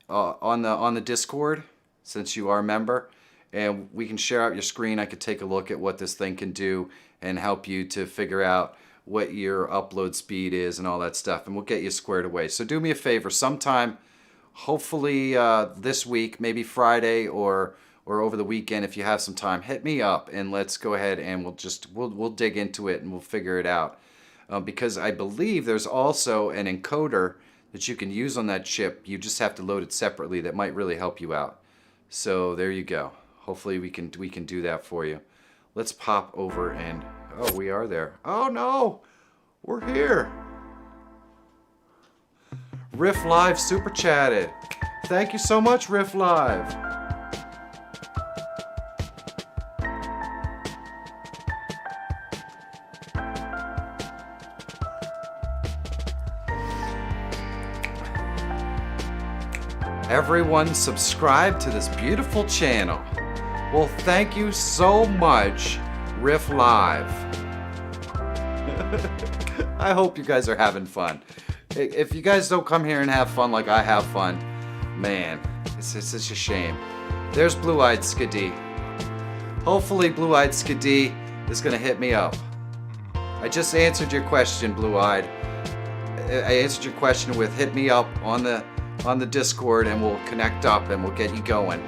on the Discord, since you are a member, and we can share out your screen. I could take a look at what this thing can do and help you to figure out what your upload speed is and all that stuff, and we'll get you squared away. So do me a favor, sometime, hopefully this week, maybe Friday or over the weekend, if you have some time, hit me up and let's go ahead and we'll dig into it and we'll figure it out. Because I believe there's also an encoder that you can use on that chip. You just have to load it separately. That might really help you out. So there you go. Hopefully we can do that for you. Let's pop over and oh, we are there. Oh no, we're here. Riff Live super chatted. Thank you so much, Riff Live. Everyone subscribe to this beautiful channel. Well, thank you so much, Riff Live. I hope you guys are having fun. If you guys don't come here and have fun like I have fun, man, it's just a shame. There's Blue-Eyed Skidee. Hopefully Blue-Eyed Skidee is going to hit me up. I just answered your question, Blue-Eyed. I answered your question with hit me up on the Discord and we'll connect up and we'll get you going.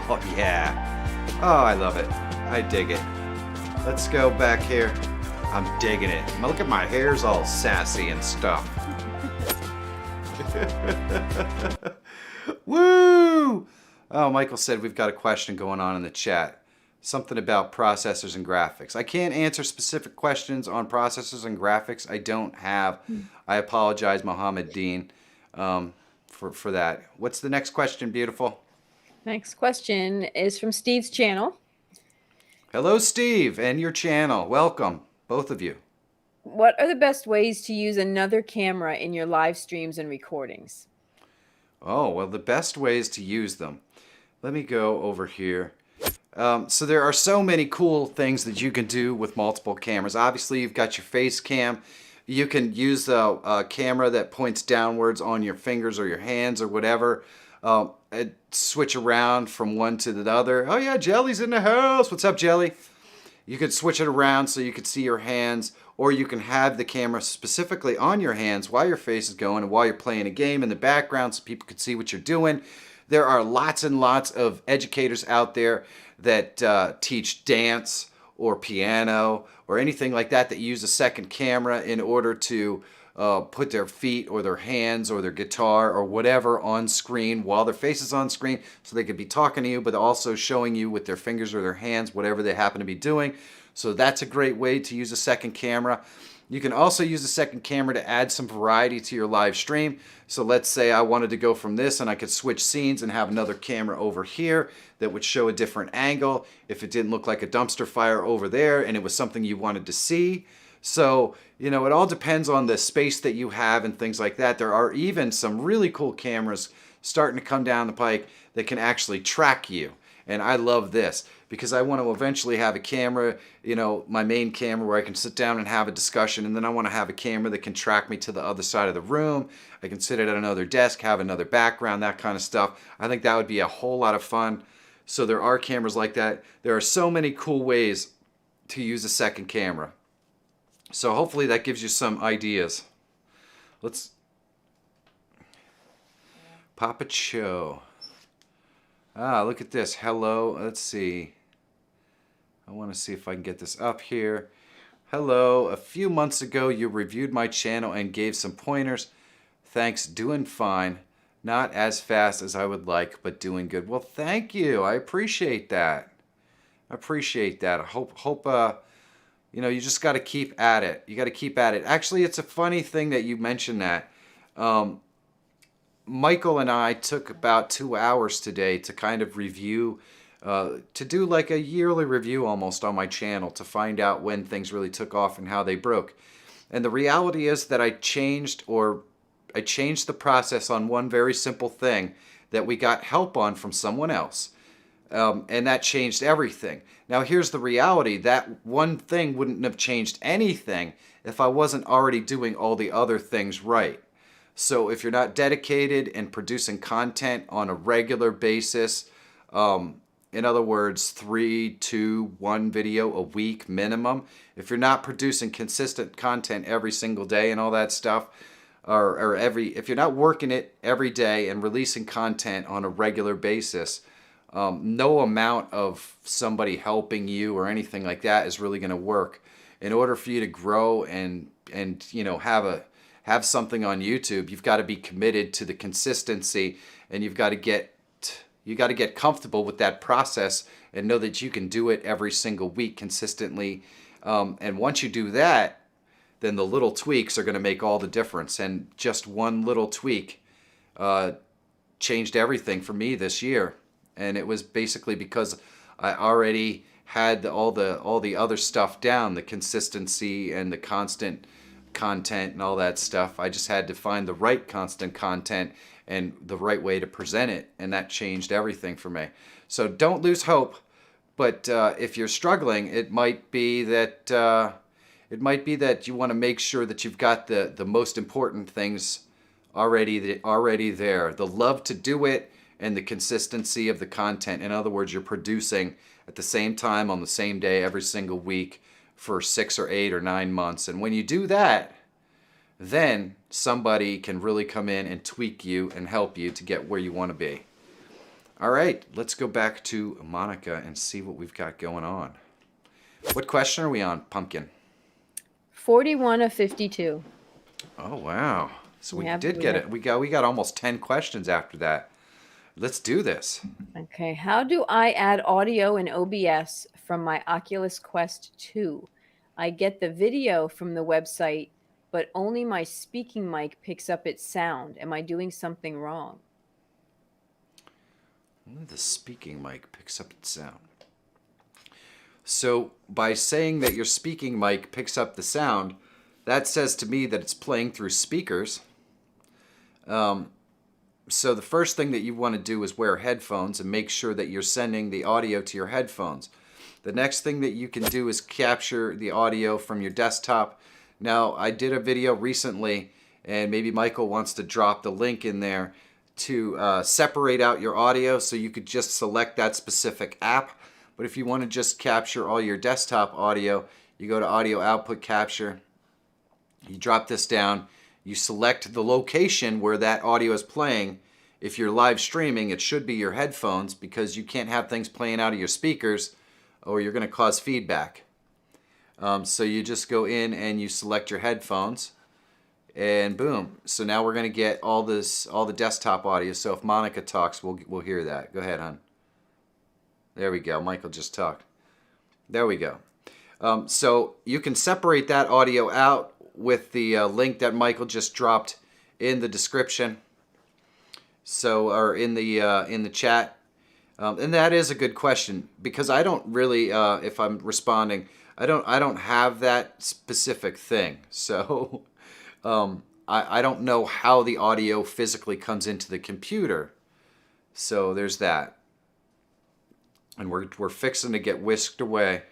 Oh yeah. Oh, I love it. I dig it. Let's go back here. I'm digging it. Look at my hair's all sassy and stuff. Woo! Oh, Michael said we've got a question going on in the chat. Something about processors and graphics. I can't answer specific questions on processors and graphics. I don't have. I apologize, Mohammed Dean, for that. What's the next question, beautiful? Next question is from Steve's channel. Hello, Steve, and your channel. Welcome, both of you. What are the best ways to use another camera in your live streams and recordings? Oh, well, the best ways to use them. Let me go over here. So there are so many cool things that you can do with multiple cameras. Obviously, you've got your face cam. You can use a camera that points downwards on your fingers or your hands or whatever. Switch around from one to the other. Oh yeah, Jelly's in the house. What's up, Jelly? You could switch it around so you could see your hands, or you can have the camera specifically on your hands while your face is going and while you're playing a game in the background so people can see what you're doing. There are lots and lots of educators out there that teach dance or piano or anything like that that use a second camera in order to put their feet or their hands or their guitar or whatever on screen while their face is on screen, so they could be talking to you but also showing you with their fingers or their hands whatever they happen to be doing. So that's a great way to use a second camera. You can also use a second camera to add some variety to your live stream. So let's say I wanted to go from this and I could switch scenes and have another camera over here that would show a different angle if it didn't look like a dumpster fire over there and it was something you wanted to see. So, you know, it all depends on the space that you have and things like that. There are even some really cool cameras starting to come down the pike that can actually track you. And I love this because I want to eventually have a camera, you know, my main camera where I can sit down and have a discussion. And then I want to have a camera that can track me to the other side of the room. I can sit at another desk, have another background, that kind of stuff. I think that would be a whole lot of fun. So there are cameras like that. There are so many cool ways to use a second camera. So hopefully that gives you some ideas. Let's Papa Cho. Ah, look at this. Hello. Let's see. I want to see if I can get this up here. Hello. A few months ago, you reviewed my channel and gave some pointers. Thanks. Doing fine. Not as fast as I would like, but doing good. Well, thank you. I appreciate that. I appreciate that. I hope you know, you just got to keep at it. You got to keep at it. Actually, it's a funny thing that you mentioned that. Michael and I took about 2 hours today to kind of review, to do like a yearly review almost on my channel to find out when things really took off and how they broke. And the reality is that I changed the process on one very simple thing that we got help on from someone else. And that changed everything. Now here's the reality. That one thing wouldn't have changed anything if I wasn't already doing all the other things right. So if you're not dedicated and producing content on a regular basis, in other words, 3, 2, 1 video a week minimum, if you're not producing consistent content every single day and all that stuff, if you're not working it every day and releasing content on a regular basis, no amount of somebody helping you or anything like that is really going to work. In order for you to grow and you know, have something on YouTube, you've got to be committed to the consistency, and you've got to get comfortable with that process and know that you can do it every single week consistently. And once you do that, then the little tweaks are going to make all the difference. And just one little tweak changed everything for me this year. And it was basically because I already had all the other stuff down, the consistency and the constant content and all that stuff. I just had to find the right constant content and the right way to present it, and that changed everything for me. So don't lose hope. But if you're struggling, it might be that you want to make sure that you've got the most important things already there. The love to do it and the consistency of the content. In other words, you're producing at the same time on the same day every single week for 6 or 8 or 9 months. And when you do that, then somebody can really come in and tweak you and help you to get where you want to be. All right, let's go back to Monica and see what we've got going on. What question are we on, Pumpkin? 41 of 52. Oh, wow. So we Yeah, did get it. We got almost 10 questions after that. Let's do this. Okay, how do I add audio in OBS from my Oculus Quest 2? I get the video from the website, but only my speaking mic picks up its sound. Am I doing something wrong? Only the speaking mic picks up its sound. So by saying that your speaking mic picks up the sound, that says to me that it's playing through speakers. So the first thing that you want to do is wear headphones and make sure that you're sending the audio to your headphones. The next thing that you can do is capture the audio from your desktop. Now, I did a video recently, and maybe Michael wants to drop the link in there to separate out your audio, so you could just select that specific app. But if you want to just capture all your desktop audio, you go to Audio Output Capture, you drop this down, you select the location where that audio is playing. If you're live streaming, it should be your headphones, because you can't have things playing out of your speakers or you're going to cause feedback. So you just go in and you select your headphones, and boom. So now we're going to get all the desktop audio. So if Monica talks, we'll hear that. Go ahead, hon. There we go. Michael just talked. There we go. So you can separate that audio out with the link that Michael just dropped in the description. So, or in the chat. And that is a good question, because I don't really, if I'm responding, I don't have that specific thing. So I don't know how the audio physically comes into the computer. So there's that. And we're fixing to get whisked away.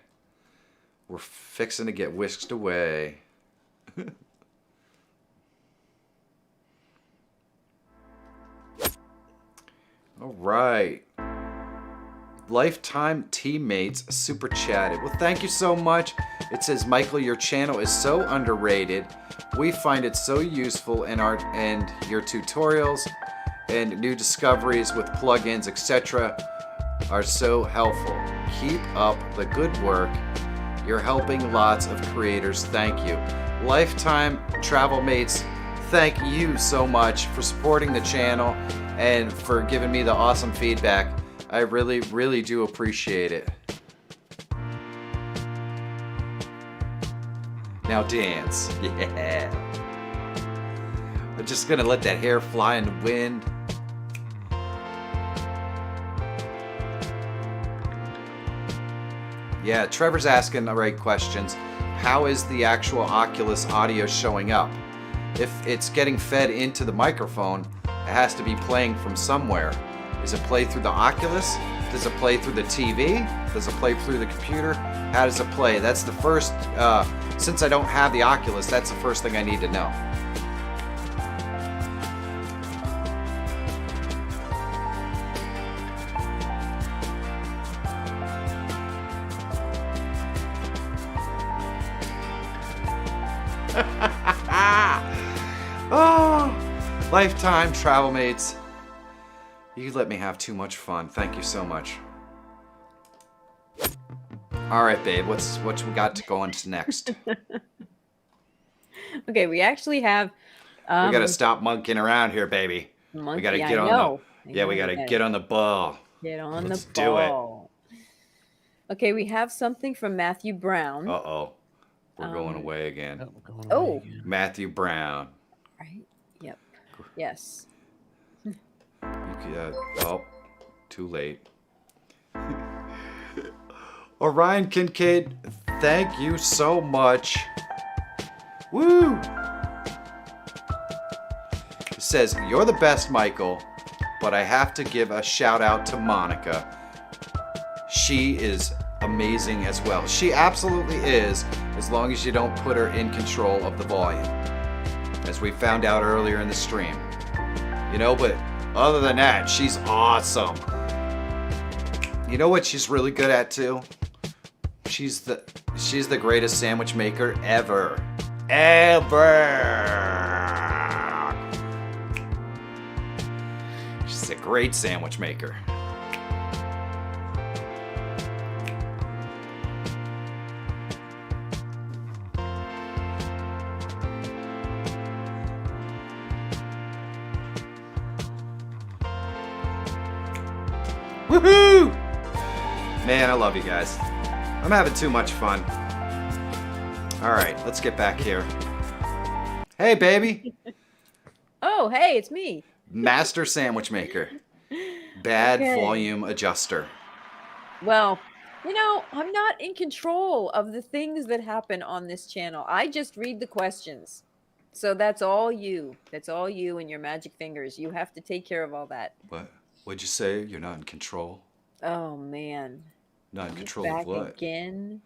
We're fixing to get whisked away. All right. Lifetime Teammates super chatted. Well, thank you so much. It says, Michael, your channel is so underrated. We find it so useful in our and your tutorials and new discoveries with plugins, etc. are so helpful. Keep up the good work. You're helping lots of creators. Thank you. Lifetime Travel Mates, thank you so much for supporting the channel and for giving me the awesome feedback. I really, really do appreciate it. Now dance. Yeah. I'm just gonna let that hair fly in the wind. Yeah, Trevor's asking the right questions. How is the actual Oculus audio showing up? If it's getting fed into the microphone, it has to be playing from somewhere. Does it play through the Oculus? Does it play through the TV? Does it play through the computer? How does it play? That's the first, since I don't have the Oculus, that's the first thing I need to know. Oh, Lifetime Travel Mates. You let me have too much fun. Thank you so much. All right, babe. What we got to go on to next? Okay, we actually have. We gotta stop monkeying around here, baby. We gotta get on the. Yeah, we gotta get on the ball. Get on Let's the ball. Okay, we have something from Matthew Brown. Uh-oh. We're going away again. Oh. Matthew Brown. Right. Yep. Yes. Oh, too late. Orion Kincaid, thank you so much. Woo! It says, "You're the best, Michael, but I have to give a shout out to Monica. She is amazing as well." She absolutely is, as long as you don't put her in control of the volume, as we found out earlier in the stream. You know, but other than that, she's awesome. You know what she's really good at too? She's the greatest sandwich maker ever. Ever. She's a great sandwich maker. Woohoo! Man, I love you guys. I'm having too much fun. All right, let's get back here. Hey, baby. Oh, hey, it's me. Master sandwich maker. Bad Okay. volume adjuster. Well, you know, I'm not in control of the things that happen on this channel. I just read the questions. So that's all you. That's all you and your magic fingers. You have to take care of all that. What'd you say? You're not in control? Oh, man. Not in He's control of back what? again.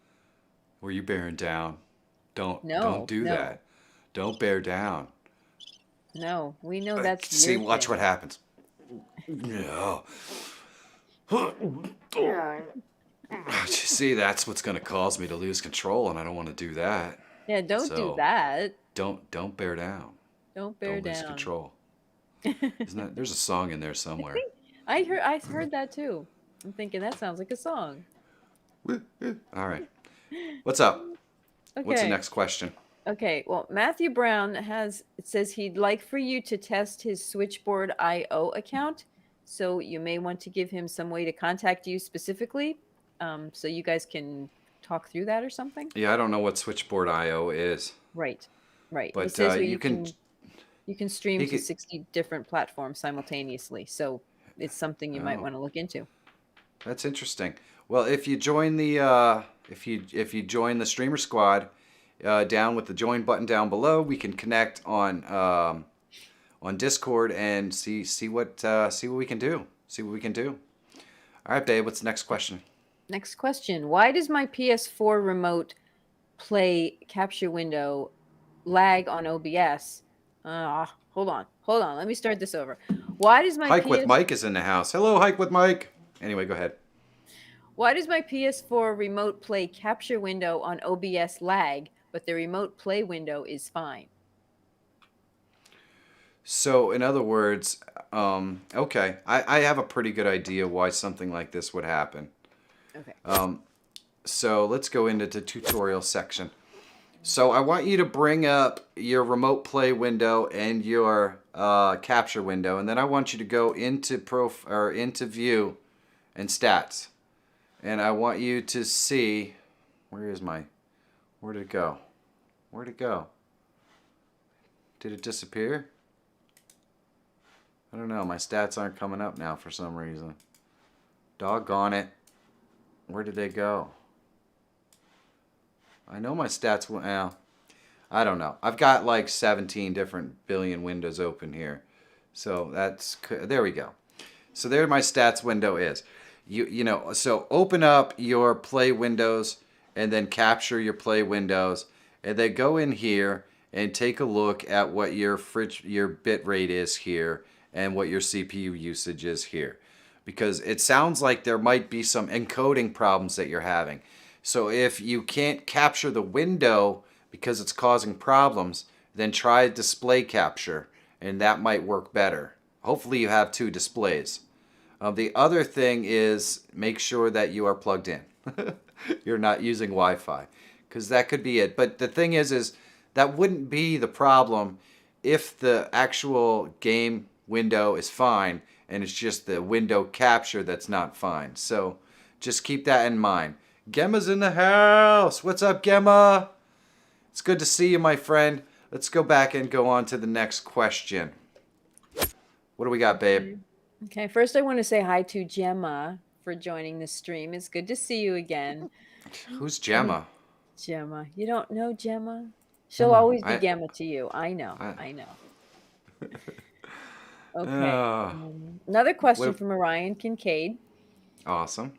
Were you bearing down? Don't No, do no. that. Don't bear down. No, we know that's See, your watch thing. what happens. No. See, that's what's going to cause me to lose control, and I don't want to do that. Yeah, don't do So, that. Don't bear down. Don't bear Don't lose down. control. Isn't that? There's a song in there somewhere. I heard that too. I'm thinking that sounds like a song. All right. What's up? Okay. What's the next question? Okay, well, Matthew Brown says he'd like for you to test his Switchboard IO account. So you may want to give him some way to contact you specifically, so you guys can talk through that or something. Yeah, I don't know what Switchboard IO is. Right. He But says where you can stream he to can- 60 different platforms simultaneously. So it's something you might Oh. want to look into. That's interesting. Well, if you join the if you join the streamer squad, down with the join button down below, we can connect on Discord and see what we can do. See what we can do. All right, babe. What's the next question? Next question. Why does my PS4 remote play capture window lag on OBS? Hold on. Let me start this over. Why does my Hike with Mike is in the house. Hello, Hike with Mike. Anyway, go ahead. Why does my PS4 remote play capture window on OBS lag, but the remote play window is fine? So, in other words, okay, I have a pretty good idea why something like this would happen. Okay. So let's go into the tutorial section. So I want you to bring up your remote play window and your capture window, and then I want you to go into into view and stats, and I want you to see where'd it go? Where'd it go? Did it disappear? I don't know. My stats aren't coming up now for some reason. Doggone it. Where did they go? I know my stats went out. I don't know. I've got like 17 different billion windows open here. So there we go. So there my stats window is. So open up your play windows and then capture your play windows and then go in here and take a look at what your bit rate is here and what your CPU usage is here. Because it sounds like there might be some encoding problems that you're having. So if you can't capture the window because it's causing problems, then try display capture, and that might work better. Hopefully you have two displays. The other thing is make sure that you are plugged in. You're not using Wi-Fi, because that could be it. But the thing is that wouldn't be the problem if the actual game window is fine and it's just the window capture that's not fine. So just keep that in mind. Gemma's in the house. What's up, Gemma? It's good to see you, my friend. Let's go back and go on to the next question. What do we got, babe? Okay, first I want to say hi to Gemma for joining the stream. It's good to see you again. Who's Gemma? Gemma. You don't know Gemma? She'll always be I, Gamma to you. I know. I, I know. Okay. uh, Another question what, from Orion Kincaid. awesome.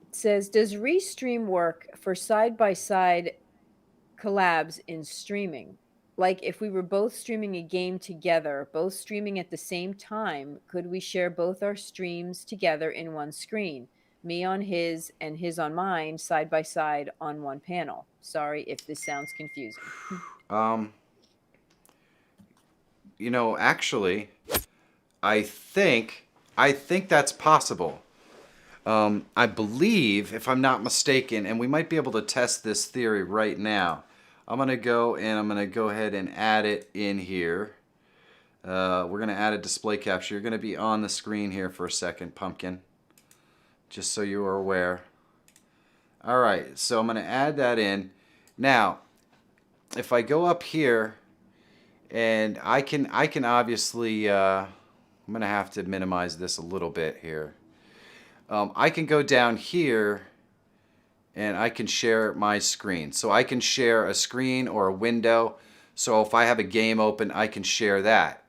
It says, does Restream work for side-by-side collabs in streaming? Like if we were both streaming a game together, both streaming at the same time, could we share both our streams together in one screen? Me on his and his on mine, side by side on one panel. Sorry if this sounds confusing. Um, actually, I think that's possible. I believe, if I'm not mistaken, and we might be able to test this theory right now. I'm gonna go ahead and add it in here. We're gonna add a display capture. You're gonna be on the screen here for a second, Pumpkin, just so you are aware. All right, so I'm gonna add that in. Now, if I go up here, and I can obviously, I'm gonna have to minimize this a little bit here. I can go down here and I can share my screen. So I can share a screen or a window. So if I have a game open, I can share that.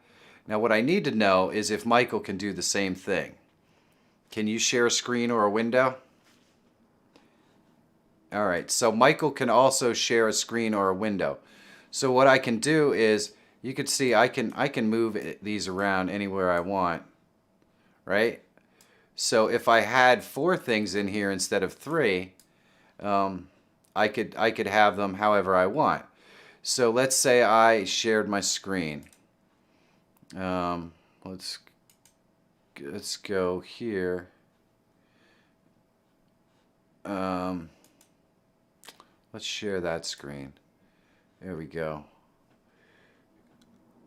Now what I need to know is if Michael can do the same thing. Can you share a screen or a window? All right, so Michael can also share a screen or a window. So what I can do is, you can see I can move these around anywhere I want, right? So if I had 4 things in here instead of 3, I could have them however I want. So let's say I shared my screen. Let's go here. Let's share that screen. There we go.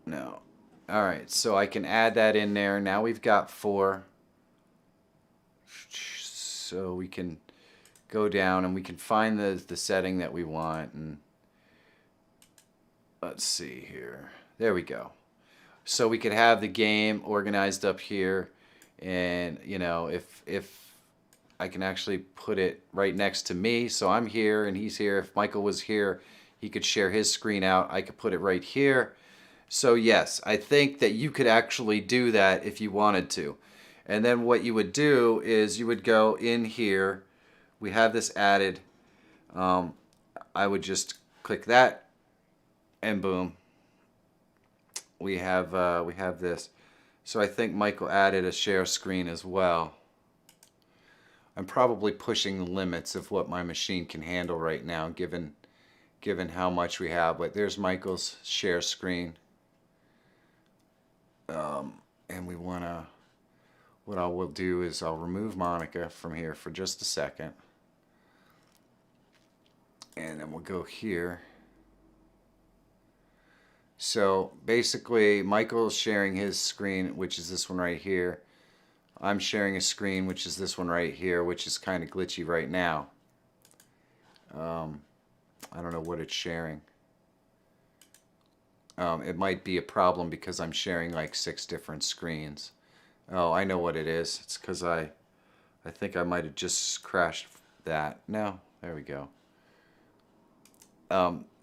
No. All right, so I can add that in there. Now we've got 4. So we can go down and we can find the setting that we want, and let's see here. There we go. So we could have the game organized up here, and if I can actually put it right next to me, so I'm here and he's here. If Michael was here, he could share his screen out. I could put it right here. So yes, I think that you could actually do that if you wanted to. And then what you would do is you would go in here. We have this added. I would just click that, and boom. We have this. So I think Michael added a share screen as well. I'm probably pushing the limits of what my machine can handle right now, given how much we have. But there's Michael's share screen. And we wanna. What I will do is I'll remove Monica from here for just a second. And then we'll go here. So basically Michael's sharing his screen, which is this one right here. I'm sharing a screen, which is this one right here, which is kind of glitchy right now. I don't know what it's sharing. It might be a problem because I'm sharing like 6 different screens. Oh, I know what it is. It's because I think I might have just crashed that. No, there we go.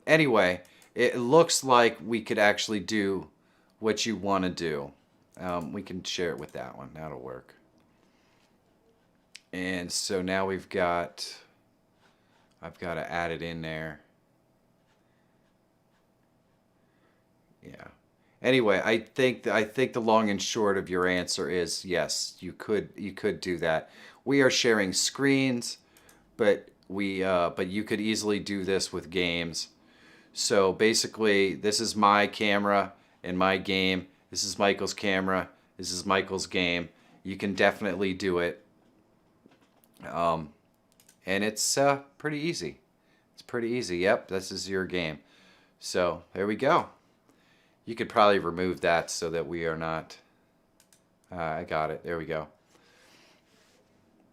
Anyway, it looks like we could actually do what you want to do. We can share it with that one. That'll work. And so now I've got to add it in there. Yeah. Anyway, I think the long and short of your answer is yes, you could do that. We are sharing screens, but you could easily do this with games. So basically, this is my camera and my game. This is Michael's camera. This is Michael's game. You can definitely do it. And it's pretty easy. It's pretty easy. Yep, this is your game. So there we go. You could probably remove that so that we are not... I got it. There we go.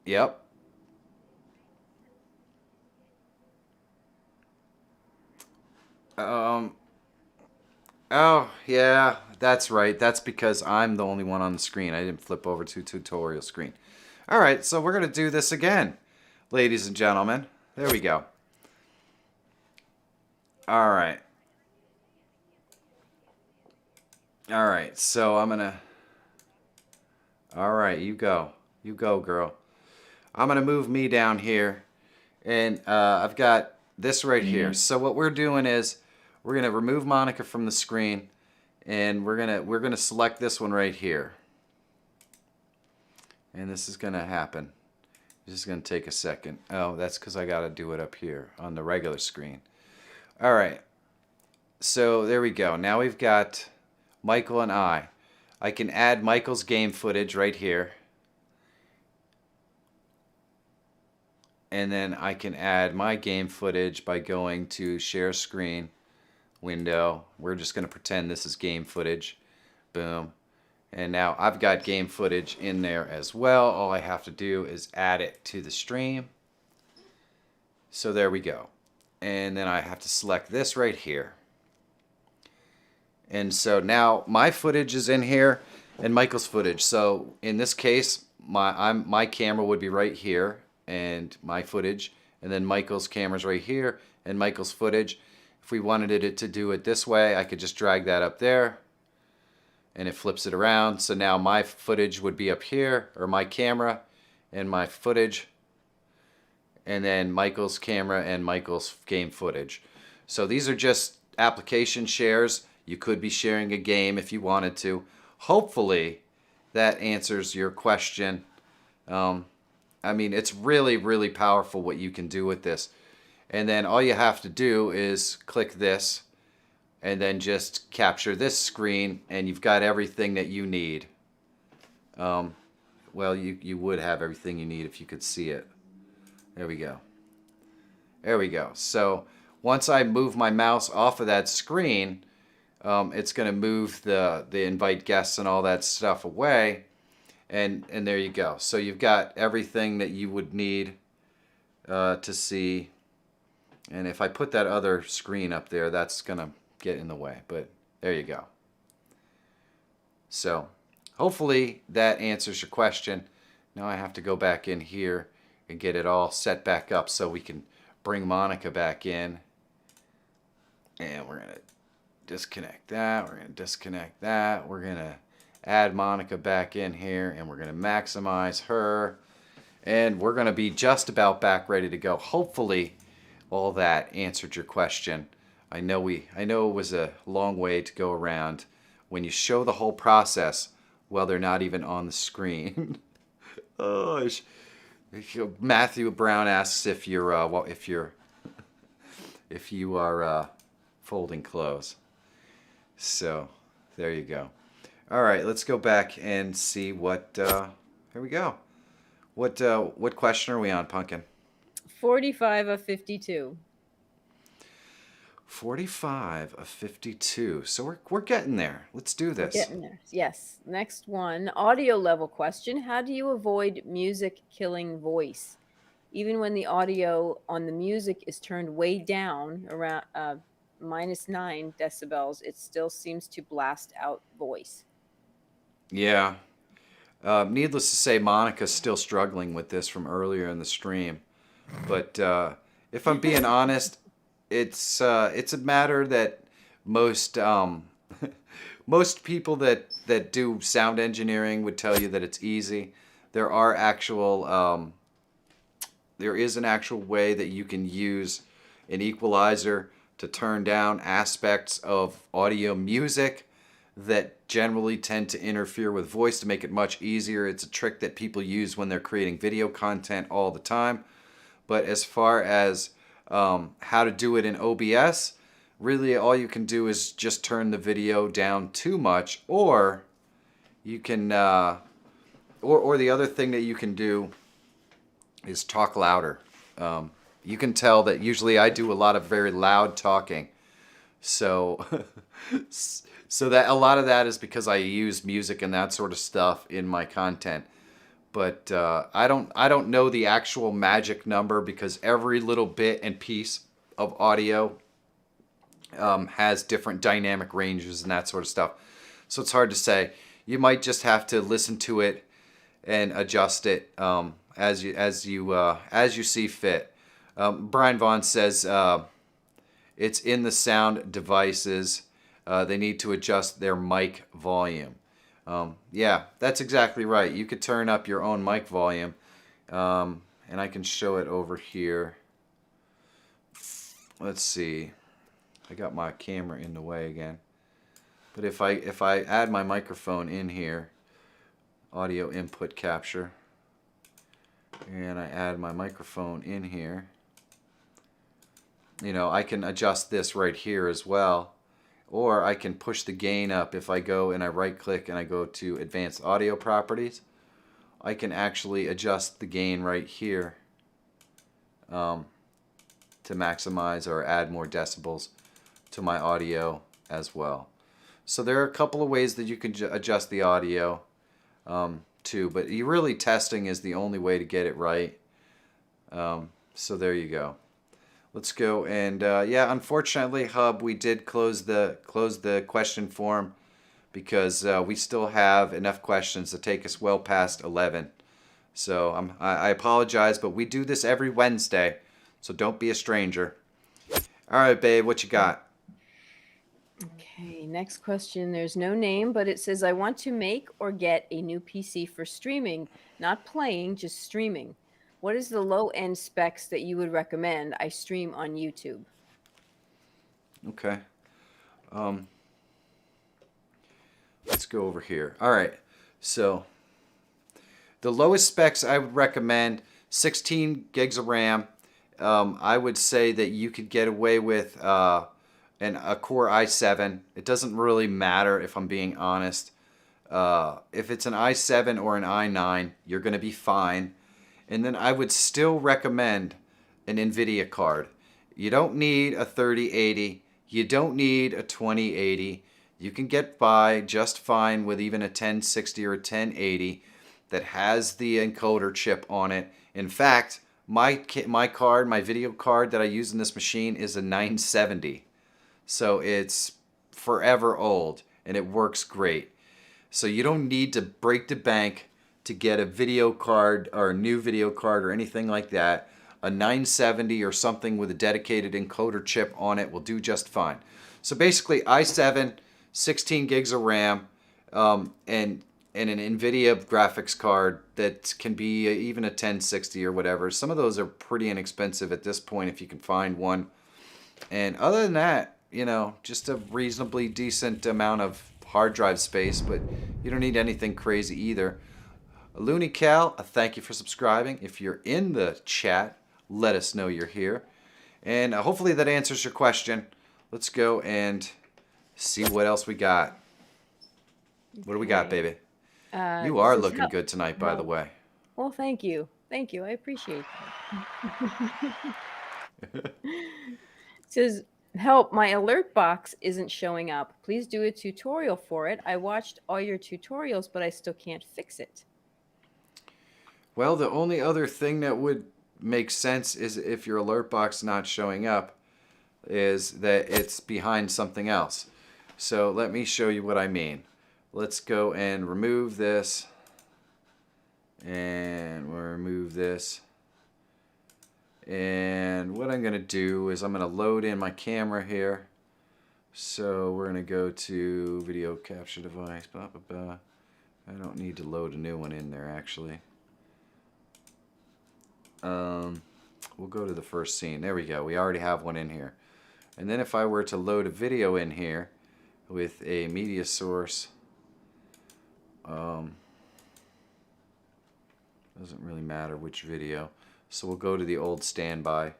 Yep. Oh, yeah, that's right. That's because I'm the only one on the screen. I didn't flip over to tutorial screen. All right, so we're going to do this again, ladies and gentlemen. There we go. All right. All right, so I'm gonna. All right, you go. You go, girl. I'm gonna move me down here, and I've got this right here. So what we're doing is we're gonna remove Monica from the screen, and we're gonna select this one right here. And this is gonna happen. This is gonna take a second. Oh, that's because I gotta do it up here on the regular screen. All right. So there we go. Now we've got Michael and I. I can add Michael's game footage right here. And then I can add my game footage by going to share screen window. We're just going to pretend this is game footage. Boom. And now I've got game footage in there as well. All I have to do is add it to the stream. So there we go. And then I have to select this right here. And so now my footage is in here and Michael's footage. So in this case, my camera would be right here and my footage. And then Michael's camera's right here and Michael's footage. If we wanted it to do it this way, I could just drag that up there and it flips it around. So now my footage would be up here, or my camera and my footage. And then Michael's camera and Michael's game footage. So these are just application shares. You could be sharing a game if you wanted to. Hopefully that answers your question. I mean, it's really, really powerful what you can do with this. And then all you have to do is click this and then just capture this screen and you've got everything that you need. Well, you would have everything you need if you could see it. There we go. There we go. So once I move my mouse off of that screen, it's going to move the invite guests and all that stuff away. And there you go. So you've got everything that you would need to see. And if I put that other screen up there, that's going to get in the way. But there you go. So hopefully that answers your question. Now I have to go back in here and get it all set back up so we can bring Monica back in. And we're going to disconnect that. We're going to disconnect that. We're going to add Monica back in here and we're going to maximize her. And we're going to be just about back ready to go. Hopefully all that answered your question. I know it was a long way to go around when you show the whole process while they're not even on the screen. Oh, Matthew Brown asks if you are folding clothes. So there you go. All right, let's go back and see what. Here we go. What question are we on, Pumpkin? 45 of 52. 45 of 52. So we're getting there. Let's do this. Getting there. Yes. Next one. Audio level question. How do you avoid music killing voice? Even when the audio on the music is turned way down, around -9 decibels, it still seems to blast out voice. Yeah. Needless to say, Monica's still struggling with this from earlier in the stream. But if I'm being honest, it's a matter that most most people that do sound engineering would tell you that it's easy. There is an actual way that you can use an equalizer to turn down aspects of audio music that generally tend to interfere with voice to make it much easier. It's a trick that people use when they're creating video content all the time. But as far as how to do it in OBS, really all you can do is just turn the video down too much, or you can, or the other thing that you can do is talk louder. You can tell that usually I do a lot of very loud talking, so so that a lot of that is because I use music and that sort of stuff in my content. But I don't know the actual magic number because every little bit and piece of audio has different dynamic ranges and that sort of stuff. So it's hard to say. You might just have to listen to it and adjust it as you see fit. Brian Vaughn says it's in the sound devices. they need to adjust their mic volume. Yeah, that's exactly right. You could turn up your own mic volume, and I can show it over here. Let's see. I got my camera in the way again. But if I add my microphone in here, audio input capture, and I add my microphone in here, you know, I can adjust this right here as well. Or I can push the gain up. If I go and I right click and I go to advanced audio properties, I can actually adjust the gain right here to maximize or add more decibels to my audio as well. So there are a couple of ways that you can adjust the audio too, but you really testing is the only way to get it right. So there you go. Let's go and yeah, unfortunately, Hub, we did close the question form because we still have enough questions to take us well past 11. So I apologize, but we do this every Wednesday, so don't be a stranger. All right, babe, what you got? Okay, next question. There's no name, but it says, I want to make or get a new PC for streaming, not playing, just streaming. What is the low-end specs that you would recommend? I stream on YouTube. Okay. Let's go over here. All right. So the lowest specs I would recommend, 16 gigs of RAM. I would say that you could get away with a Core i7. It doesn't really matter if I'm being honest. If it's an i7 or an i9, you're going to be fine. And then I would still recommend an NVIDIA card. You don't need a 3080. You don't need a 2080. You can get by just fine with even a 1060 or a 1080 that has the encoder chip on it. In fact, my card, my video card that I use in this machine is a 970. So it's forever old and it works great. So you don't need to break the bank to get a video card or a new video card or anything like that. A 970 or something with a dedicated encoder chip on it will do just fine. So basically i7, 16 gigs of RAM, and an NVIDIA graphics card that can be even a 1060 or whatever. Some of those are pretty inexpensive at this point if you can find one. And other than that, you know, just a reasonably decent amount of hard drive space, but you don't need anything crazy either. Looney Cal, thank you for subscribing. If you're in the chat, let us know you're here. And hopefully that answers your question. Let's go and see what else we got. What do we got, baby? You are looking good tonight, by the way. Well, thank you. Thank you. I appreciate that. It says, help, my alert box isn't showing up. Please do a tutorial for it. I watched all your tutorials, but I still can't fix it. Well, the only other thing that would make sense is if your alert box not showing up is that it's behind something else. So let me show you what I mean. Let's go and remove this. And we'll remove this. And what I'm going to do is I'm going to load in my camera here. So we're going to go to video capture device. Blah, blah, blah. I don't need to load a new one in there actually. We'll go to the first scene. There we go. We already have one in here. And then if I were to load a video in here with a media source, doesn't really matter which video. So we'll go to the old standby.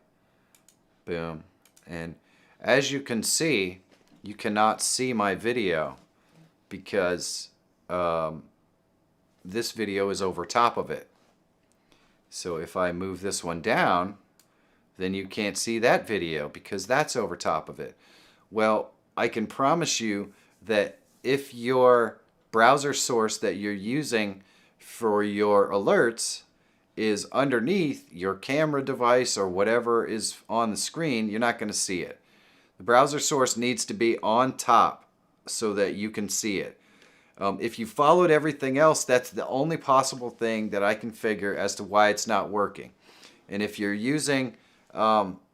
Boom. And as you can see, you cannot see my video because this video is over top of it. So if I move this one down, then you can't see that video because that's over top of it. Well, I can promise you that if your browser source that you're using for your alerts is underneath your camera device or whatever is on the screen, you're not going to see it. The browser source needs to be on top so that you can see it. If you followed everything else, that's the only possible thing that I can figure as to why it's not working. And if you're using Streamlabs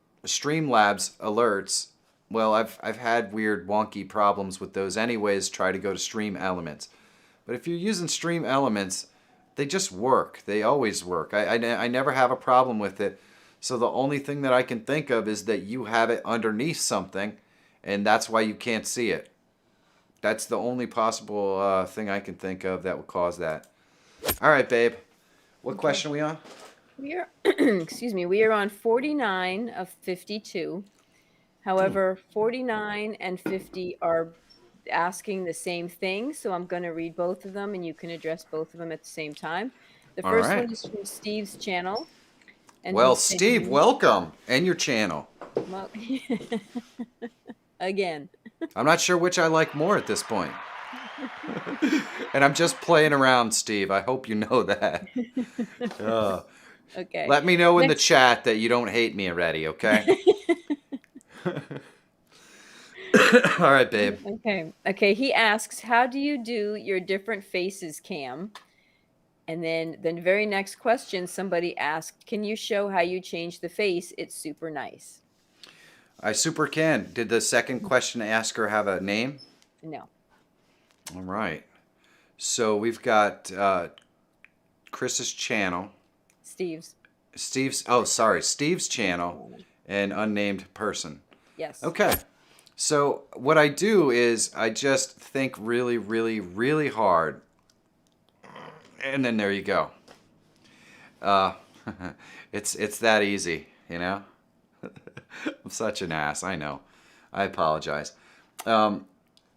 alerts well, I've had weird wonky problems with those anyways. Try to go to Stream Elements. But if you're using Stream Elements, they just work. They always work. I never have a problem with it. So the only thing that I can think of is that you have it underneath something, and that's why you can't see it. That's the only possible thing I can think of that would cause that. All right, babe. What question are we on? We are, excuse me, we are on 49 of 52. However, 49 and 50 are asking the same thing, so I'm going to read both of them, and you can address both of them at the same time. The All first right. one is from Steve's channel. And Well, he's saying- Steve, welcome, and your channel. Well, again. I'm not sure which I like more at this point. And I'm just playing around, Steve. I hope you know that. Okay. Let me know in the chat that you don't hate me already, okay? All right, babe. Okay. He asks, how do you do your different faces cam? And then the very next question, somebody asked, can you show how you change the face? It's super nice. I super can. Did the second question asker have a name? No. All right. So we've got Chris's channel. Steve's channel, and unnamed person. Yes. Okay. So what I do is I just think really, really, really hard. And then there you go. It's that easy, you know? I'm such an ass, I know. I apologize.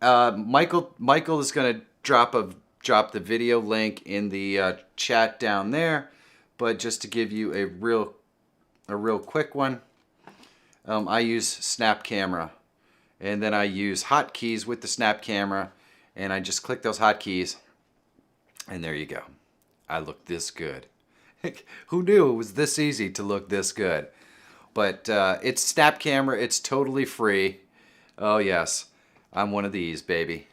Michael is going to drop the video link in the chat down there, but just to give you a real quick one, I use Snap Camera, and then I use hotkeys with the Snap Camera, and I just click those hotkeys, and there you go. I look this good. Who knew it was this easy to look this good? But it's Snap Camera. It's totally free. Oh, yes. I'm one of these, baby.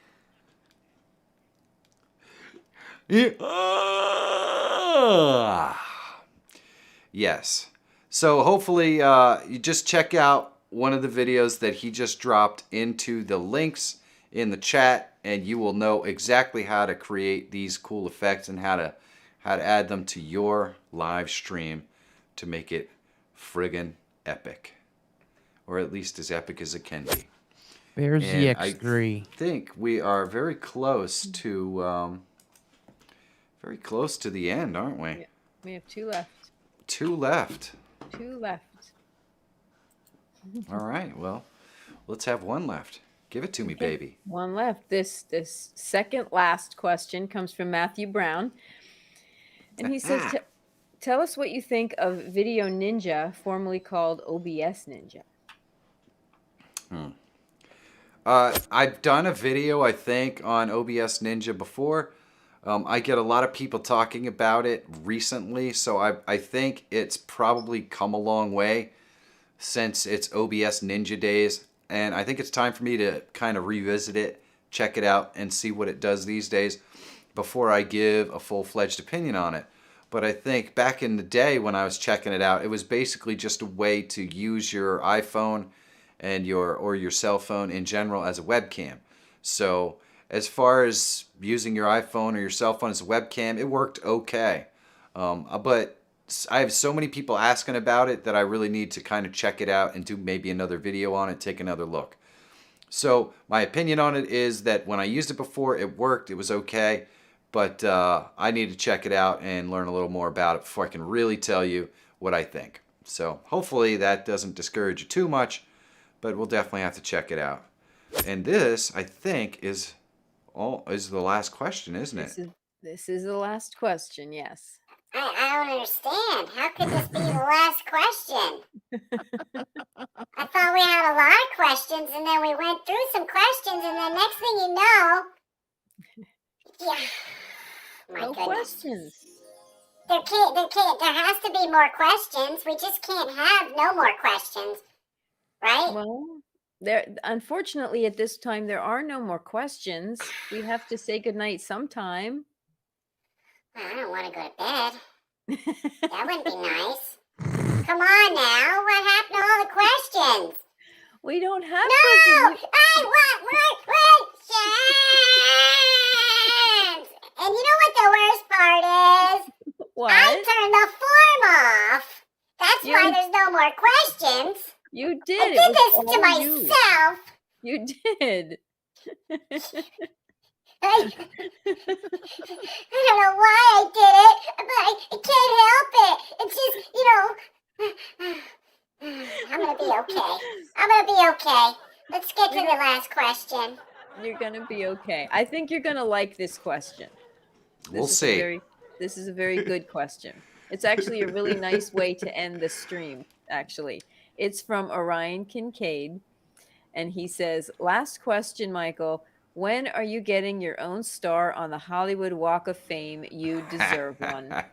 Yes. So hopefully you just check out one of the videos that he just dropped into the links in the chat, and you will know exactly how to create these cool effects and how to add them to your live stream to make it friggin' epic. Or at least as epic as it can be. There's And the X3. I think we are very close to the end, aren't we? We have 2 left. 2 left. 2 left. All right. Well, let's have 1 left. Give it to me, baby. 1 left. This second last question comes from Matthew Brown. And he says, tell us what you think of Video Ninja, formerly called OBS Ninja. I've done a video, I think, on OBS Ninja before. I get a lot of people talking about it recently, so I think it's probably come a long way since its OBS Ninja days. And I think it's time for me to kind of revisit it, check it out, and see what it does these days before I give a full-fledged opinion on it. But I think back in the day when I was checking it out, it was basically just a way to use your iPhone and your cell phone in general as a webcam. So as far as using your iPhone or your cell phone as a webcam, it worked okay. But I have so many people asking about it that I really need to kind of check it out and do maybe another video on it, take another look. So my opinion on it is that when I used it before, it worked, it was okay. But I need to check it out and learn a little more about it before I can really tell you what I think. So hopefully that doesn't discourage you too much, but we'll definitely have to check it out. And this, I think, is the last question, isn't it? This is the last question, yes. I don't understand. How could this be the last question? I thought we had a lot of questions, and then we went through some questions, and then next thing you know, yeah. My No goodness. questions. There has to be more questions. We just can't have no more questions, right? Well, unfortunately at this time there are no more questions. We have to say goodnight sometime. I don't want to go to bed. That wouldn't be nice. Come on now. What happened to all the questions? We don't have No! questions. I want more questions! And you know what the worst part is? What? I turned the form off. That's You- why there's no more questions. You did. I It did was this to all you. myself. You did. I don't know why I did it, but I can't help it. It's just, I'm gonna be okay. I'm gonna be okay. Let's get to the last question. You're gonna be okay. I think you're gonna like this question. We'll This is see. this is a very good question. It's actually a really nice way to end the stream, actually. It's from Orion Kincaid, and he says, last question, Michael. When are you getting your own star on the Hollywood Walk of Fame? You deserve one.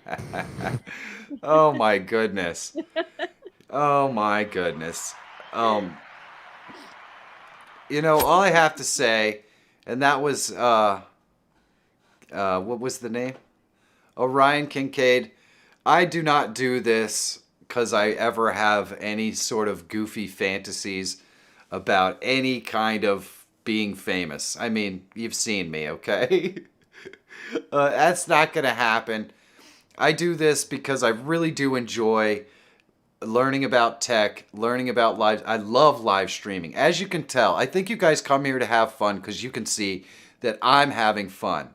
Oh my goodness. Oh my goodness. All I have to say, and that was what was the name? Orion Kincaid. I do not do this because I ever have any sort of goofy fantasies about any kind of being famous. I mean, you've seen me, okay? That's not going to happen. I do this because I really do enjoy learning about tech, learning about live. I love live streaming. As you can tell, I think you guys come here to have fun because you can see that I'm having fun.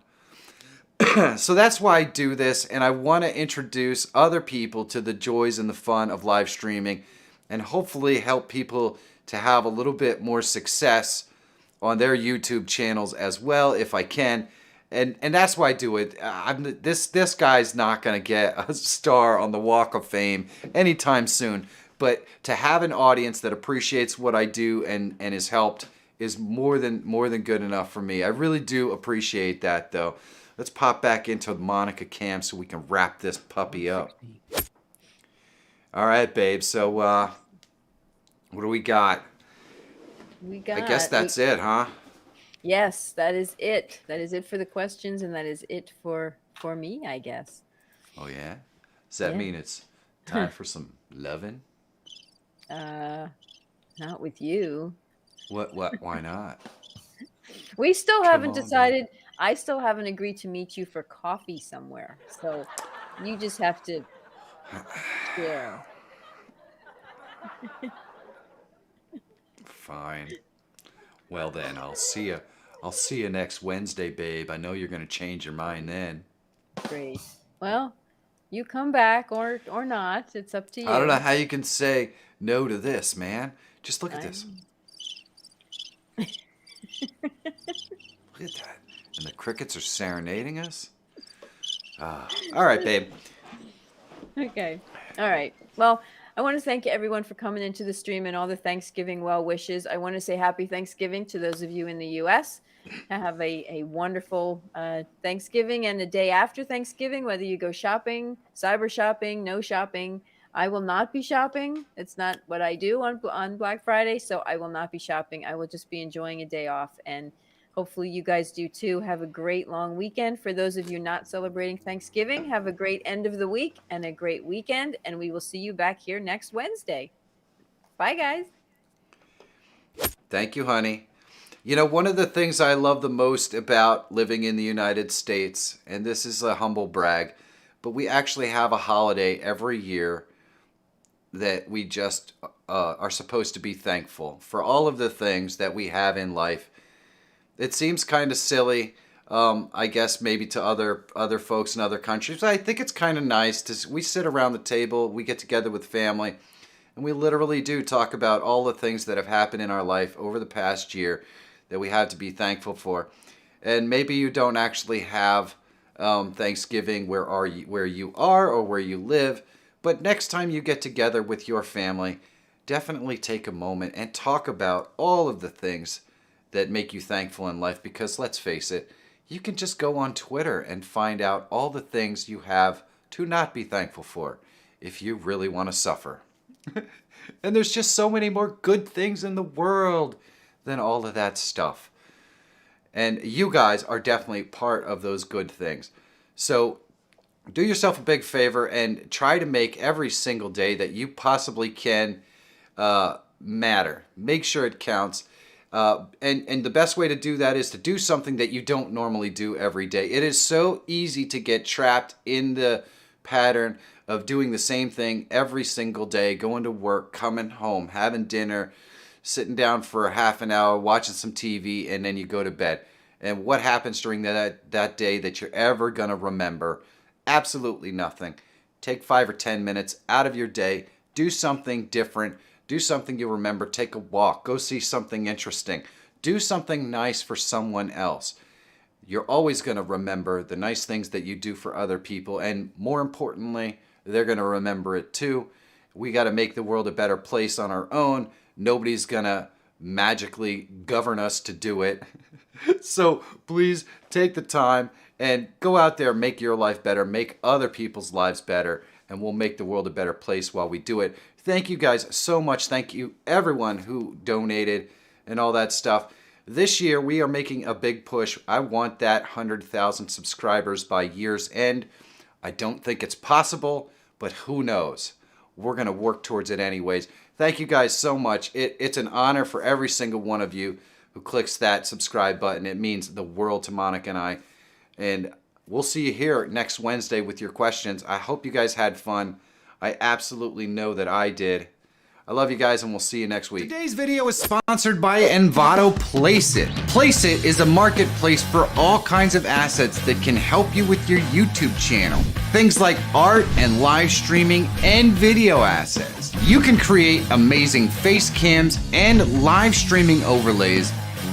So that's why I do this, and I want to introduce other people to the joys and the fun of live streaming and hopefully help people to have a little bit more success on their YouTube channels as well, if I can. And that's why I do it. This guy's not going to get a star on the Walk of Fame anytime soon. But to have an audience that appreciates what I do and is helped is more than good enough for me. I really do appreciate that, though. Let's pop back into Monica Cam so we can wrap this puppy up. All right, babe. So what do we got? I guess that's it, huh? Yes, that is it. That is it for the questions, and that is it for me, I guess. Oh yeah. Does that mean it's time for some loving? Not with you. What? Why not? We still Come haven't on, decided. I still haven't agreed to meet you for coffee somewhere. So you just have to share. Fine. Well then, I'll see you. I'll see you next Wednesday, babe. I know you're gonna change your mind then. Great. Well, you come back or not. It's up to you. I don't know how you can say no to this, man. Just look at this. Look at that. And the crickets are serenading us. All right, babe. Okay. All right. Well, I want to thank everyone for coming into the stream and all the Thanksgiving well wishes. I want to say happy Thanksgiving to those of you in the U.S. Have a wonderful Thanksgiving and the day after Thanksgiving, whether you go shopping, cyber shopping, no shopping. I will not be shopping. It's not what I do on Black Friday, so I will not be shopping. I will just be enjoying a day off, and hopefully you guys do too. Have a great long weekend. For those of you not celebrating Thanksgiving, have a great end of the week and a great weekend. And we will see you back here next Wednesday. Bye, guys. Thank you, honey. You know, one of the things I love the most about living in the United States, and this is a humble brag, but we actually have a holiday every year that we just are supposed to be thankful for all of the things that we have in life. It seems kind of silly, I guess maybe to other folks in other countries. But I think it's kind of nice to we sit around the table, we get together with family, and we literally do talk about all the things that have happened in our life over the past year that we have to be thankful for. And maybe you don't actually have Thanksgiving where you are or where you live, but next time you get together with your family, definitely take a moment and talk about all of the things that make you thankful in life, because let's face it, you can just go on Twitter and find out all the things you have to not be thankful for if you really want to suffer. And there's just so many more good things in the world than all of that stuff. And you guys are definitely part of those good things. So do yourself a big favor and try to make every single day that you possibly can matter. Make sure it counts. And the best way to do that is to do something that you don't normally do every day. It is so easy to get trapped in the pattern of doing the same thing every single day, going to work, coming home, having dinner, sitting down for a half an hour, watching some TV, and then you go to bed. And what happens during that day that you're ever going to remember? Absolutely nothing. Take 5 or 10 minutes out of your day, do something different, do something you'll remember, take a walk, go see something interesting, do something nice for someone else. You're always going to remember the nice things that you do for other people, and more importantly, they're going to remember it too. We got to make the world a better place on our own. Nobody's going to magically govern us to do it. So please take the time and go out there, make your life better, make other people's lives better, and we'll make the world a better place while we do it. Thank you guys so much. Thank you everyone who donated and all that stuff. This year we are making a big push. I want that 100,000 subscribers by year's end. I don't think it's possible, but who knows? We're going to work towards it anyways. Thank you guys so much. It's an honor for every single one of you who clicks that subscribe button. It means the world to Monica and I. And we'll see you here next Wednesday with your questions. I hope you guys had fun. I absolutely know that I did. I love you guys, and we'll see you next week. Today's video is sponsored by Envato Placeit. Placeit is a marketplace for all kinds of assets that can help you with your YouTube channel. Things like art and live streaming and video assets. You can create amazing face cams and live streaming overlays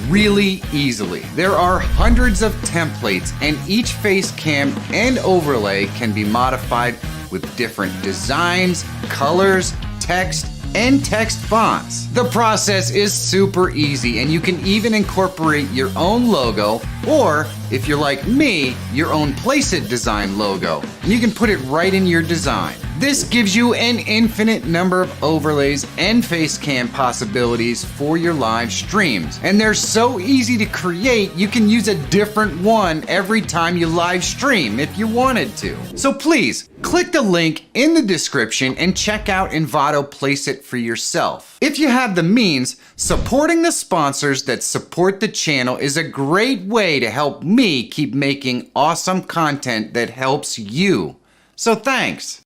really easily. There are hundreds of templates, and each face cam and overlay can be modified with different designs, colors, text, and text fonts. The process is super easy, and you can even incorporate your own logo, or if you're like me, your own Placeit design logo, and you can put it right in your design. This gives you an infinite number of overlays and face cam possibilities for your live streams. And they're so easy to create, you can use a different one every time you live stream if you wanted to. So please, click the link in the description and check out Envato Placeit for yourself. If you have the means, supporting the sponsors that support the channel is a great way to help me keep making awesome content that helps you. So thanks.